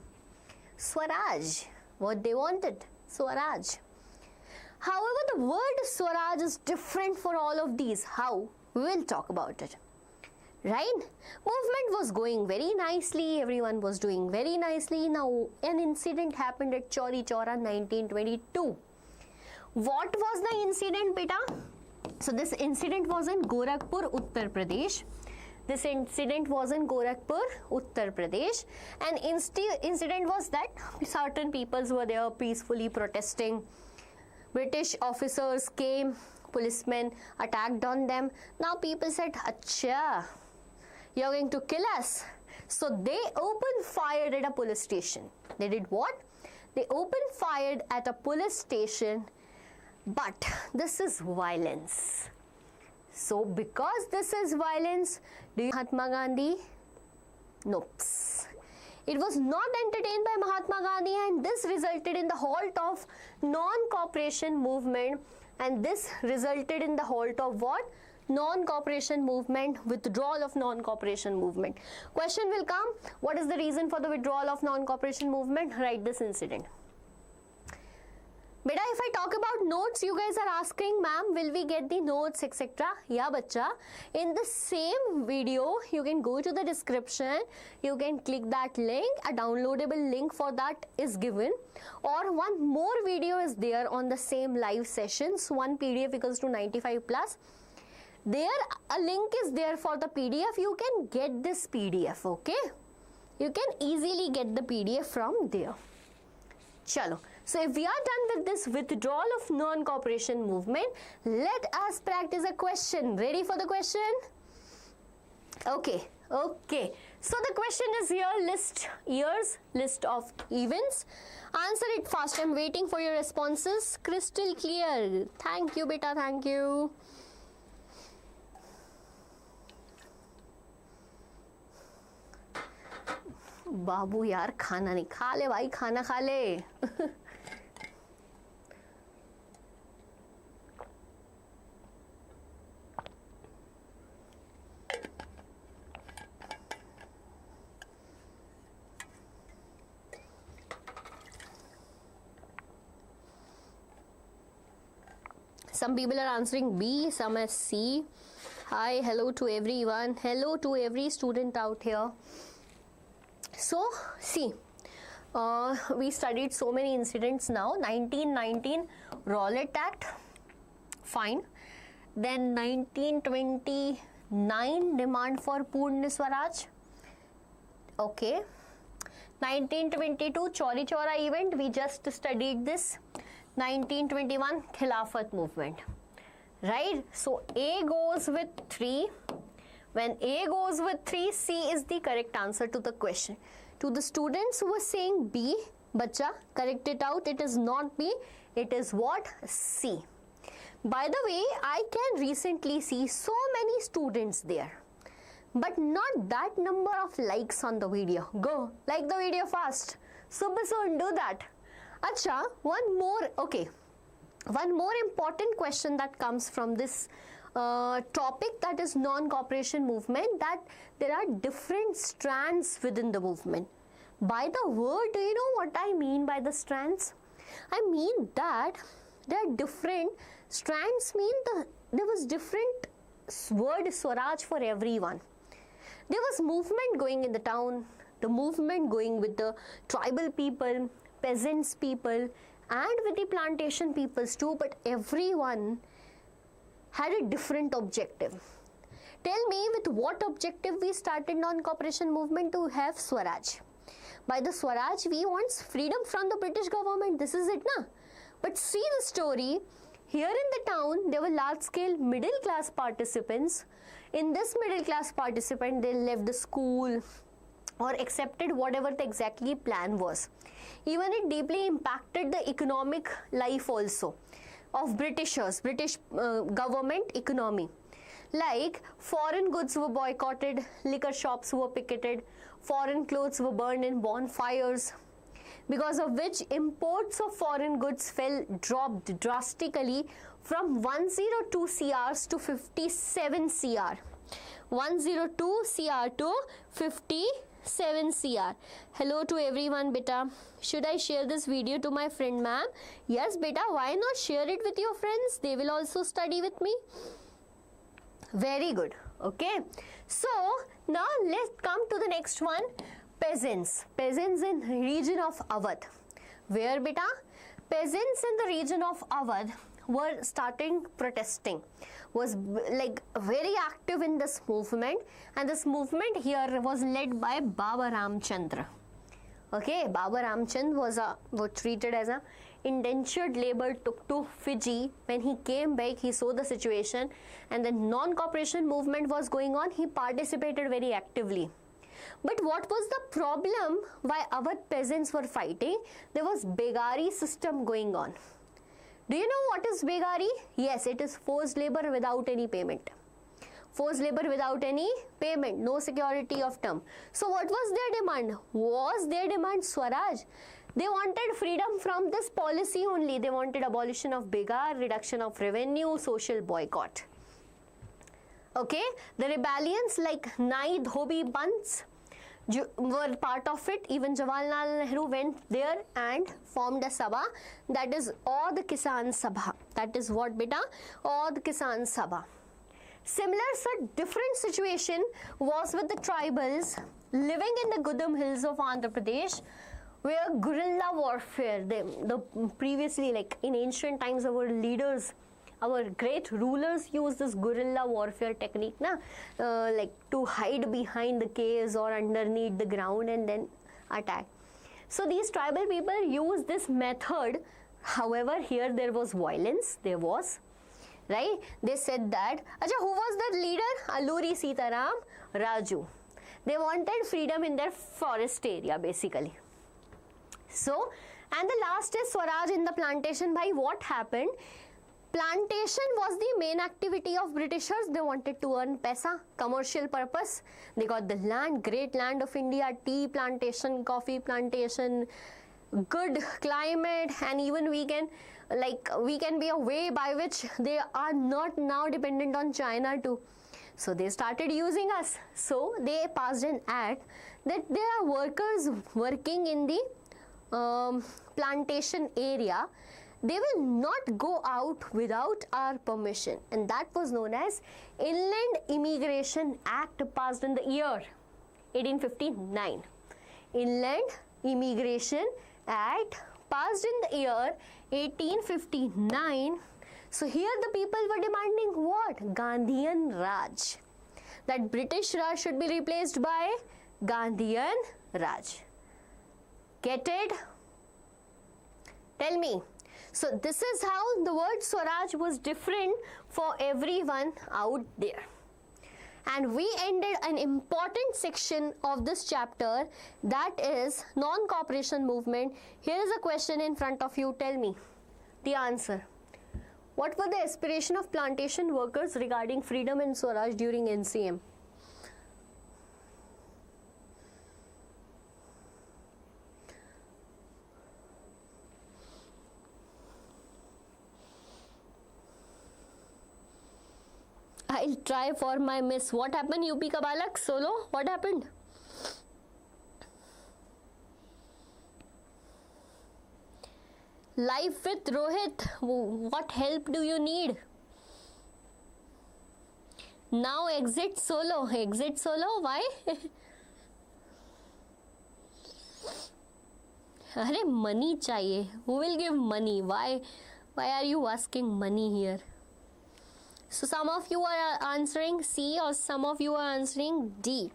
Swaraj. What they wanted? Swaraj. However, the word Swaraj is different for all of these. How? We will talk about it. Right? Movement was going very nicely. Everyone was doing very nicely. Now, an incident happened at Chauri Chaura 1922. What was the incident, beta? So, this incident was in Gorakhpur, Uttar Pradesh. This incident was in Gorakhpur, Uttar Pradesh. And incident was that certain peoples were there peacefully protesting. British officers came, policemen attacked on them. Now people said, "Acha, you're going to kill us." So they opened fire at a police station. They did what? They opened fire at a police station. But this is violence. So because this is violence, do you Mahatma Gandhi? Nope. It was not entertained by Mahatma Gandhi, and this resulted in the halt of non-cooperation movement. And this resulted in the halt of what? Non-cooperation movement, withdrawal of non-cooperation movement. Question will come, what is the reason for the withdrawal of non-cooperation movement? Write this incident. Beta, if I talk about notes, you guys are asking, ma'am, will we get the notes, etc.? Yeah, bacha. In the same video, you can go to the description. You can click that link. A downloadable link for that is given. Or one more video is there on the same live sessions. One PDF equals to 95 plus. There, a link is there for the PDF. You can get this PDF, okay? You can easily get the PDF from there. Chalo. So if we are done with this withdrawal of non-cooperation movement, let us practice a question. Ready for the question? Okay. So the question is here, list years, list of events. Answer it fast. I'm waiting for your responses. Crystal clear. Thank you, beta. Thank you. बाबू यार खाना नहीं खा ले भाई खाना खा ले Some people are answering B, some as C. Hi, hello to everyone. Hello to every student out here. So, see, we studied so many incidents now. 1919 Rowlatt Act, fine. Then 1929 demand for Purna Swaraj. Okay. 1922 Chauri Chaura event, we just studied this. 1921 Khilafat movement. Right? So, A goes with 3. When A goes with 3, C is the correct answer to the question. To the students who were saying B, bacha, correct it out. It is not B. It is what? C. By the way, I can recently see so many students there, but not that number of likes on the video. Go, like the video fast. Super soon, do that. Acha, one more important question that comes from this topic, that is non-cooperation movement, that there are different strands within the movement. By the word, do you know what I mean by the strands? I mean that there are different strands, there was different word Swaraj for everyone. There was movement going in the town, the movement going with the tribal people, peasants people, and with the plantation peoples too, but everyone had a different objective. Tell me, with what objective we started non-cooperation movement to have Swaraj? By the Swaraj, we want freedom from the British government. This is it, na? But see the story. Here in the town, there were large-scale middle-class participants. In this middle-class participant, they left the school or accepted whatever the exactly plan was. Even it deeply impacted the economic life also of British government economy. Like, foreign goods were boycotted, liquor shops were picketed, foreign clothes were burned in bonfires, because of which imports of foreign goods dropped drastically from 102 CRs to 57 CR. 102 CR to 57 CR. Hello to everyone, beta. Should I share this video to my friend, ma'am? Yes, beta. Why not share it with your friends? They will also study with me. Very good. Okay. So, now let's come to the next one. Peasants. Peasants in region of Awadh. Where, beta? Peasants in the region of Awadh were starting protesting, was like very active in this movement, and this movement here was led by Baba Ramchandra. Okay, Baba Ramchandra was treated as a indentured labor, took to Fiji. When he came back, he saw the situation and the non-cooperation movement was going on. He participated very actively. But what was the problem why Awadh peasants were fighting? There was begari system going on. Do you know what is begari? Yes, it is forced labor without any payment. Forced labor without any payment, no security of term. So what was their demand? Was their demand Swaraj? They wanted freedom from this policy only. They wanted abolition of begar, reduction of revenue, social boycott. Okay, the rebellions like Nai Dhobi Bands were part of it. Even Jawaharlal Nehru went there and formed a Sabha, that is Audh Kisan Sabha. That is what, beta? Audh Kisan Sabha. Similar different situation was with the tribals living in the Gudam hills of Andhra Pradesh, where guerrilla warfare, previously, like in ancient times, our leaders, our great rulers used this guerrilla warfare technique, like to hide behind the caves or underneath the ground and then attack. So these tribal people use this method. However, here there was violence, right? They said that, who was the leader? Alluri Sitaram Raju. They wanted freedom in their forest area, basically. So, and the last is Swaraj in the plantation. By what happened? Plantation was the main activity of Britishers. They wanted to earn paisa, commercial purpose. They got the land, great land of India, tea plantation, coffee plantation, good climate, and even we can be a way by which they are not now dependent on China too. So they started using us. So they passed an act that there are workers working in the plantation area. They will not go out without our permission, and that was known as Inland Immigration Act, passed in the year 1859. Inland Immigration Act passed in the year 1859. So here the people were demanding what? Gandhian Raj. That British Raj should be replaced by Gandhian Raj. Get it? Tell me. So this is how the word Swaraj was different for everyone out there. And we ended an important section of this chapter, that is non-cooperation movement. Here is a question in front of you. Tell me the answer. What were the aspiration of plantation workers regarding freedom and Swaraj during NCM? I'll try for my miss. What happened, UP ka balak? Solo? What happened? Life with Rohit. What help do you need? Now exit solo. Exit solo? Why? अरे money चाहिए. Who will give money? Why are you asking money here? So some of you are answering C or some of you are answering D.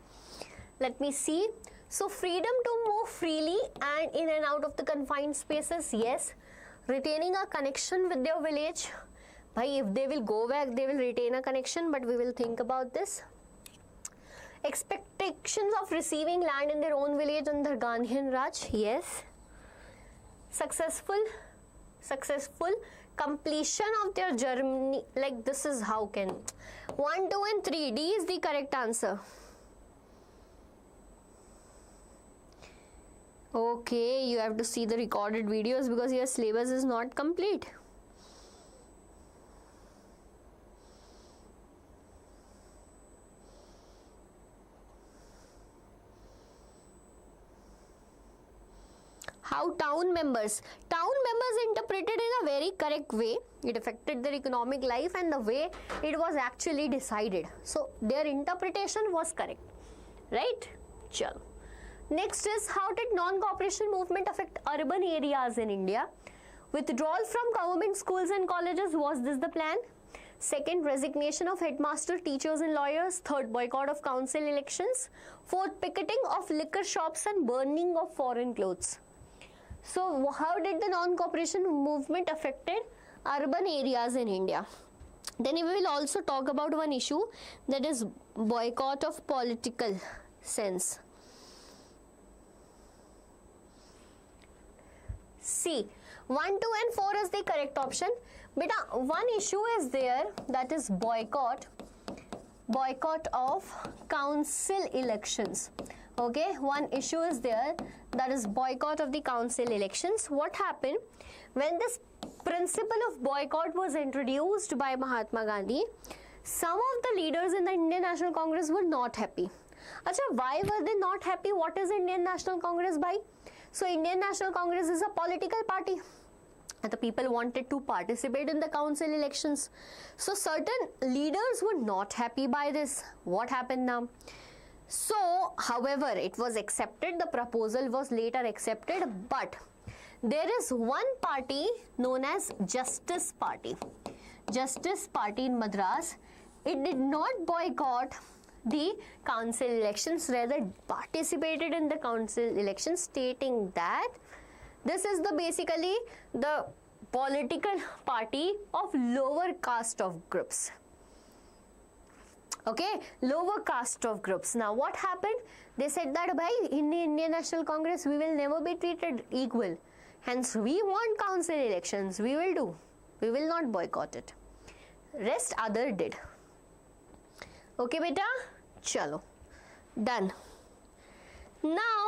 Let me see. So freedom to move freely and in and out of the confined spaces, yes. Retaining a connection with their village. Bhai, if they will go back, they will retain a connection, but we will think about this. Expectations of receiving land in their own village under Gandhian Raj, yes. Successful completion of their journey, like this is how can 1, 2 and 3, D is the correct answer. Okay, you have to see the recorded videos because your syllabus is not complete. How town members interpreted in a very correct way. It affected their economic life and the way it was actually decided. So their interpretation was correct, right? Chalo. Next is, how did non-cooperation movement affect urban areas in India? Withdrawal from government schools and colleges, was this the plan? Second, resignation of headmaster, teachers and lawyers. Third, boycott of council elections. Fourth, picketing of liquor shops and burning of foreign clothes. So how did the non-cooperation movement affected urban areas in India? Then we will also talk about one issue, that is boycott of political sense. C. 1, 2 and 4 is the correct option. Beta, one issue is there, that is boycott of council elections. Okay, one issue is there, that is boycott of the council elections. What happened when this principle of boycott was introduced by Mahatma Gandhi? Some of the leaders in the Indian National Congress were not happy. Acha, why were they not happy? What is Indian National Congress by? So Indian National Congress is a political party. And the people wanted to participate in the council elections. So certain leaders were not happy by this. What happened now? So, however, it was accepted, the proposal was later accepted, but there is one party known as Justice Party. Justice Party in Madras, it did not boycott the council elections, rather participated in the council elections, stating that this is basically the political party of lower caste of groups. Okay, lower caste of groups. Now what happened? They said that by in the Indian National Congress we will never be treated equal. Hence we want council elections. We will do. We will not boycott it. Rest other did. Okay beta? Chalo. Done. Now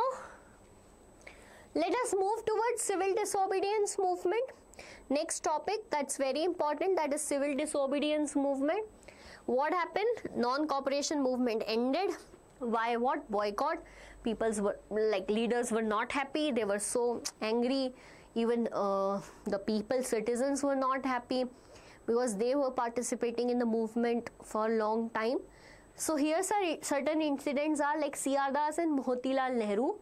let us move towards civil disobedience movement. Next topic that's very important, that is civil disobedience movement. What happened? Non-cooperation movement ended. Why? What? Boycott. People's were like leaders were not happy. They were so angry. Even the people, citizens were not happy because they were participating in the movement for a long time. So here certain incidents are like C.R. Das and Motilal Nehru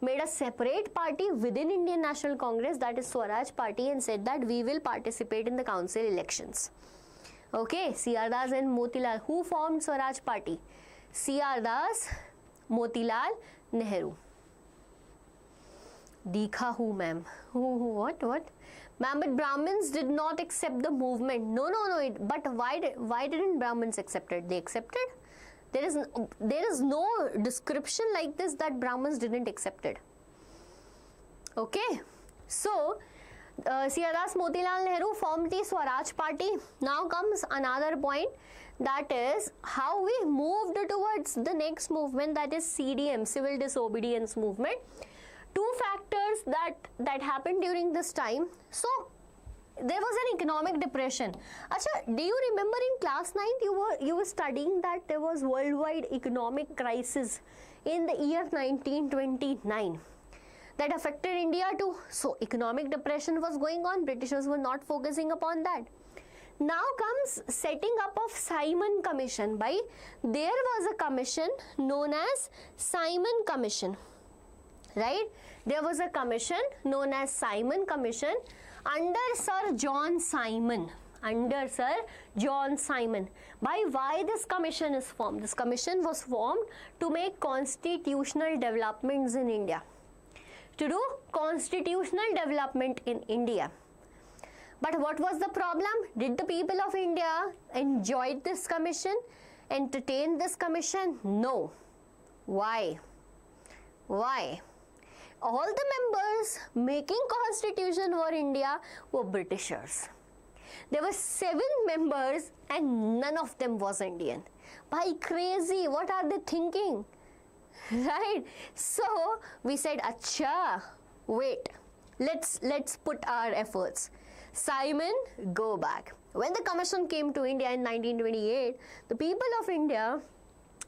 made a separate party within Indian National Congress, that is Swaraj Party, and said that we will participate in the council elections. Okay, C.R. Das and Motilal. Who formed Swaraj Party? C.R. Das, Motilal Nehru. Dikha who, ma'am? What? Ma'am, but Brahmins did not accept the movement. No. But why didn't Brahmins accept it? They accepted. There is no description like this that Brahmins didn't accept it. Okay, so C.R. Das, Motilal Nehru formed the Swaraj Party. Now comes another point, that is how we moved towards the next movement, that is CDM, Civil Disobedience Movement. Two factors that happened during this time. So there was an economic depression. Acha, do you remember in class 9th you were studying that there was worldwide economic crisis in the year 1929 that affected India too. So economic depression was going on. Britishers were not focusing upon that. Now comes setting up of Simon Commission. By there was a commission known as Simon Commission, right? There was a commission known as Simon Commission under Sir John Simon. Under Sir John Simon. By why this commission is formed? This commission was formed to make constitutional developments in India. To do constitutional development in India. But what was the problem? Did the people of India enjoy this commission? Entertain this commission? No. Why? Why? All the members making constitution for India were Britishers. There were 7 members and none of them was Indian. Bhai, crazy, what are they thinking? Right? So we said, acha, wait, let's put our efforts. Simon, go back. When the commission came to India in 1928, the people of India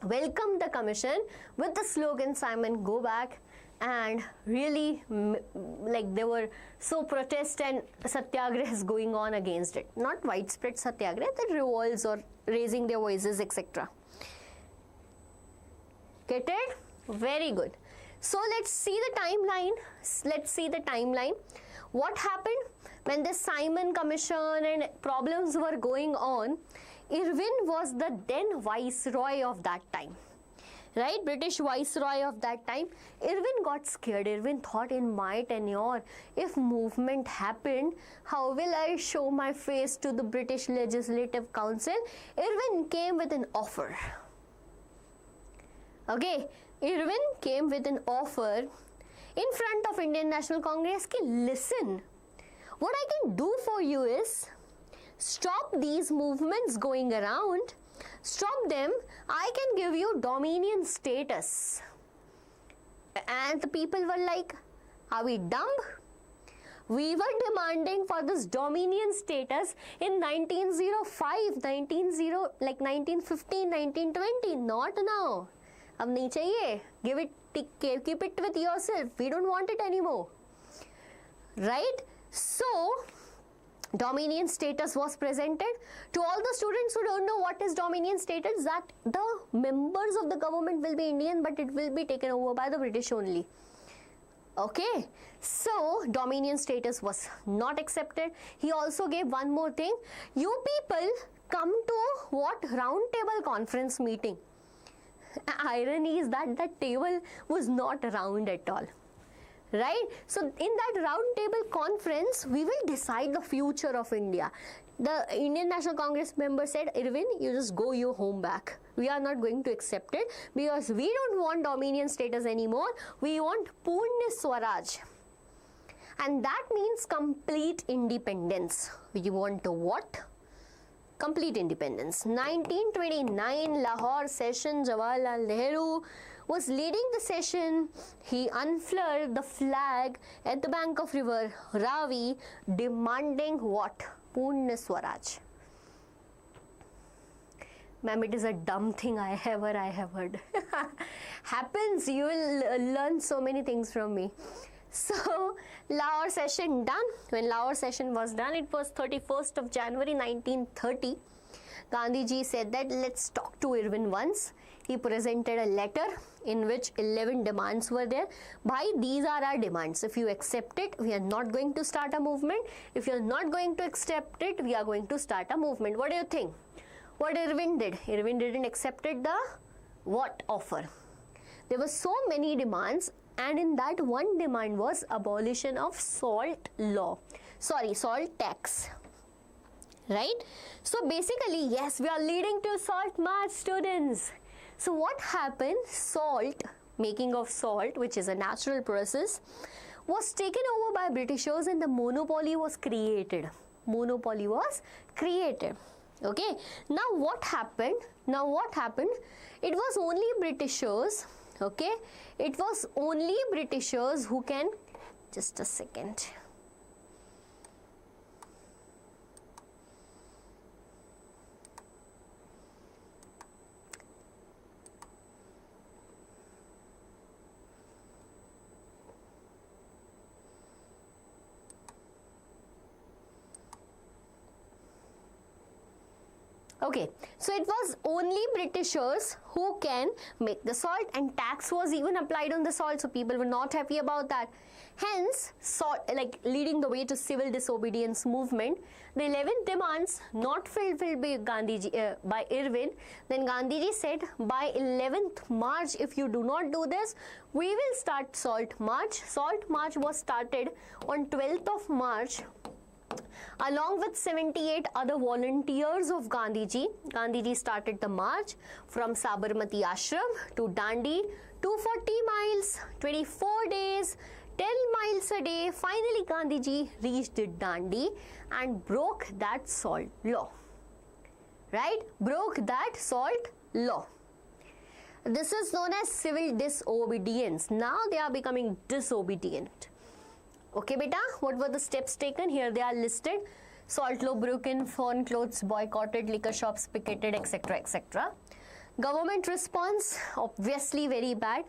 welcomed the commission with the slogan Simon, go back, and really like there were so protests and satyagrahas going on against it. Not widespread satyagraha, the revolts or raising their voices, etc. Get it? Very good. So let's see the timeline. Let's see the timeline. What happened when the Simon Commission and problems were going on? Irwin was the then viceroy of that time. Right? British viceroy of that time. Irwin got scared. Irwin thought, in my tenure, if movement happened, how will I show my face to the British Legislative Council? Irwin came with an offer. Okay, Irwin came with an offer in front of Indian National Congress ki, listen, what I can do for you is stop these movements going around, stop them, I can give you dominion status. And the people were like, are we dumb? We were demanding for this dominion status in 1905, 1915, 1920, not now. अब नहीं चाहिए, give it, keep it with yourself, we don't want it anymore, right? So dominion status was presented to all the students who don't know what is dominion status, that the members of the government will be Indian but it will be taken over by the British only. Okay, so dominion status was not accepted. He also gave one more thing, you people come to what round table conference meeting. Irony is that that table was not round at all, right? So in that round table conference, we will decide the future of India. The Indian National Congress member said, Irwin, you just go your home back. We are not going to accept it because we don't want dominion status anymore. We want Puna Swaraj. And that means complete independence. We want to what? Complete independence. 1929 Lahore session, Jawaharlal Nehru was leading the session. He unfurled the flag at the bank of river Ravi, demanding what? Puna Swaraj. Ma'am, it is a dumb thing I have heard. Happens, you will learn so many things from me. So Lahore session done. When Lahore session was done, it was 31st of January 1930. Gandhiji said that let's talk to Irwin once. He presented a letter in which 11 demands were there. Bhai, these are our demands. If you accept it, we are not going to start a movement. If you are not going to accept it, we are going to start a movement. What do you think? What Irwin did? Irwin didn't accept the what offer? There were so many demands. And in that one demand was abolition of salt tax, right? So basically, yes, we are leading to salt march, students. So what happened? Salt, making of salt, which is a natural process, was taken over by Britishers and the monopoly was created. Monopoly was created. Okay. Now what happened? It was only Britishers. Okay, it was only Britishers who can, just a second. Okay, so it was only Britishers who can make the salt, and tax was even applied on the salt, so people were not happy about that. Hence, salt, like leading the way to civil disobedience movement. The 11th demands not fulfilled by Gandhiji, by Irwin. Then Gandhiji said, by 11th March, if you do not do this, we will start Salt March. Salt March was started on 12th of March. Along with 78 other volunteers of Gandhiji, Gandhiji started the march from Sabarmati Ashram to Dandi, 240 miles, 24 days, 10 miles a day. Finally, Gandhiji reached Dandi and broke that salt law. Right? Broke that salt law. This is known as civil disobedience. Now they are becoming disobedient. Okay, beta, what were the steps taken? Here they are listed. Salt law broken, foreign clothes boycotted, liquor shops picketed, etc., etc. Government response, obviously very bad.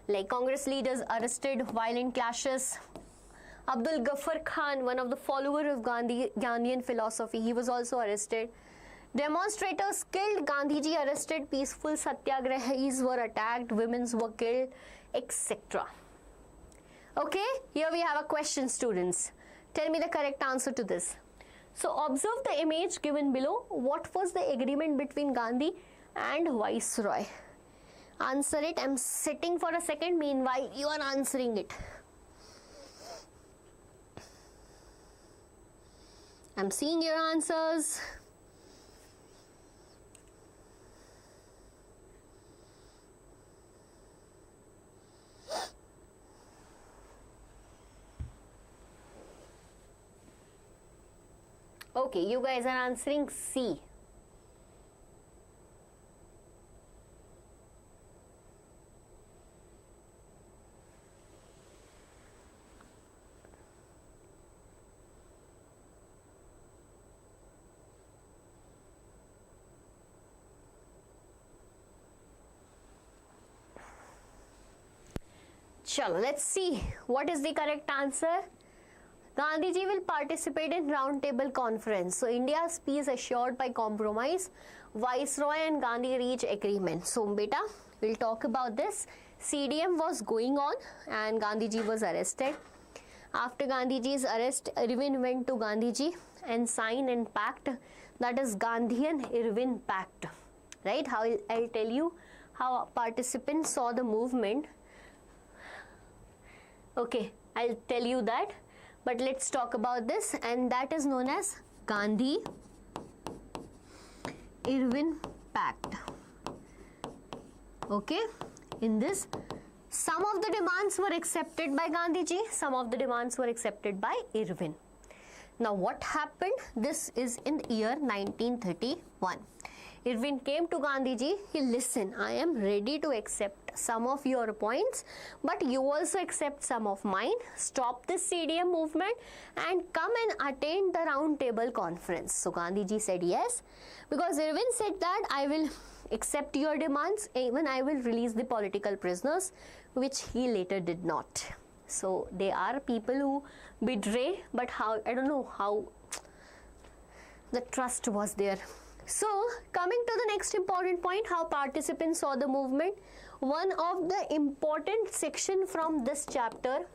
Like Congress leaders arrested, violent clashes. Abdul Ghaffar Khan, one of the followers of Gandhian philosophy, he was also arrested. Demonstrators killed, Gandhiji arrested, peaceful satyagrahas were attacked, women were killed, etc. Okay, here we have a question, students. Tell me the correct answer to this. So observe the image given below. What was the agreement between Gandhi and Viceroy? Answer it. I'm sitting for a second. Meanwhile, you are answering it. I'm seeing your answers. Okay, you guys are answering C. Chalo, let's see what is the correct answer. Gandhiji will participate in round table conference. So India's peace assured by compromise. Viceroy and Gandhi reach agreement. So beta, we'll talk about this. CDM was going on and Gandhiji was arrested. After Gandhiji's arrest, Irwin went to Gandhiji and signed a pact, that is Gandhi-Irwin Pact. Right? How I'll tell you how participants saw the movement. Okay, I'll tell you that. But let's talk about this, and that is known as Gandhi-Irwin Pact. Okay, in this, some of the demands were accepted by Gandhiji, some of the demands were accepted by Irwin. Now what happened? This is in the year 1931. Irwin came to Gandhiji, he listened, I am ready to accept some of your points, but you also accept some of mine. Stop this CDM movement and come and attend the round table conference. So Gandhiji said yes, because Irwin said that I will accept your demands, even I will release the political prisoners, which he later did not. So they are people who betray, but how, I don't know how the trust was there. So coming to the next important point, how participants saw the movement. One of the important section from this chapter,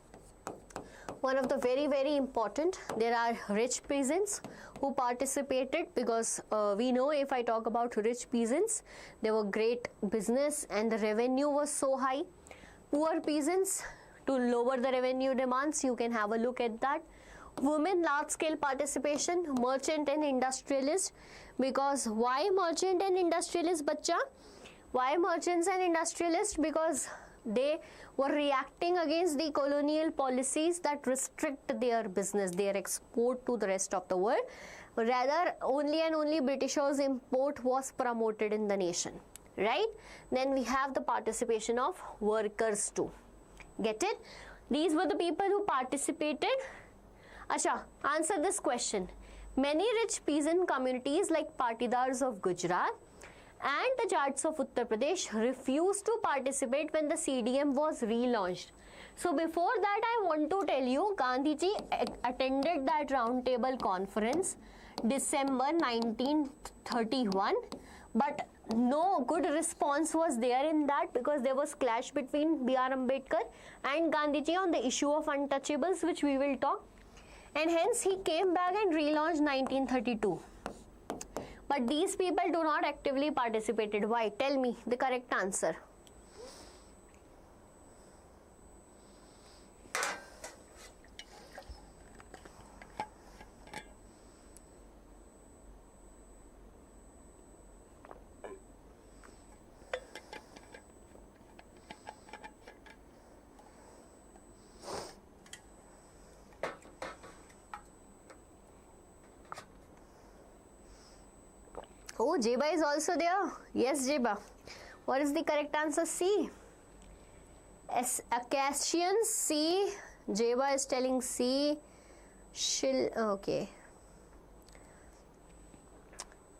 one of the very important, there are rich peasants who participated, because we know if I talk about rich peasants, they were great business and the revenue was so high. Poor peasants, to lower the revenue demands, you can have a look at that. Women, large-scale participation, merchant and industrialist. Because why merchant and industrialist, bacha? Why merchants and industrialists? Because they were reacting against the colonial policies that restrict their business, their export to the rest of the world. Rather, only and only Britishers' import was promoted in the nation. Right? Then we have the participation of workers too. Get it? These were the people who participated. Asha, answer this question. Many rich peasant communities like Patidars of Gujarat and the Jats of Uttar Pradesh refused to participate when the CDM was relaunched. So before that, I want to tell you, Gandhiji attended that round table conference December 1931, but no good response was there in that because there was clash between B.R. Ambedkar and Gandhiji on the issue of untouchables, which we will talk, and hence he came back and relaunched 1932. But these people do not actively participated. Why? Tell me the correct answer. Oh, Jeba is also there. Yes, Jeba. What is the correct answer? C. Acacians, C. Jeba is telling C. Okay.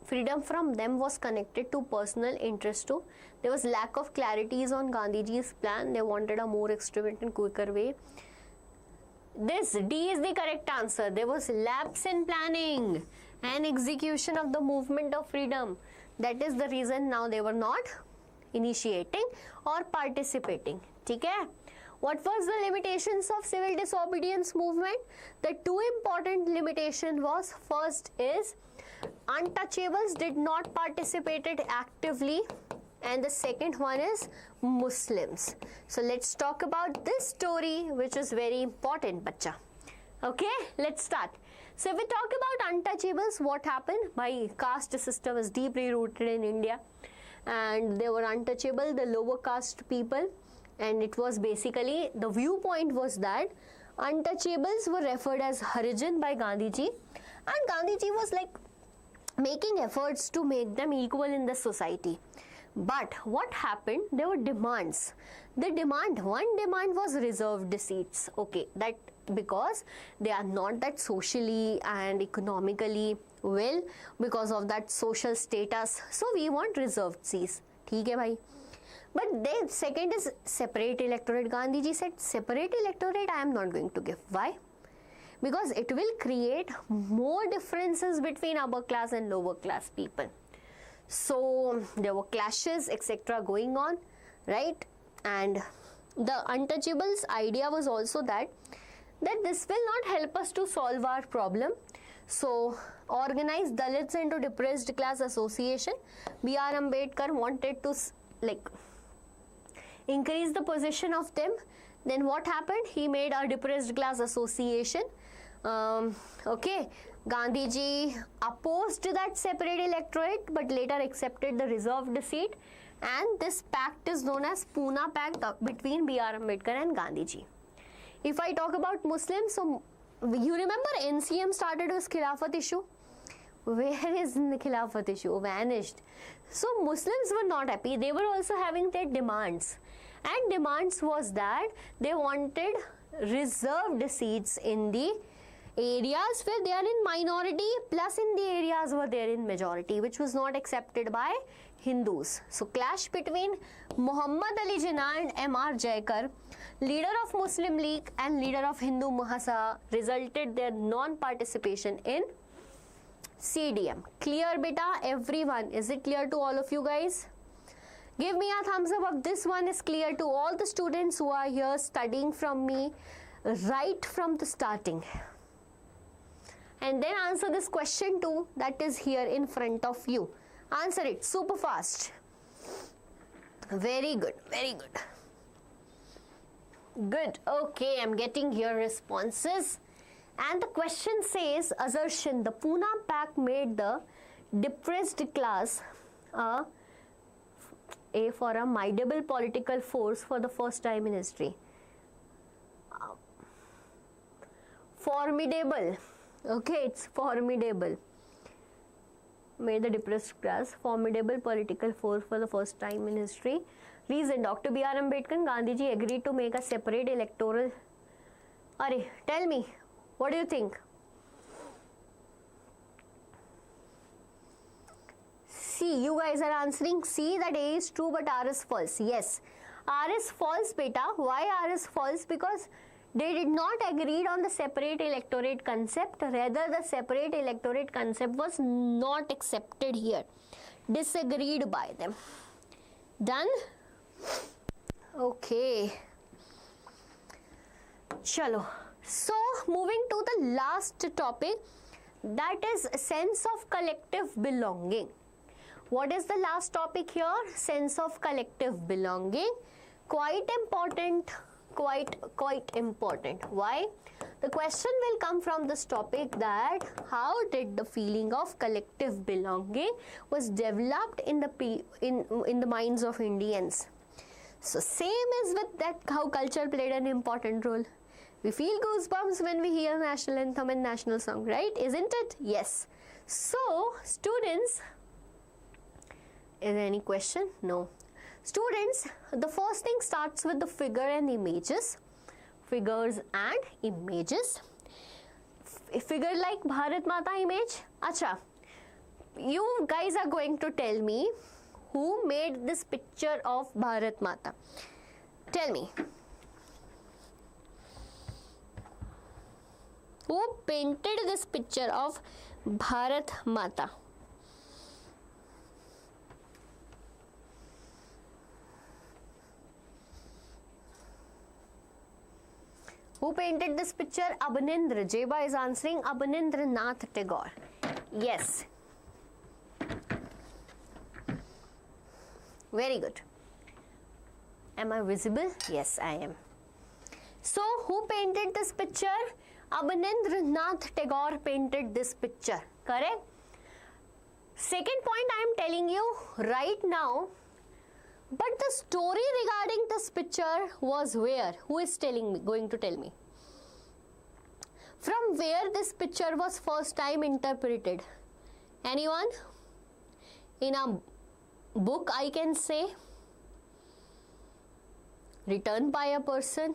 Freedom from them was connected to personal interest too. There was lack of clarities on Gandhiji's plan. They wanted a more extreme and quicker way. This D is the correct answer. There was lapse in planning and execution of the movement of freedom. That is the reason now they were not initiating or participating. Okay? What was the limitations of civil disobedience movement? The two important limitation was, first is untouchables did not participated actively, and the second one is Muslims. So let's talk about this story, which is very important, bacha. Okay, let's start. So if we talk about untouchables, what happened? My caste system is deeply rooted in India, and they were untouchable, the lower caste people, and it was basically, the viewpoint was that untouchables were referred as Harijan by Gandhiji, and Gandhiji was like making efforts to make them equal in the society. But what happened? There were demands. One demand was reserved seats. Okay, that because they are not that socially and economically well because of that social status. So we want reserved seats. ठीक है भाई. But then second is separate electorate. Gandhiji said separate electorate I am not going to give. Why? Because it will create more differences between upper class and lower class people. So there were clashes, etc. going on, right? And the untouchables idea was also that this will not help us to solve our problem. So organize Dalits into depressed class association. B.R. Ambedkar wanted to like increase the position of them. Then what happened? He made a depressed class association. Okay, Gandhiji opposed that separate electorate but later accepted the reserved seat, and this pact is known as Puna Pact between B.R. Ambedkar and Gandhiji. If I talk about Muslims, so you remember NCM started with Khilafat issue? Where is the Khilafat issue? Vanished. So Muslims were not happy. They were also having their demands. And demands was that they wanted reserved seats in the areas where they are in minority, plus in the areas where they are in majority, which was not accepted by Hindus. So clash between Muhammad Ali Jinnah and M.R. Jaikar, leader of Muslim League and leader of Hindu Mahasabha, resulted their non-participation in CDM. Clear beta, everyone? Is it clear to all of you guys? Give me a thumbs up if this one is clear to all the students who are here studying from me right from the starting. And then answer this question too, that is here in front of you. Answer it super fast. Very good, very good. Good, okay, I'm getting here responses. And the question says, assertion, the Puna Pact made the depressed class for a formidable political force for the first time in history. Formidable. Okay, it's formidable. Made the depressed class formidable political force for the first time in history. Reason, Dr. B.R. Ambedkar and Gandhiji agreed to make a separate electoral. Arey, tell me, what do you think? C, you guys are answering C, that A is true but R is false. Yes, R is false beta. Why R is false? Because They did not agree on the separate electorate concept. Rather, the separate electorate concept was not accepted here. Disagreed by them. Done? Okay. Chalo. So, moving to the last topic, that is sense of collective belonging. What is the last topic here? Sense of collective belonging. Quite important. Quite important. Why? The question will come from this topic that how did the feeling of collective belonging was developed in the minds of Indians. So same as with that, how culture played an important role. We feel goosebumps when we hear national anthem and national song, right? Isn't it? Yes. So students, is there any question? No. Students, the first thing starts with the figure and images. Figures and images. Figure like Bharat Mata image. Acha, you guys are going to tell me who made this picture of Bharat Mata. Tell me. Who painted this picture of Bharat Mata? Who painted this picture? Abanindra. Jeba is answering. Abanindranath Tagore. Yes. Very good. Am I visible? Yes, I am. So, who painted this picture? Abanindranath Tagore painted this picture. Correct? Second point I am telling you right now. But the story regarding this picture was where? Who is telling me? Going to tell me? From where this picture was first time interpreted? Anyone? In a book, I can say. Written by a person.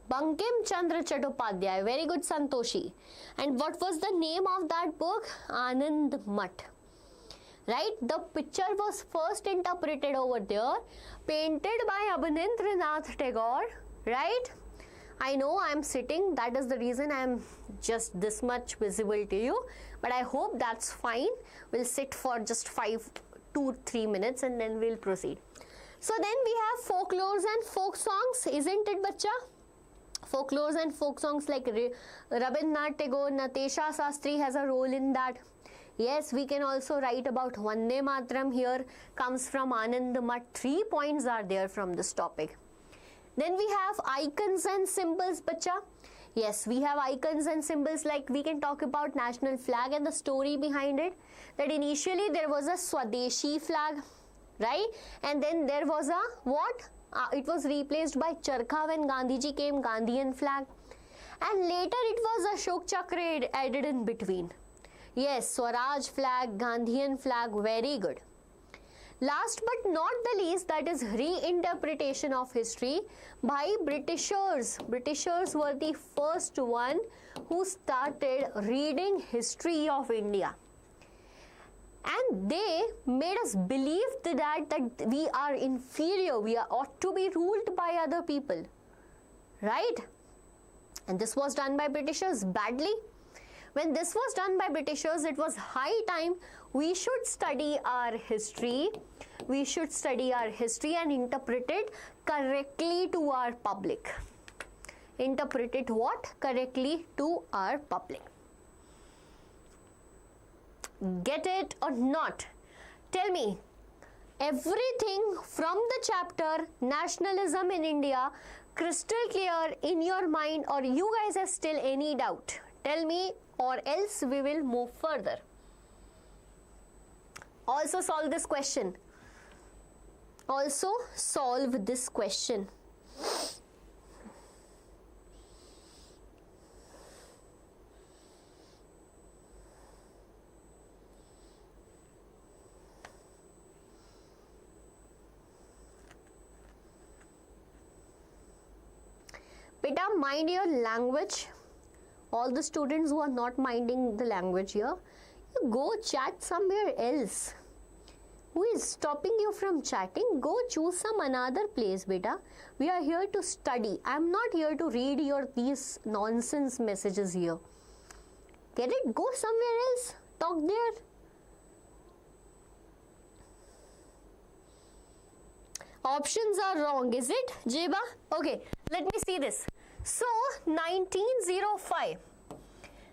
Bankim Chandra Chattopadhyay. Very good, Santoshi. And what was the name of that book? Anand Math. Right? The picture was first interpreted over there, painted by Abanindranath Tagore, right? I know I am sitting, that is the reason I am just this much visible to you, but I hope that's fine. We'll sit for just 2-3 minutes and then we'll proceed. So then we have folklores and folk songs, isn't it, bacha? Folklores and folk songs like Rabindranath Tagore, Natesha Sastry has a role in that. Yes, we can also write about Vande Mataram here, comes from Anand Math. 3 points are there from this topic. Then we have icons and symbols, bacha. Yes, we have icons and symbols, like we can talk about national flag and the story behind it. That initially there was a Swadeshi flag, right? And then there was a what? It was replaced by Charkha when Gandhiji came, Gandhian flag. And later it was Ashok Chakra added in between. Yes, Swaraj flag, Gandhian flag, very good. Last but not the least, that is reinterpretation of history by Britishers. Britishers were the first one who started reading history of India. And they made us believe that we are inferior, we ought to be ruled by other people. Right? And this was done by Britishers badly. When this was done by Britishers, it was high time we should study our history. We should study our history and interpret it correctly to our public. Interpret it what? Correctly to our public. Get it or not? Tell me, everything from the chapter Nationalism in India crystal clear in your mind, or you guys have still any doubt? Tell me, or else we will move further. Also solve this question. Also solve this question. Beta, mind your language. All the students who are not minding the language here, you go chat somewhere else. Who is stopping you from chatting? Go choose some another place, beta. We are here to study. I am not here to read your these nonsense messages here. Get it? Go somewhere else. Talk there. Options are wrong, is it, Jeba? Okay, let me see this. So, 1905.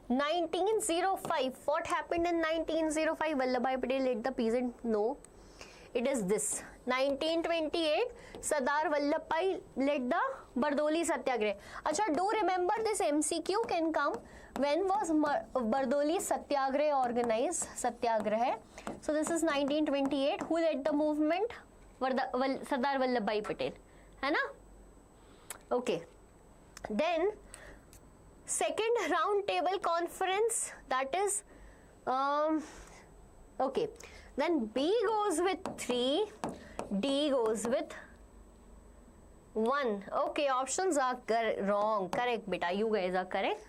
1905. What happened in 1905? Vallabhbhai Patel let the peasant know. It is this. 1928, Sardar Vallabhbhai led the Bardoli Satyagraha. Acha, do remember this MCQ can come. When was Bardoli Satyagraha organized? Satyagraha. So, this is 1928. Who led the movement? Sardar Vallabhbhai Patel. है ना? Okay. Then, second round table conference, that is, okay. Then B goes with 3, D goes with 1. Okay, options are wrong. Correct, beta. You guys are correct.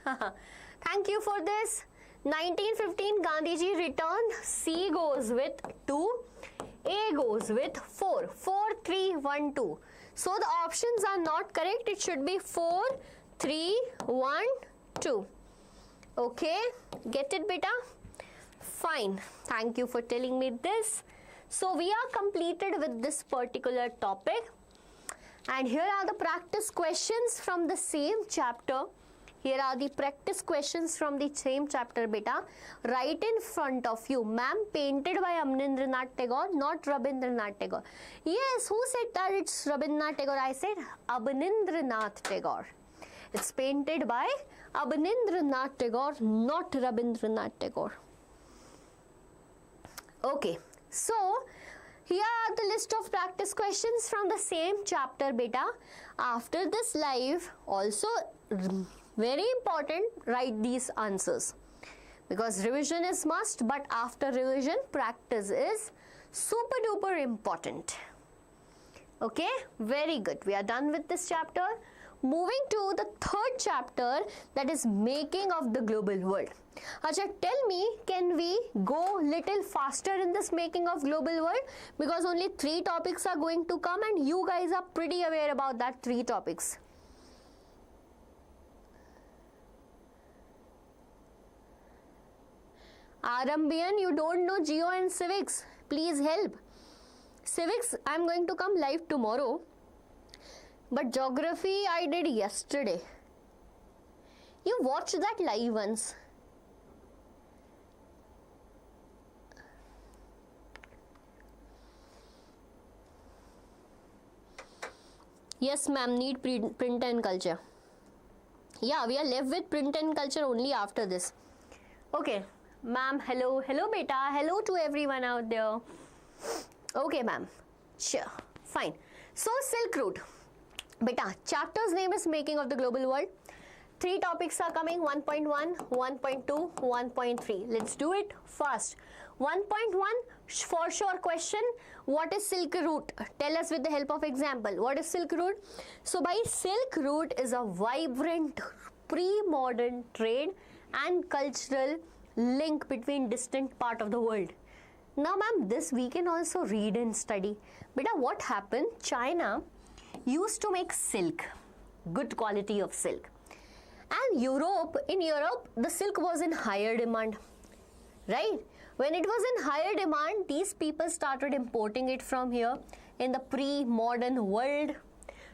Thank you for this. 1915, Gandhiji returned. C goes with 2. A goes with 4. 4, 3, 1, 2. So the options are not correct. It should be 4, 3, 1, 2. Okay, get it, beta? Fine. Thank you for telling me this. So we are completed with this particular topic. And here are the practice questions from the same chapter. Here are the practice questions from the same chapter, beta. Right in front of you. Ma'am, painted by Abanindranath Tagore, not Rabindranath Tagore. Yes, who said that it's Rabindranath Tagore? I said Abanindranath Tagore. It's painted by Abanindranath Tagore, not Rabindranath Tagore. Okay, so here are the list of practice questions from the same chapter, beta. After this live, also very important, write these answers. Because revision is must, but after revision, practice is super duper important. Okay, very good. We are done with this chapter. Moving to the third chapter, that is making of the global world. Acha, tell me, can we go little faster in this making of global world? Because only 3 topics are going to come and you guys are pretty aware about that 3 topics. Arambian, you don't know Geo and Civics. Please help. Civics, I'm going to come live tomorrow. But Geography, I did yesterday. You watched that live once. Yes, ma'am, need print and culture. Yeah, we are left with print and culture only after this. Okay. Ma'am, hello. Hello, beta. Hello to everyone out there. Okay, ma'am. Sure. Fine. So, Silk Route. Beta, chapter's name is Making of the Global World. 3 topics are coming, 1.1, 1.2, 1.3. Let's do it fast. 1.1, for sure question, what is Silk Route? Tell us with the help of example. What is Silk Route? So, by Silk Route is a vibrant pre-modern trade and cultural link between distant part of the world. Now, ma'am, this we can also read and study. Beta, what happened? China used to make silk, good quality of silk. And in Europe, the silk was in higher demand, right? When it was in higher demand, these people started importing it from here in the pre-modern world.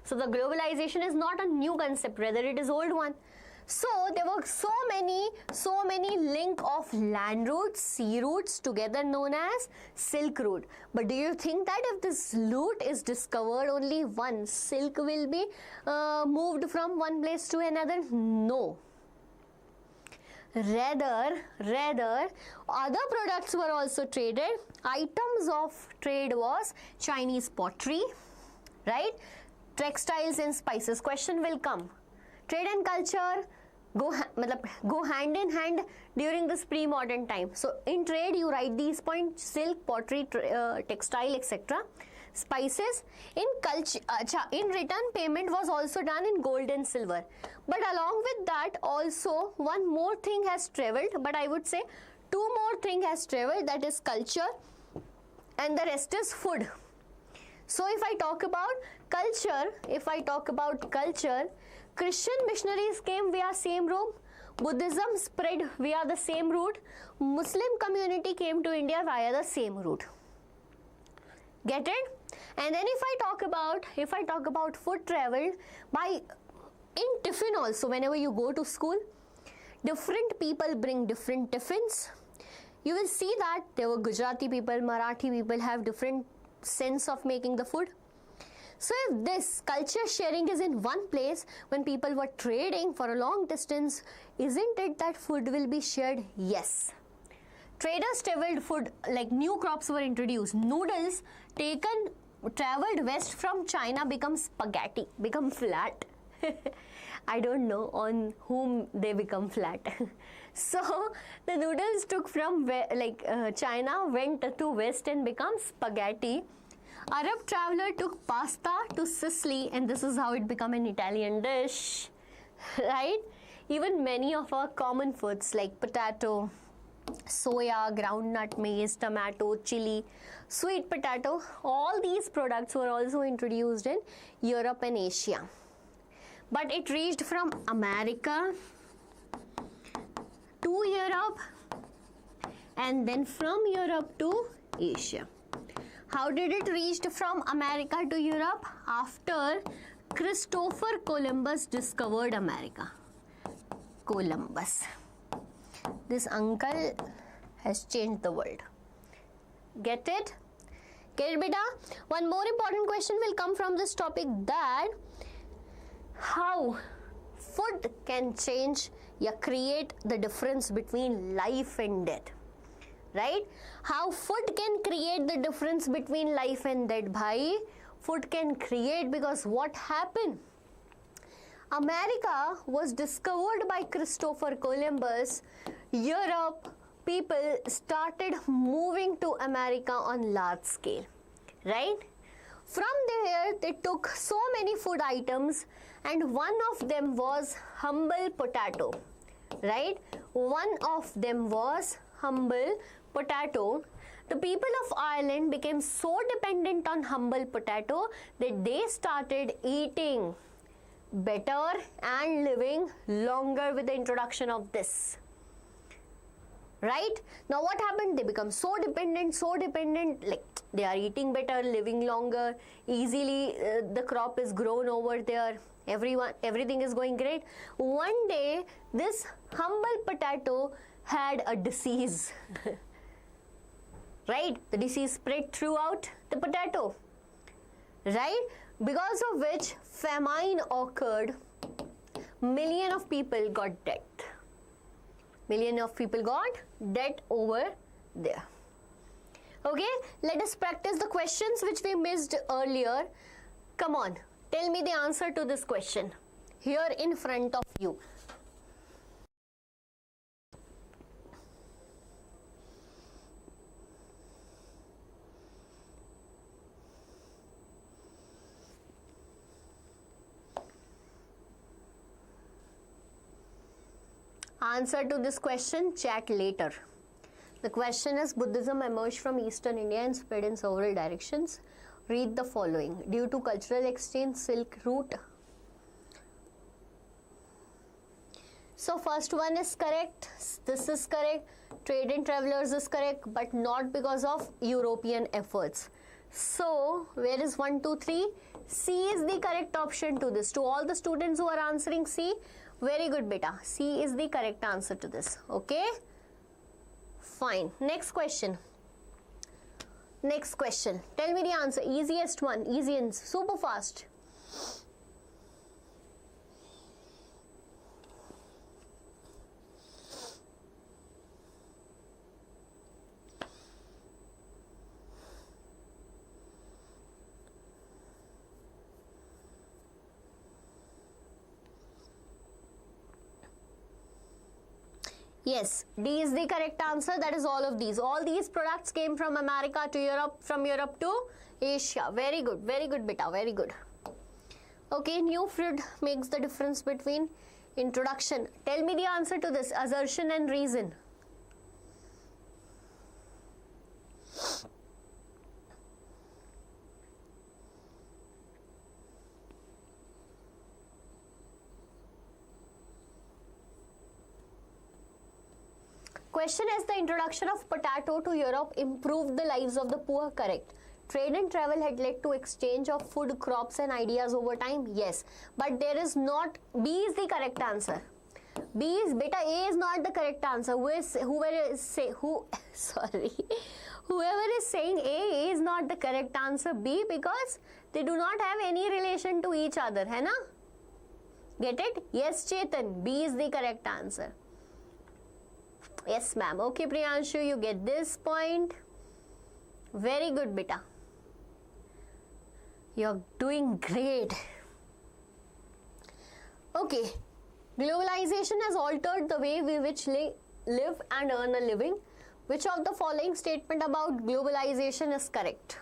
So the globalization is not a new concept, rather it is old one. So there were so many link of land routes, sea routes together known as Silk Route. But do you think that if this route is discovered, only one silk will be moved from one place to another? No. Rather, other products were also traded. Items of trade was Chinese pottery, right? Textiles and spices. Question will come. Trade and culture go hand in hand during this pre-modern time. So in trade you write these points: silk, pottery, textile, etc. Spices. In culture, in return payment was also done in gold and silver. But along with that also one more thing has travelled. But I would say 2 more things has travelled, that is culture and the rest is food. So if I talk about culture, Christian missionaries came via same route, Buddhism spread via the same route, Muslim community came to India via the same route. Get it? And then if I talk about food traveled by in tiffin also, whenever you go to school, different people bring different tiffins. You will see that there were Gujarati people, Marathi people have different sense of making the food. So if this culture sharing is in one place, when people were trading for a long distance, isn't it that food will be shared? Yes. Traders traveled food, like new crops were introduced. Noodles traveled west from China become spaghetti, become flat. I don't know on whom they become flat. So the noodles took from China, went to west and become spaghetti. Arab traveler took pasta to Sicily, and this is how it became an Italian dish, right? Even many of our common foods like potato, soya, groundnut, maize, tomato, chili, sweet potato, all these products were also introduced in Europe and Asia. But it reached from America to Europe and then from Europe to Asia. How did it reach from America to Europe? After Christopher Columbus discovered America. Columbus. This uncle has changed the world. Get it? Get it, beta? One more important question will come from this topic, that how food can change or create the difference between life and death. Right? How food can create the difference between life and death, bhai? Food can create, because what happened? America was discovered by Christopher Columbus. Europe people started moving to America on large scale, right? From there they took so many food items, and one of them was humble potato, right? One of them was humble potato. The people of Ireland became so dependent on humble potato that they started eating better and living longer with the introduction of this. Right? Now what happened? They become so dependent, like they are eating better, living longer, easily the crop is grown over there, everything is going great. One day this humble potato had a disease. Right? The disease spread throughout the potato. Right? Because of which famine occurred, million of people got dead. Million of people got dead over there. Okay, let us practice the questions which we missed earlier. Come on, tell me the answer to this question here in front of you. Answer to this question, chat later. The question is, Buddhism emerged from Eastern India and spread in several directions. Read the following. Due to cultural exchange, Silk Route. So first one is correct. This is correct. Trade and travelers is correct, but not because of European efforts. So where is 1, 2, 3? C is the correct option to this. To all the students who are answering C, very good, beta. C is the correct answer to this. Okay? Fine. Next question. Next question. Tell me the answer. Easiest one. Easy and super fast. Yes, D is the correct answer. That is all of these. All these products came from America to Europe, from Europe to Asia. Very good, beta, very good. Okay, new food makes the difference between introduction. Tell me the answer to this, assertion and reason. Question is, the introduction of potato to Europe improved the lives of the poor? Correct. Trade and travel had led to exchange of food, crops and ideas over time? Yes. But there is not, B is the correct answer. B is, beta, A is not the correct answer. Whoever is saying A is not the correct answer, B, because they do not have any relation to each other, hai na? Get it? Yes, Chetan, B is the correct answer. Yes, ma'am. Okay, Priyanshu, you get this point. Very good, beta. You're doing great. Okay. Globalization has altered the way we live and earn a living. Which of the following statement about globalization is correct?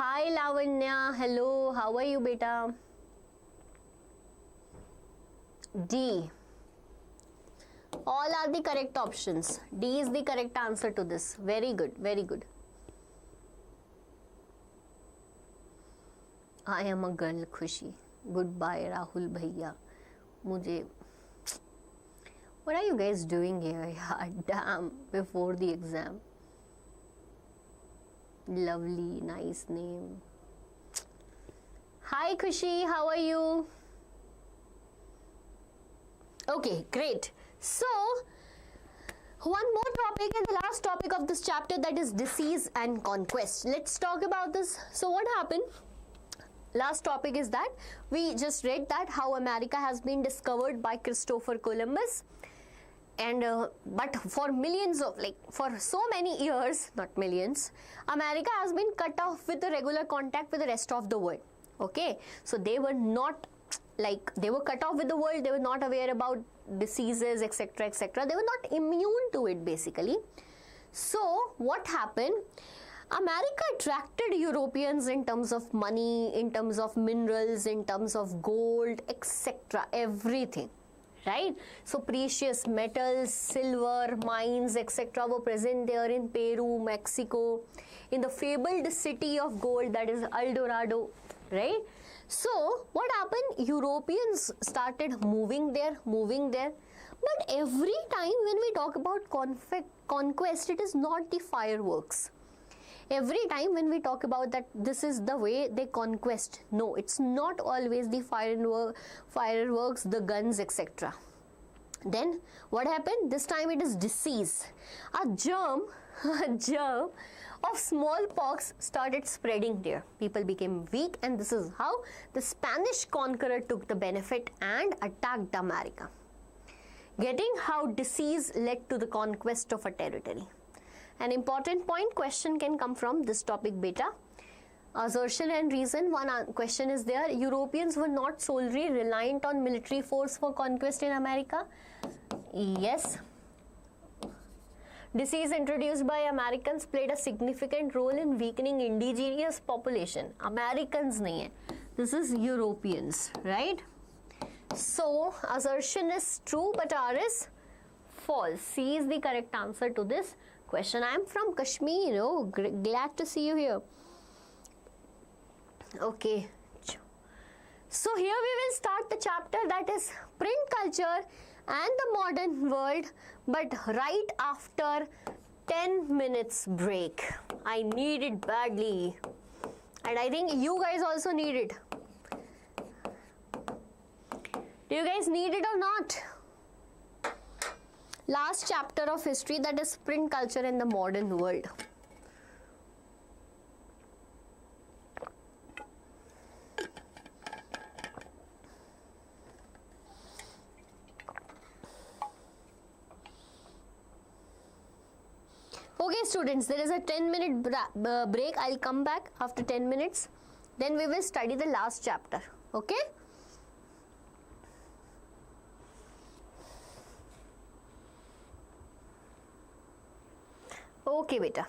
Hi Lavanya, hello, how are you beta? D. All are the correct options. D is the correct answer to this. Very good, very good. I am a girl, Khushi. Goodbye, Rahul Bhaiya. Mujhe. What are you guys doing here? Damn, before the exam. Lovely, nice name. Hi Khushi, how are you? Okay, great. So, one more topic and the last topic of this chapter, that is disease and conquest. Let's talk about this. So, what happened? Last topic is that we just read that how America has been discovered by Christopher Columbus. And but for millions of, for so many years, not millions, America has been cut off with the regular contact with the rest of the world. Okay, so they were not, they were cut off with the world. They were not aware about diseases, etc., etc. They were not immune to it, basically. So what happened? America attracted Europeans in terms of money, in terms of minerals, in terms of gold, etc., everything. Right? So precious metals, silver, mines, etc. were present there in Peru, Mexico, in the fabled city of gold, that is El Dorado, right? So what happened? Europeans started moving there. But every time when we talk about conquest, it is not the fireworks. Every time when we talk about that this is the way they conquest, no, it's not always the fireworks, the guns, etc. Then what happened? This time it is disease. A germ of smallpox started spreading there. People became weak, and this is how the Spanish conqueror took the benefit and attacked America. Getting how disease led to the conquest of a territory. An important point, question can come from this topic, beta. Assertion and reason. One question is there. Europeans were not solely reliant on military force for conquest in America. Yes. Disease introduced by Americans played a significant role in weakening indigenous population. Americans nahi hai. This is Europeans, right? So, assertion is true, but R is false. C is the correct answer to this question. I am from Kashmir. Oh, glad to see you here. Okay. So here we will start the chapter, that is print culture and the modern world, but right after 10 minutes break. I need it badly. And I think you guys also need it. Do you guys need it or not? Last chapter of history, that is print culture in the modern world. Okay students, there is a 10-minute break. I'll come back after 10 minutes. Then we will study the last chapter. Okay? Okay, beta.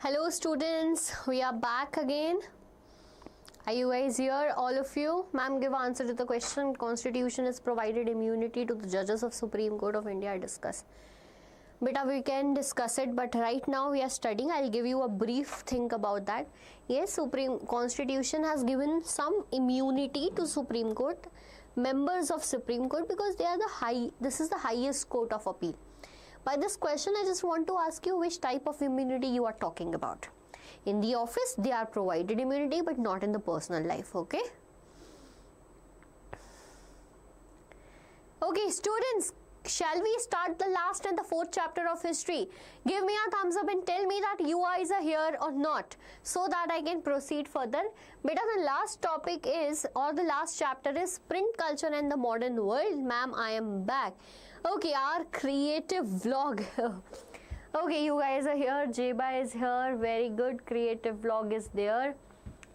Hello students, we are back again. Are you guys here, all of you? Ma'am, give answer to the question. Constitution has provided immunity to the judges of Supreme Court of India. Discuss. Beta, we can discuss it, but right now we are studying. I'll give you a brief think about that. Yes, Supreme Constitution has given some immunity to Supreme Court, members of Supreme Court, because they are this is the highest court of appeal. By this question, I just want to ask you which type of immunity you are talking about. In the office, they are provided immunity, but not in the personal life, okay? Okay, students, shall we start the last and the fourth chapter of history? Give me a thumbs up and tell me that you guys are here or not, so that I can proceed further. Beta, the last topic is, or the last chapter is print culture and the modern world. Ma'am, I am back. Okay, our creative vlog. Okay, you guys are here. Jeba is here. Very good. Creative vlog is there.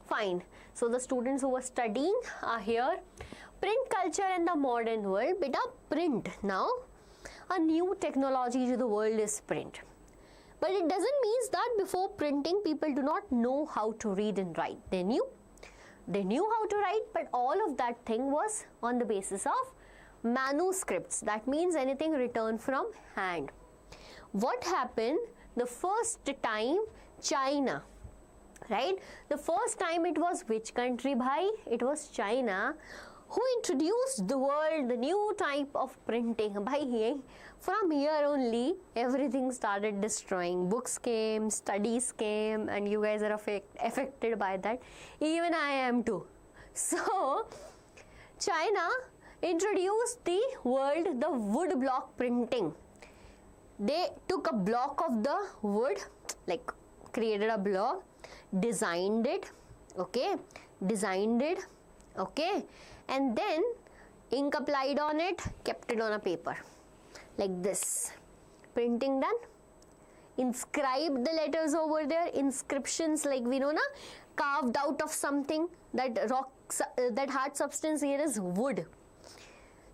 Fine. So the students who were studying are here. Print culture and the modern world. Beta, print. Now, a new technology to the world is print. But it doesn't mean that before printing, people do not know how to read and write. They knew how to write, but all of that thing was on the basis of manuscripts. That means anything written from hand. What happened the first time? China, right? The first time it was which country, bhai? It was China who introduced the world the new type of printing. Bhai, from here only everything started destroying. Books came, studies came, and you guys are affected by that. Even I am too. So China introduced the world the wood block printing. They took a block of the wood, like created a block, designed it, okay, and then ink applied on it, kept it on a paper, like this. Printing done. Inscribed the letters over there, inscriptions like we know na, carved out of something, that that hard substance here is wood.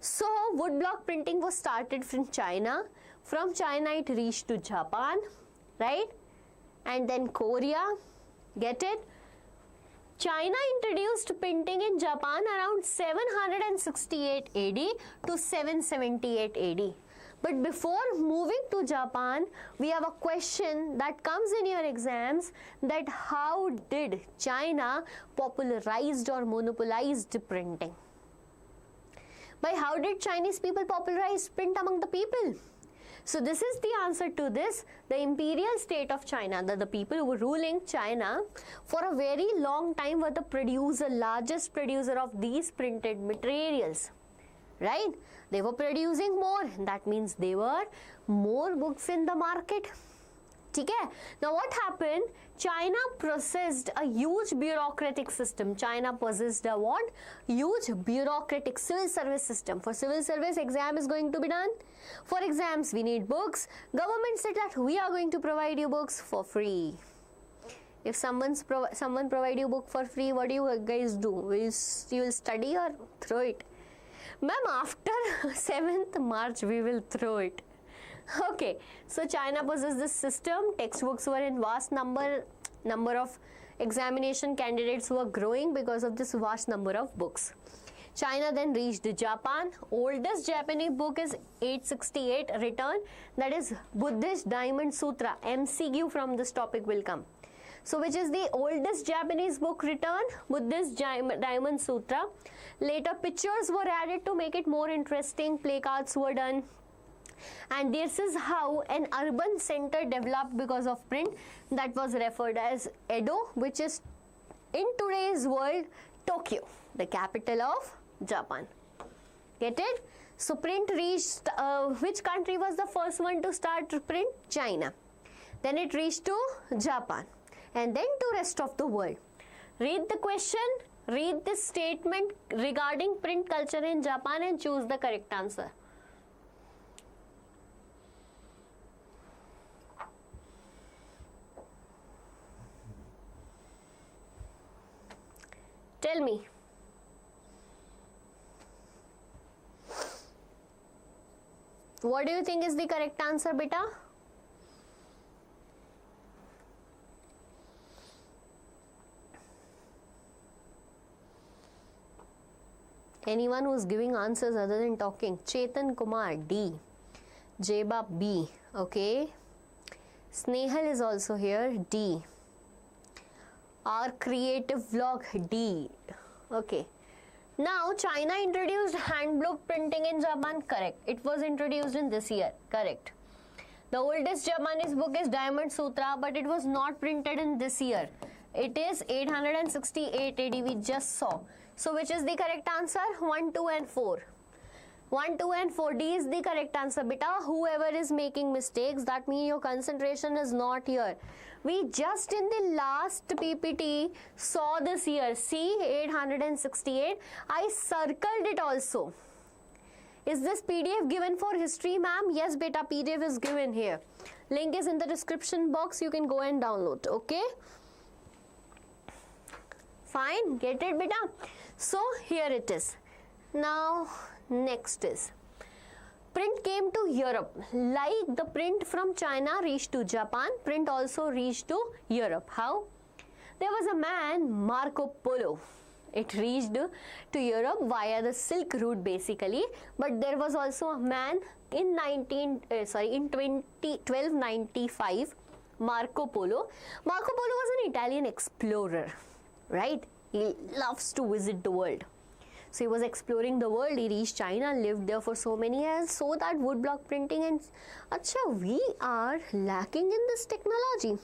So wood block printing was started from China. From China it reached to Japan, right? And then Korea. Get it? China introduced printing in Japan around 768 AD to 778 AD. But before moving to Japan, we have a question that comes in your exams, that how did China popularized or monopolized printing? By how did Chinese people popularize print among the people? So this is the answer to this. The imperial state of China, the people who were ruling China for a very long time, were the largest producer of these printed materials, right? They were producing more. That means there were more books in the market. Okay? Now what happened? China possessed a huge bureaucratic system. China possessed a what? Huge bureaucratic civil service system. For civil service, exam is going to be done. For exams, we need books. Government said that we are going to provide you books for free. If someone provide you book for free, what do you guys do? You will study or throw it? Ma'am, after 7th March, we will throw it. Okay, so China possessed this system. Textbooks were in vast number of examination candidates were growing because of this vast number of books. China then reached Japan. Oldest Japanese book is 868 written, that is Buddhist Diamond Sutra. MCQ from this topic will come. So which is the oldest Japanese book written? Buddhist Diamond Sutra. Later pictures were added to make it more interesting. Placards were done. And this is how an urban center developed because of print, that was referred as Edo, which is in today's world Tokyo, the capital of Japan. Get it? So print reached, which country was the first one to start print? China. Then it reached to Japan, and then to rest of the world. Read the question, read this statement regarding print culture in Japan and choose the correct answer. Tell me. What do you think is the correct answer, beta? Anyone who's giving answers other than talking? Chetan Kumar, D. Jeba, B. Okay. Snehal is also here, D. Our creative vlog, D. Okay. Now, China introduced handbook printing in Japan. Correct. It was introduced in this year. Correct. The oldest Japanese book is Diamond Sutra, but it was not printed in this year. It is 868 AD, we just saw. So, which is the correct answer? 1, 2 and 4. 1, 2 and 4. D is the correct answer, beta. Whoever is making mistakes, that means your concentration is not here. We just in the last PPT saw this year. See, 868. I circled it also. Is this PDF given for history, ma'am? Yes, beta, PDF is given here. Link is in the description box. You can go and download. Okay? Fine. Get it, beta? So, here it is. Now, next is print came to Europe. Like the print from China reached to Japan, print also reached to Europe. How? There was a man, Marco Polo. It reached to Europe via the Silk Route basically, but there was also a man in 1295, Marco Polo. Marco Polo was an Italian explorer, right? He loves to visit the world. So he was exploring the world, he reached China, lived there for so many years, so that woodblock printing and we are lacking in this technology.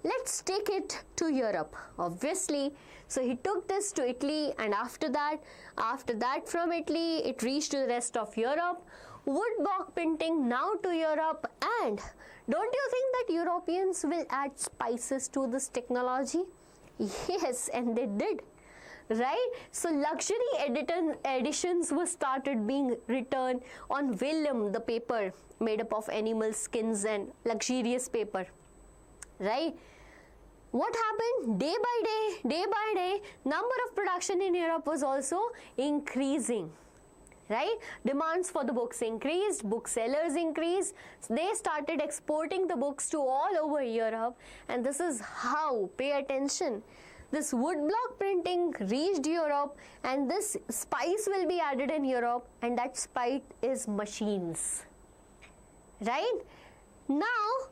Let's take it to Europe, obviously. So he took this to Italy, and after that from Italy, it reached to the rest of Europe. Woodblock printing now to Europe, and don't you think that Europeans will add spices to this technology? Yes, and they did. Right? So luxury editions were started being written on vellum, the paper made up of animal skins and luxurious paper. Right? What happened? Day by day, number of production in Europe was also increasing. Right? Demands for the books increased, booksellers increased. They started exporting the books to all over Europe, and this is how, pay attention, this woodblock printing reached Europe, and this spice will be added in Europe, and that spice is machines. Right? Now,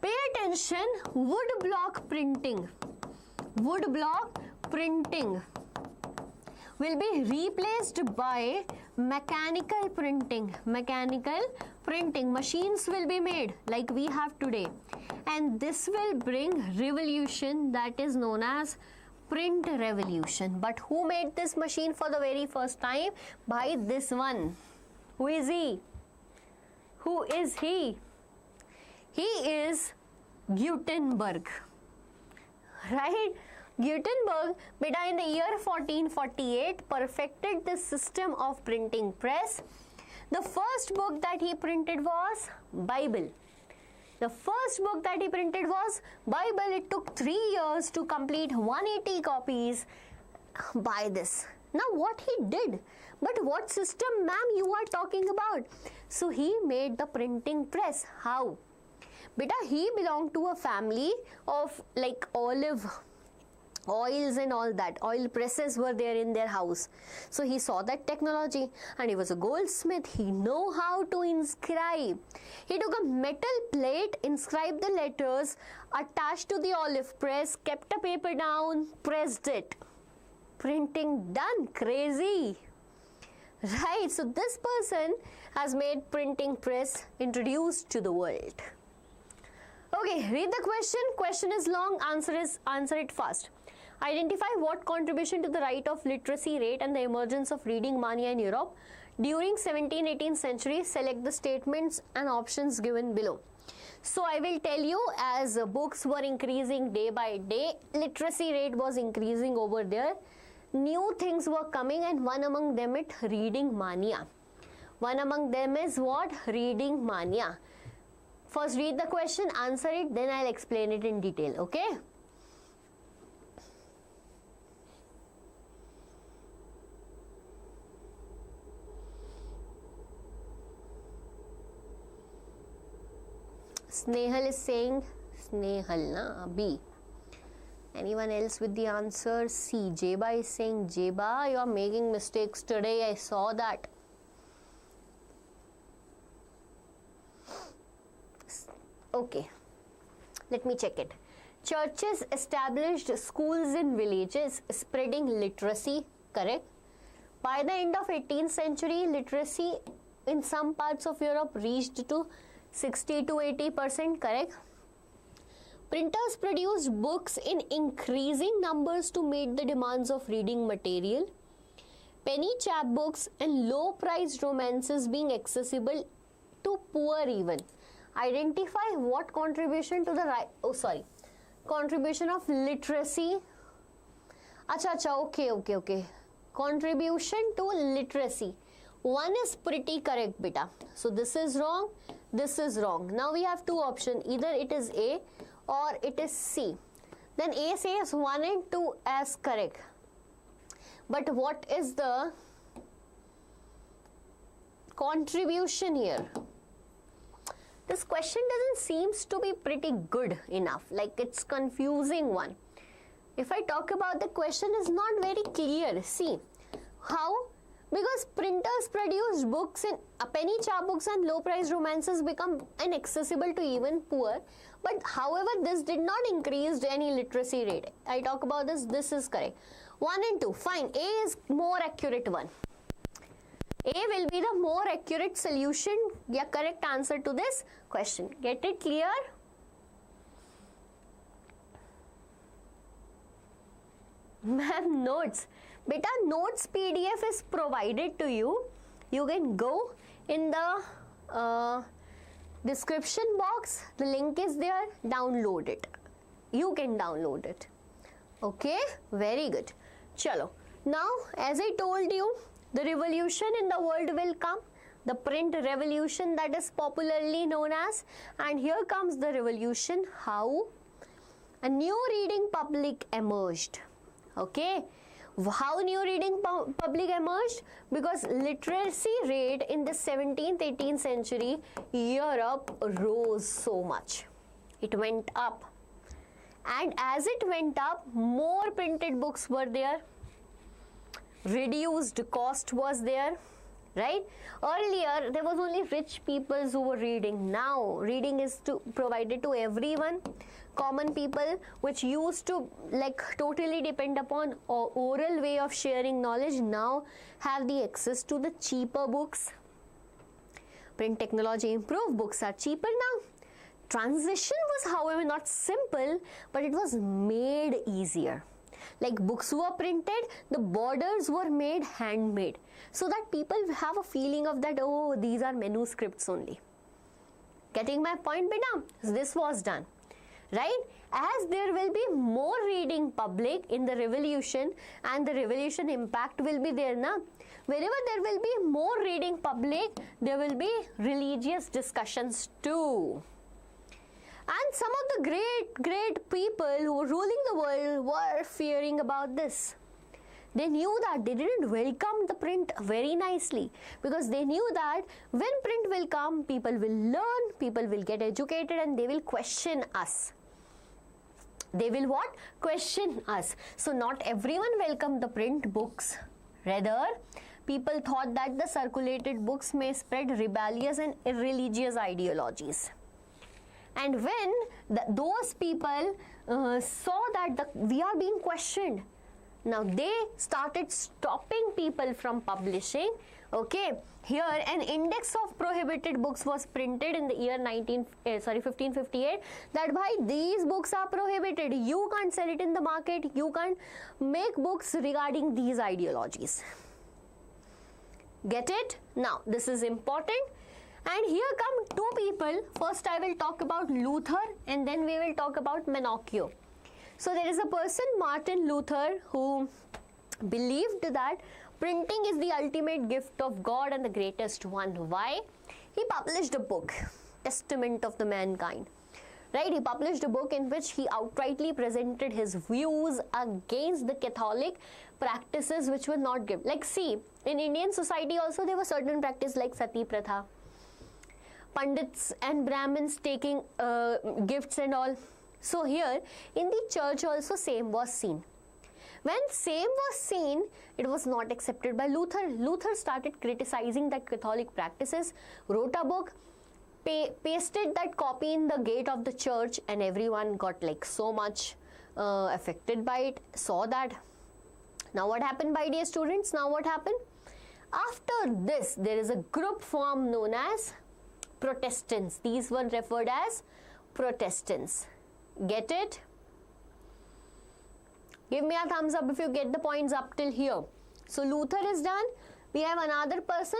pay attention, woodblock printing will be replaced by mechanical printing. Machines will be made like we have today, and this will bring revolution that is known as print revolution. But who made this machine for the very first time? By this one. Who is he? Who is he? He is Gutenberg. Right? Gutenberg, in the year 1448, perfected the system of printing press. The first book that he printed was Bible. The first book that he printed was Bible. It took 3 years to complete 180 copies by this. Now what he did? But what system, ma'am, you are talking about? So he made the printing press. How? Beta, he belonged to a family of like olive oils and all that. Oil presses were there in their house. So he saw that technology, and he was a goldsmith. He know how to inscribe. He took a metal plate, inscribed the letters, attached to the olive press, kept a paper down, pressed it. Printing done. Crazy. Right. So this person has made printing press introduced to the world. Okay, read the question. Question is long, answer it fast. Identify what contribution to the right of literacy rate and the emergence of reading mania in Europe during 17th-18th century. Select the statements and options given below. So I will tell you, as books were increasing day by day, literacy rate was increasing over there. New things were coming, and one among them is reading mania. One among them is what? Reading mania. First read the question, answer it, then I'll explain it in detail, okay? Snehal is saying, Snehal na, B. Anyone else with the answer? C. Jeba is saying Jeba. You are making mistakes today. I saw that. Okay. Let me check it. Churches established schools in villages, spreading literacy. Correct. By the end of 18th century, literacy in some parts of Europe reached to 60 to 80%. Correct. Printers produced books in increasing numbers to meet the demands of reading material. Penny chapbooks and low-priced romances being accessible to poor even. Identify what contribution to the contribution of literacy. Okay. Contribution to literacy. One is pretty correct, beta. So this is wrong. This is wrong. Now we have two options. Either it is A or it is C. Then A says 1 and 2 as correct. But what is the contribution here? This question doesn't seems to be pretty good enough. Like it's confusing one. If I talk about the question is not very clear. See, how? Because printers produced books in penny chapbooks and low-priced romances become inaccessible to even poor. But however, this did not increase any literacy rate. I talk about this. This is correct. 1 and 2. Fine. A is more accurate one. A will be the more accurate solution. Yeah, correct answer to this question. Get it clear? Ma'am, notes. Beta, notes PDF is provided to you. You can go in the description box. The link is there. Download it. You can download it. Okay, very good. Chalo. Now, as I told you, the revolution in the world will come. The print revolution that is popularly known as. And here comes the revolution. How? A new reading public emerged. Okay. How new reading public emerged? Because literacy rate in the 17th, 18th century, Europe rose so much. It went up. And as it went up, more printed books were there. Reduced cost was there. Right? Earlier, there was only rich people who were reading. Now, reading is provided to everyone. Common people, which used to like totally depend upon oral way of sharing knowledge, now have the access to the cheaper books. Print technology improved. Books are cheaper now. Transition was, however, not simple, but it was made easier. Like books were printed, the borders were made handmade, so that people have a feeling of that, oh, these are manuscripts only. Getting my point, beta? This was done. Right? As there will be more reading public in the revolution, and the revolution impact will be there, na? Wherever there will be more reading public, there will be religious discussions too. And some of the great people who were ruling the world were fearing about this. They knew that they didn't welcome the print very nicely, because they knew that when print will come, people will learn, people will get educated, and they will question us. They will what? Question us. So not everyone welcomed the print books. Rather, people thought that the circulated books may spread rebellious and irreligious ideologies. And when those people saw that we are being questioned, now they started stopping people from publishing. Okay, here an index of prohibited books was printed in the year 1558, that by these books are prohibited. You can't sell it in the market. You can't make books regarding these ideologies. Get it? Now, this is important. And here come two people. First, I will talk about Luther, and then we will talk about Menocchio. So there is a person, Martin Luther, who believed that printing is the ultimate gift of God and the greatest one. Why? He published a book, Testament of the Mankind. Right? He published a book in which he outrightly presented his views against the Catholic practices which were not given. Like, see, in Indian society also there were certain practices like Sati Pratha, Pandits and Brahmins taking gifts and all. So here in the church also same was seen. When same was seen, it was not accepted by Luther. Luther started criticizing that Catholic practices, wrote a book, pasted that copy in the gate of the church, and everyone got like so much affected by it, saw that. Now what happened, my dear students? Now what happened? After this, there is a group formed known as Protestants. These were referred as Protestants. Get it? Give me a thumbs up if you get the points up till here. So Luther is done. We have another person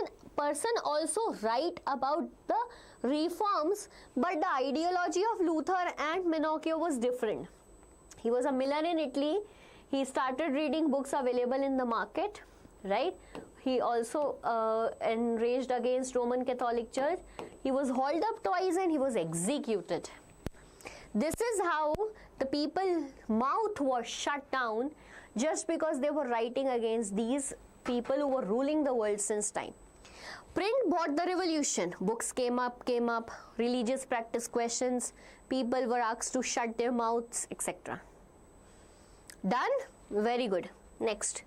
also write about the reforms, but the ideology of Luther and Minocchio was different. He was a miller in Italy. He started reading books available in the market, right? He also enraged against Roman Catholic Church. He was hauled up twice and he was executed. This is how the people's mouth was shut down just because they were writing against these people who were ruling the world since time. Print brought the revolution. Books came up, religious practice questions, people were asked to shut their mouths, etc. Done? Very good. Next.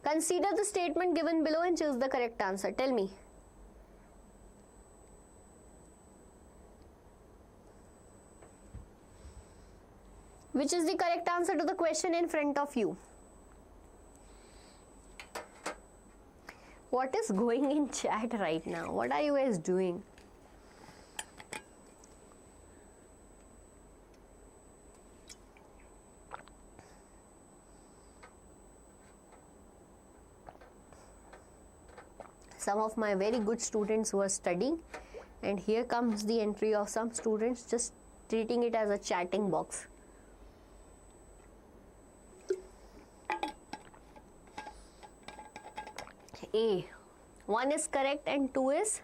Consider the statement given below and choose the correct answer. Tell me. Which is the correct answer to the question in front of you? What is going in chat right now? What are you guys doing? Some of my very good students who are studying, and here comes the entry of some students just treating it as a chatting box. A. 1 is correct and 2 is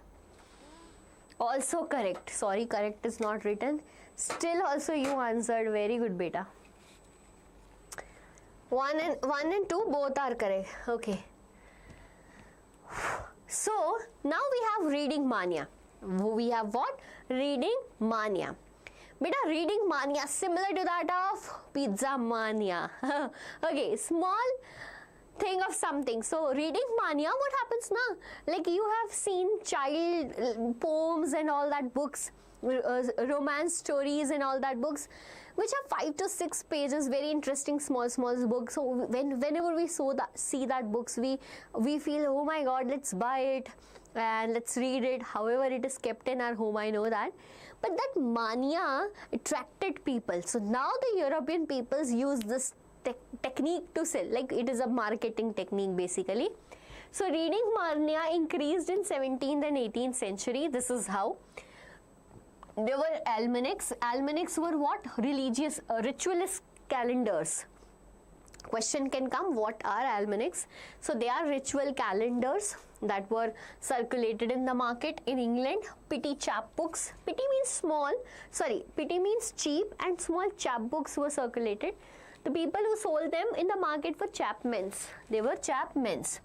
also correct. Sorry, correct is not written. Still also you answered. Very good, beta. 1 and 2 both are correct. Okay. So now we have reading mania. We have what? Reading mania. Beta, reading mania similar to that of pizza mania. Okay, small thing of something. So reading mania, what happens now? Like you have seen child poems and all that books, romance stories and all that books, which have 5 to 6 pages, very interesting small books. So whenever we see that books, we feel, oh my god, let's buy it and let's read it. However, it is kept in our home, I know that. But that mania attracted people. So now the European peoples use this technique to sell, like it is a marketing technique basically. So reading mania increased in 17th and 18th century. This is how. There were almanacs. Almanacs were what? Religious, ritualist calendars. Question can come, what are almanacs? So they are ritual calendars that were circulated in the market in England. Petty chapbooks. Petty means small. Sorry, petty means cheap, and small chapbooks were circulated. The people who sold them in the market were chapmens. They were chapmens.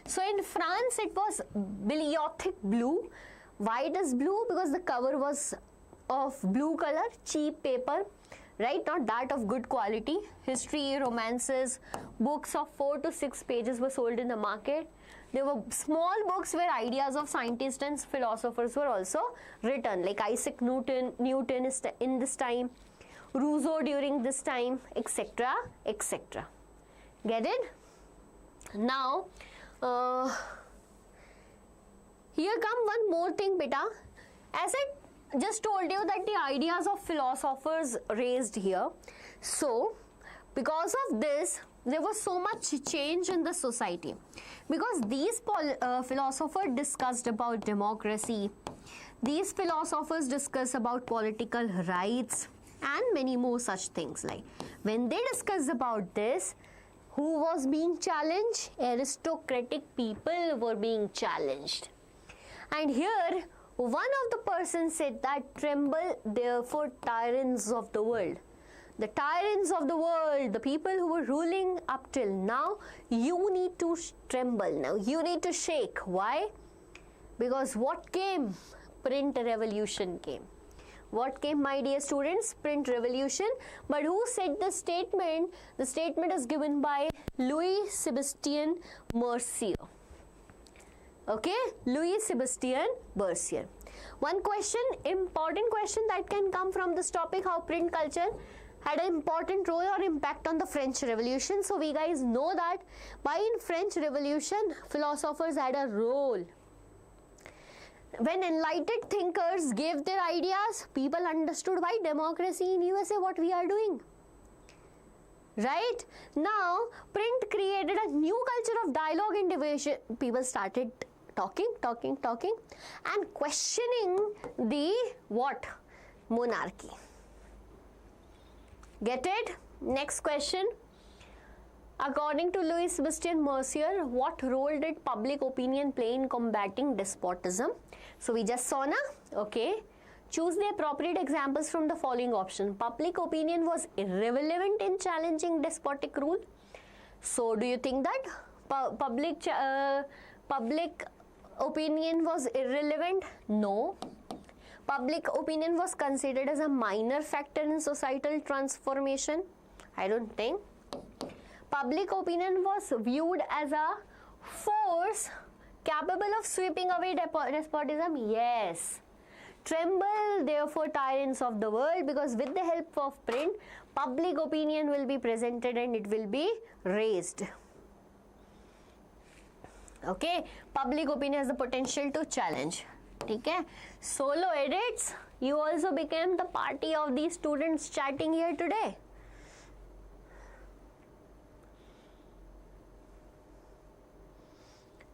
So in France, it was bibliothèque blue. Why it is blue? Because the cover was of blue color, cheap paper, right? Not that of good quality. History, romances, books of 4 to 6 pages were sold in the market. There were small books where ideas of scientists and philosophers were also written, like Isaac Newton is in this time, Rousseau during this time, etc., etc. Get it? Now, here come one more thing, beta. As I just told you that the ideas of philosophers raised here. So, because of this, there was so much change in the society. Because these philosophers discussed about democracy, these philosophers discussed about political rights, and many more such things. Like when they discussed about this, who was being challenged? Aristocratic people were being challenged. And here, one of the persons said that, tremble therefore tyrants of the world. The tyrants of the world, the people who were ruling up till now, you need to tremble now. You need to shake. Why? Because what came? Print revolution came. What came, my dear students? Print revolution. But who said the statement? The statement is given by Louis Sebastian Mercier. Okay, Louis Sebastian Mercier. One question, important question that can come from this topic, how print culture had an important role or impact on the French Revolution. So we guys know that why in French Revolution philosophers had a role. When enlightened thinkers gave their ideas, people understood why democracy in USA, what we are doing. Right? Now, print created a new culture of dialogue and division. People started talking and questioning the what? Monarchy. Get it? Next question. According to Louis Sebastian Mercier, what role did public opinion play in combating despotism? So we just saw na? Okay. Choose the appropriate examples from the following option. Public opinion was irrelevant in challenging despotic rule. So do you think that public opinion was irrelevant? No. Public opinion was considered as a minor factor in societal transformation? I don't think. Public opinion was viewed as a force capable of sweeping away despotism? Yes. Tremble, therefore, tyrants of the world, because with the help of print, public opinion will be presented and it will be raised. Okay, public opinion has the potential to challenge. Okay, solo edits, you also became the party of these students chatting here today.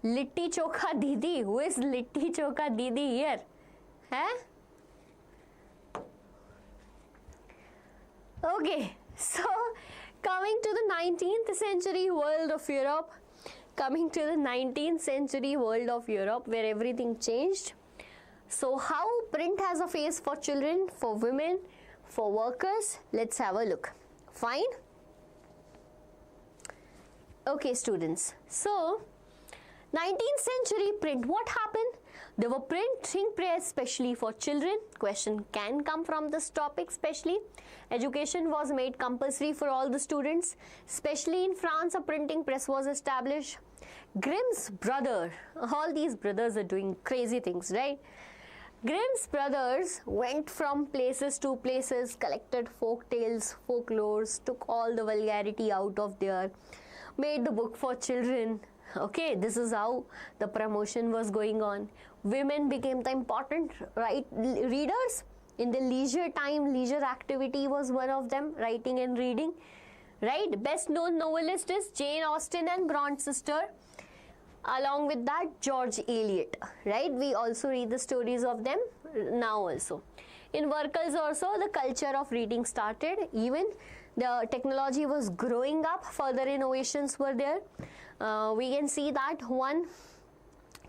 Litti Chokha Didi, who is Litti Chokha Didi here? Huh? Okay, so coming to the 19th century world of Europe, where everything changed. So how print has a face for children, for women, for workers? Let's have a look. Fine? Okay, students. So 19th century print, what happened? There were printing press especially for children. Question can come from this topic especially. Education was made compulsory for all the students. Especially in France, a printing press was established. Grimm's brother, all these brothers are doing crazy things, right? Grimm's brothers went from places to places, collected folk tales, folklores, took all the vulgarity out of there, made the book for children. Okay, this is how the promotion was going on. Women became the important readers. In the leisure time, leisure activity was one of them, writing and reading. Right? Best known novelist is Jane Austen and Bront sister. Along with that, George Eliot. Right? We also read the stories of them now also. In workers also, the culture of reading started. Even the technology was growing up. Further innovations were there. We can see that one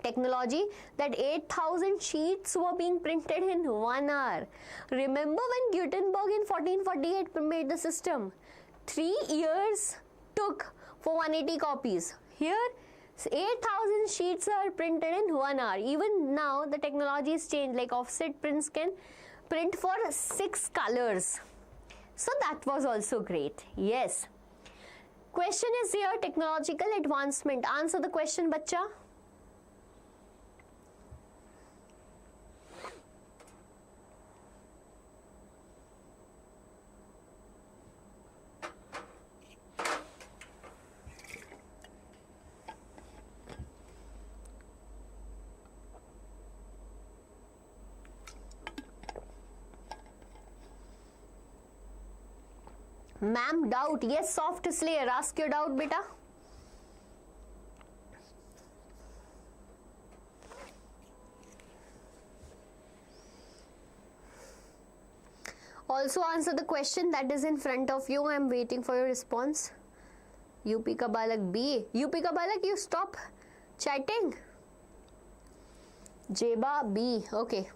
technology that 8,000 sheets were being printed in 1 hour. Remember when Gutenberg in 1448 made the system? 3 years took for 180 copies. Here 8,000 sheets are printed in 1 hour. Even now the technology is changed, like offset prints can print for 6 colors. So that was also great. Yes. Question is here, technological advancement. Answer the question, bacha. Ma'am, doubt. Yes, soft slayer. Ask your doubt, beta. Also answer the question that is in front of you. I am waiting for your response. UP ka balak B. UP ka balak, you stop chatting. Jeba B. Okay.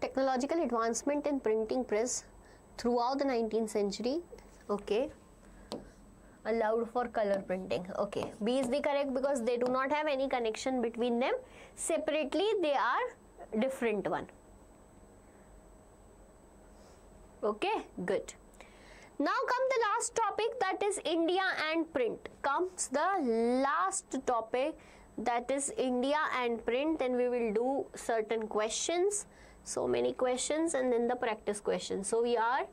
Technological advancement in printing press throughout the 19th century. Okay. allowed for color printing. Okay, B is the correct because they do not have any connection between them. Separately, they are different one. Okay, good. Now come the last topic, that is India and print. Comes the last topic, that is India and print. Then we will do certain questions, so many questions, and then the practice questions. So we are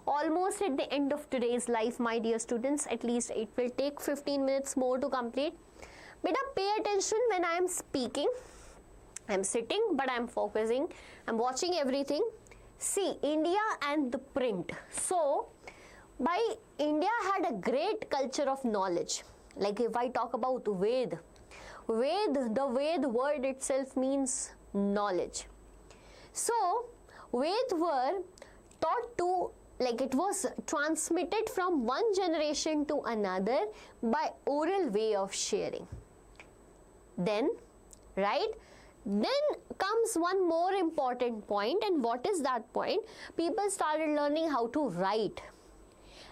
almost at the end of today's life, my dear students. At least it will take 15 minutes more to complete. Beta, pay attention when I am speaking. I am sitting, but I am focusing. I am watching everything. See, India and the print. So, India had a great culture of knowledge. Like if I talk about Ved, the Ved word itself means knowledge. So, Ved were taught to, like it was transmitted from one generation to another by oral way of sharing. Then, right? Then comes one more important point, and what is that point? People started learning how to write.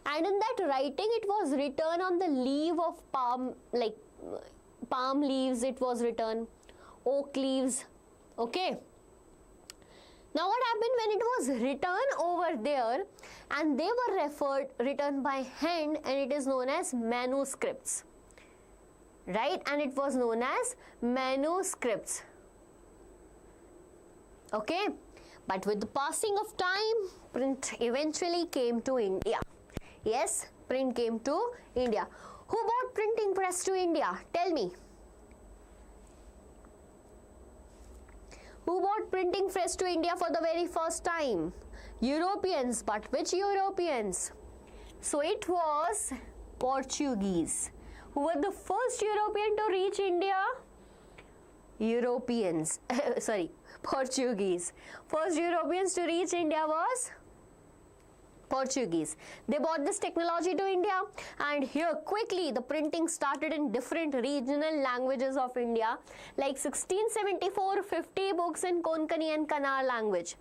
And in that writing, it was written on the leaf of palm, like palm leaves it was written, oak leaves, okay. Now what happened when it was written over there, and they were written by hand, and it is known as manuscripts, right? And it was known as manuscripts, okay. But with the passing of time, print eventually came to India. Yes, print came to India. Who brought printing press to India? Tell me. Who brought printing press to India for the very first time? Europeans. But which Europeans? So it was Portuguese. Who were the first European to reach India? Europeans. Sorry, Portuguese. First Europeans to reach India was Portuguese. They brought this technology to India, and here quickly the printing started in different regional languages of India, like 1674 50 books in Konkani and Kannada language.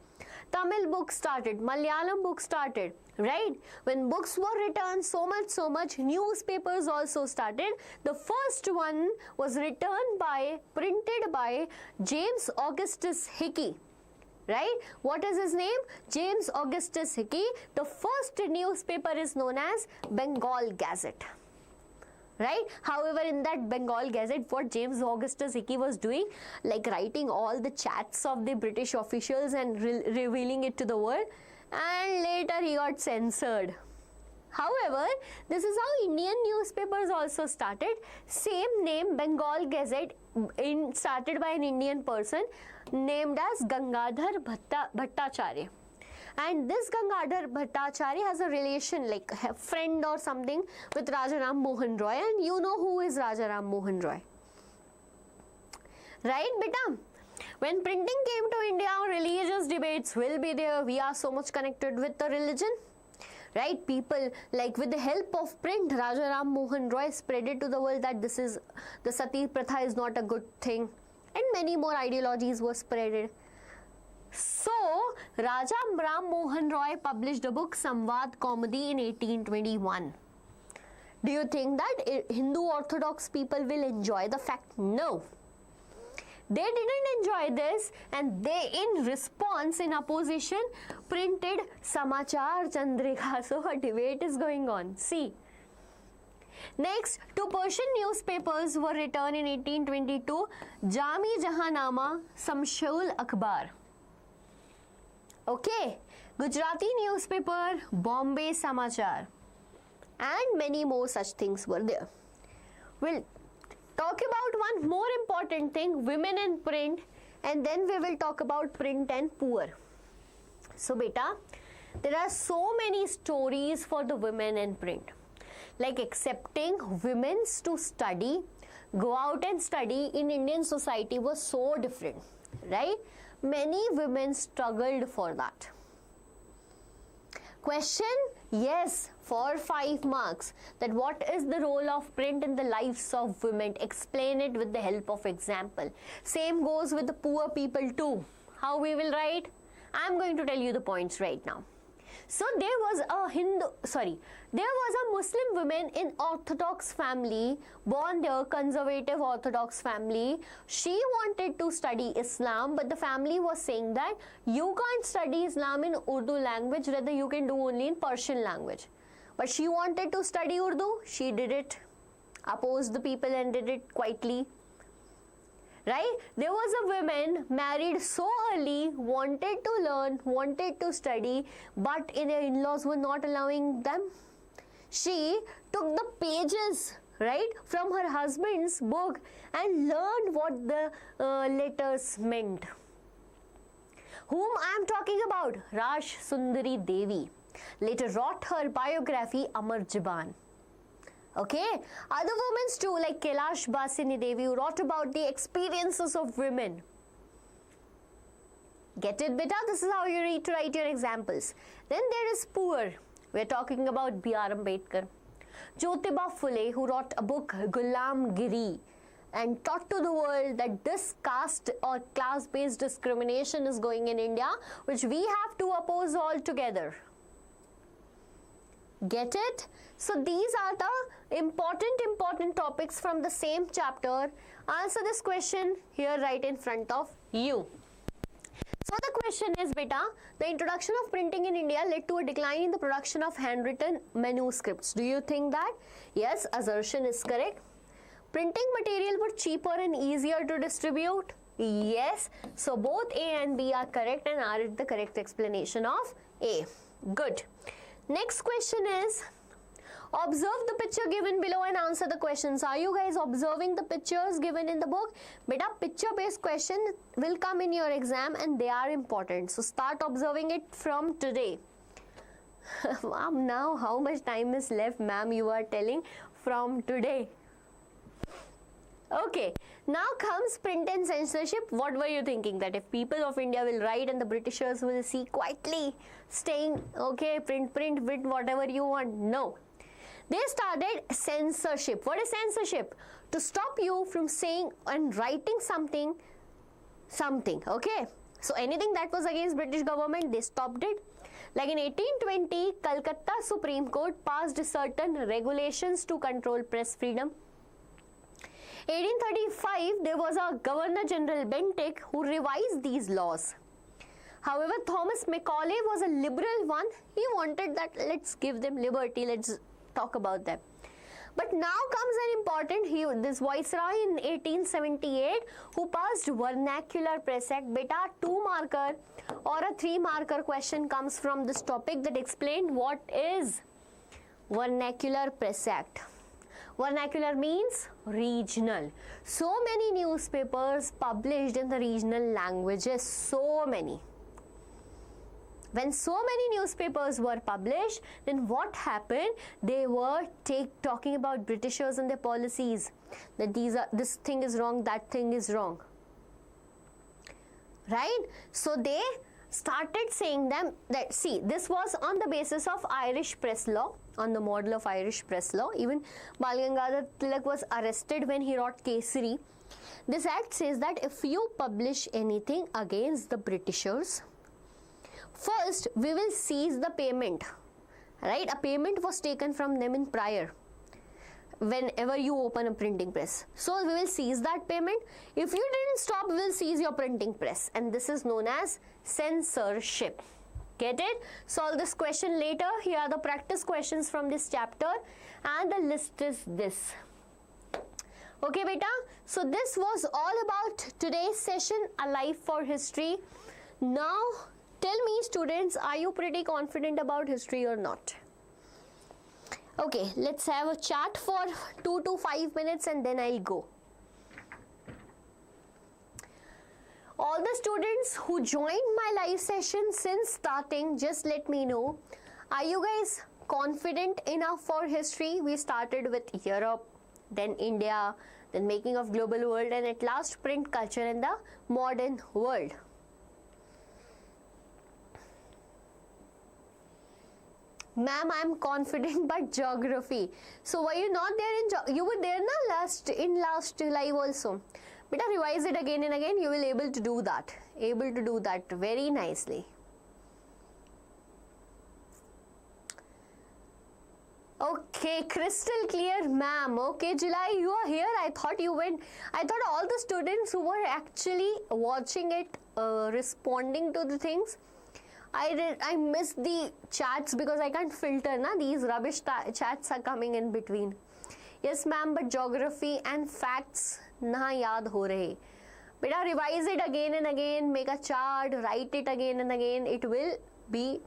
Tamil books started, Malayalam books started, right? When books were written, so much, newspapers also started. The first one was printed by James Augustus Hickey. Right? What is his name? James Augustus Hickey. The first newspaper is known as Bengal Gazette. Right? However, in that Bengal Gazette, what James Augustus Hickey was doing, like writing all the chats of the British officials and revealing it to the world, and later he got censored. However, this is how Indian newspapers also started. Same name, Bengal Gazette, started by an Indian person named as Gangadhar Bhattacharya. And this Gangadhar Bhattacharya has a relation, like a friend or something, with Rajaram Mohan Roy, and you know who is Rajaram Mohan Roy. Right, beta? When printing came to India, religious debates will be there. We are so much connected with the religion. Right, people, like with the help of print, Rajaram Mohan Roy spread it to the world that this is, the Sati Pratha is not a good thing, and many more ideologies were spreaded. So, Raja Ram Mohan Roy published a book, Samvad Comedy, in 1821. Do you think that Hindu Orthodox people will enjoy the fact? No. They didn't enjoy this, and they, in response, in opposition, printed Samachar Chandrika. So a debate is going on. See. Next, two Persian newspapers were written in 1822, Jami Jahanama, Samshul Akhbar. Okay. Gujarati newspaper, Bombay Samachar. And many more such things were there. We'll talk about one more important thing, women in print, and then we will talk about print and poor. So beta, there are so many stories for the women in print. Like accepting women to study, go out and study in Indian society was so different, right? Many women struggled for that. Question, yes, for 5 marks, that what is the role of print in the lives of women? Explain it with the help of example. Same goes with the poor people too. How we will write? I am going to tell you the points right now. So there was a Muslim woman in Orthodox family, born there, conservative Orthodox family. She wanted to study Islam, but the family was saying that you can't study Islam in Urdu language, rather you can do only in Persian language. But she wanted to study Urdu, she did it, opposed the people and did it quietly. Right? There was a woman married so early, wanted to learn, wanted to study, but their in-laws were not allowing them. She took the pages, right, from her husband's book and learned what the letters meant. Whom I am talking about? Raj Sundari Devi. Later wrote her biography Amar Jaban. Okay, other women too, like Kailash Basini Devi, who wrote about the experiences of women. Get it, beta? This is how you need to write your examples. Then there is poor. We're talking about B.R. Ambedkar. Jyotiba Phule, who wrote a book Gulam Giri and taught to the world that this caste or class-based discrimination is going in India, which we have to oppose altogether. Get it? So these are the important topics from the same chapter. Answer this question here right in front of you. So the question is, beta, the introduction of printing in India led to a decline in the production of handwritten manuscripts. Do you think that? Yes, assertion is correct. Printing material were cheaper and easier to distribute. Yes, so both A and B are correct and are the correct explanation of A. Good. Next question is, observe the picture given below and answer the questions. Are you guys observing the pictures given in the book? Beta, picture-based question will come in your exam and they are important. So start observing it from today. Ma'am, now how much time is left, ma'am? You are telling from today. Okay, now comes print and censorship. What were you thinking? That if people of India will write and the Britishers will see quietly staying, okay, print with whatever you want? No. They started censorship. What is censorship? To stop you from saying and writing something, okay? So anything that was against British government, they stopped it. Like in 1820, Calcutta Supreme Court passed certain regulations to control press freedom. 1835, there was a Governor General Bentinck who revised these laws. However, Thomas Macaulay was a liberal one. He wanted that let's give them liberty, let's talk about them. But now comes an important, this Viceroy in 1878 who passed Vernacular Press Act. Beta, 2-marker or a 3-marker question comes from this topic that explained what is Vernacular Press Act. Vernacular means regional. So many newspapers published in the regional languages, so many. When so many newspapers were published, then what happened? They were talking about Britishers and their policies. That this thing is wrong, that thing is wrong. Right? So they started saying them that, see, this was on the basis of Irish press law, on the model of Irish press law. Even Bal Gangadhar Tilak was arrested when he wrote Kesari. This act says that if you publish anything against the Britishers, first we will seize the payment. Right? A payment was taken from them in prior, whenever you open a printing press. So we will seize that payment. If you didn't stop, we will seize your printing press. And this is known as censorship. Get it? Solve this question later. Here are the practice questions from this chapter. And the list is this. Okay, beta. So this was all about today's session, A Life for History. Now, tell me, students, are you pretty confident about history or not? Okay, let's have a chat for 2 to 5 minutes and then I'll go. All the students who joined my live session since starting, just let me know. Are you guys confident enough for history? We started with Europe, then India, then making of global world, and at last print culture in the modern world. Ma'am, I am confident, but geography. So were you not there in you were there in last live also. Beta, revise it again and again. You will able to do that. Able to do that very nicely. Okay, crystal clear, ma'am. Okay, July, you are here. I thought you went. I thought all the students who were actually watching it, responding to the things. I missed the chats because I can't filter, na. These rubbish chats are coming in between. Yes, ma'am, but geography and facts naha yaad ho rahe. Beta, revise it again and again. Make a chart. Write it again and again. It will be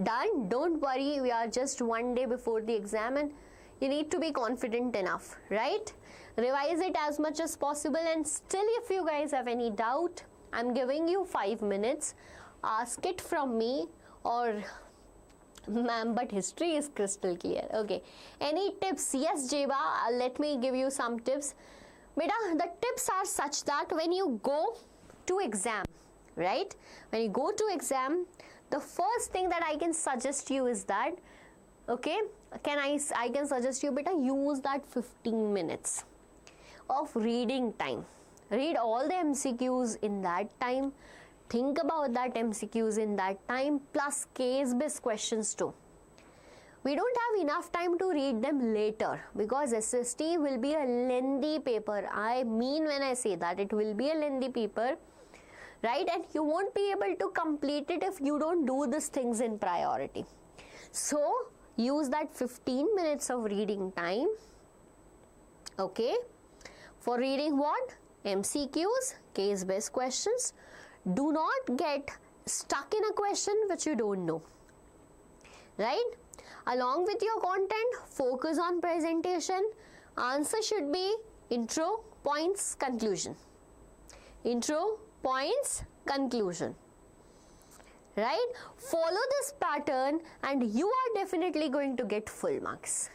done. Don't worry, we are just one day before the exam and you need to be confident enough, right? Revise it as much as possible, and still if you guys have any doubt, I'm giving you 5 minutes. Ask it from me, or ma'am, but history is crystal clear. Okay, any tips? Yes, Jeba, let me give you some tips. Beta, the tips are such that when you go to exam, right? When you go to exam, the first thing that I can suggest you is that, okay, I can suggest you, beta, use that 15 minutes of reading time. Read all the MCQs in that time. Think about that MCQs in that time, plus case-based questions too. We don't have enough time to read them later because SST will be a lengthy paper. I mean when I say that, it will be a lengthy paper, right? And you won't be able to complete it if you don't do these things in priority. So, use that 15 minutes of reading time, okay, for reading what? MCQs, case-based questions. Do not get stuck in a question which you don't know, right? Along with your content, focus on presentation. Answer should be intro, points, conclusion. Intro, points, conclusion, right? Follow this pattern and you are definitely going to get full marks.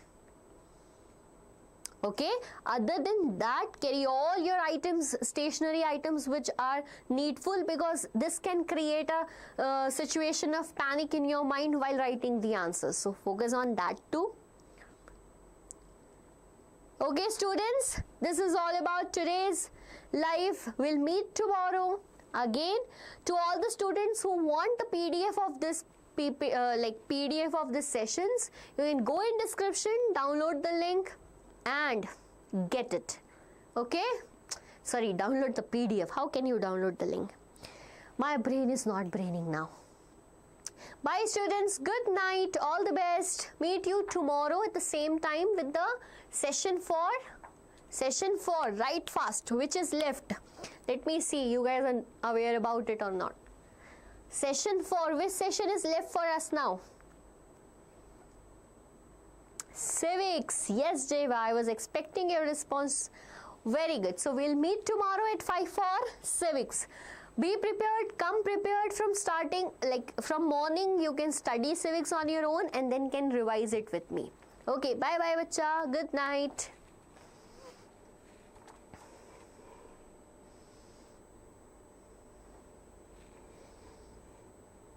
Okay, other than that, carry all your items, stationary items which are needful, because this can create a situation of panic in your mind while writing the answers. So focus on that too. Okay, students, this is all about today's live. We'll meet tomorrow again. To all the students who want the PDF of this PDF of this sessions, you can go in description, download the link and get it. Okay, sorry, download the PDF. How can you download the link? My brain is not braining now. Bye students, good night, all the best. Meet you tomorrow at the same time with the session 4, write fast, which is left. Let me see, you guys are aware about it or not. Session 4, which session is left for us now? Civics. Yes, Jeva, I was expecting your response. Very good. So we'll meet tomorrow at 5 for civics. Be prepared, come prepared from starting, like from morning you can study civics on your own and then can revise it with me. Okay, bye bye bacha. Good night.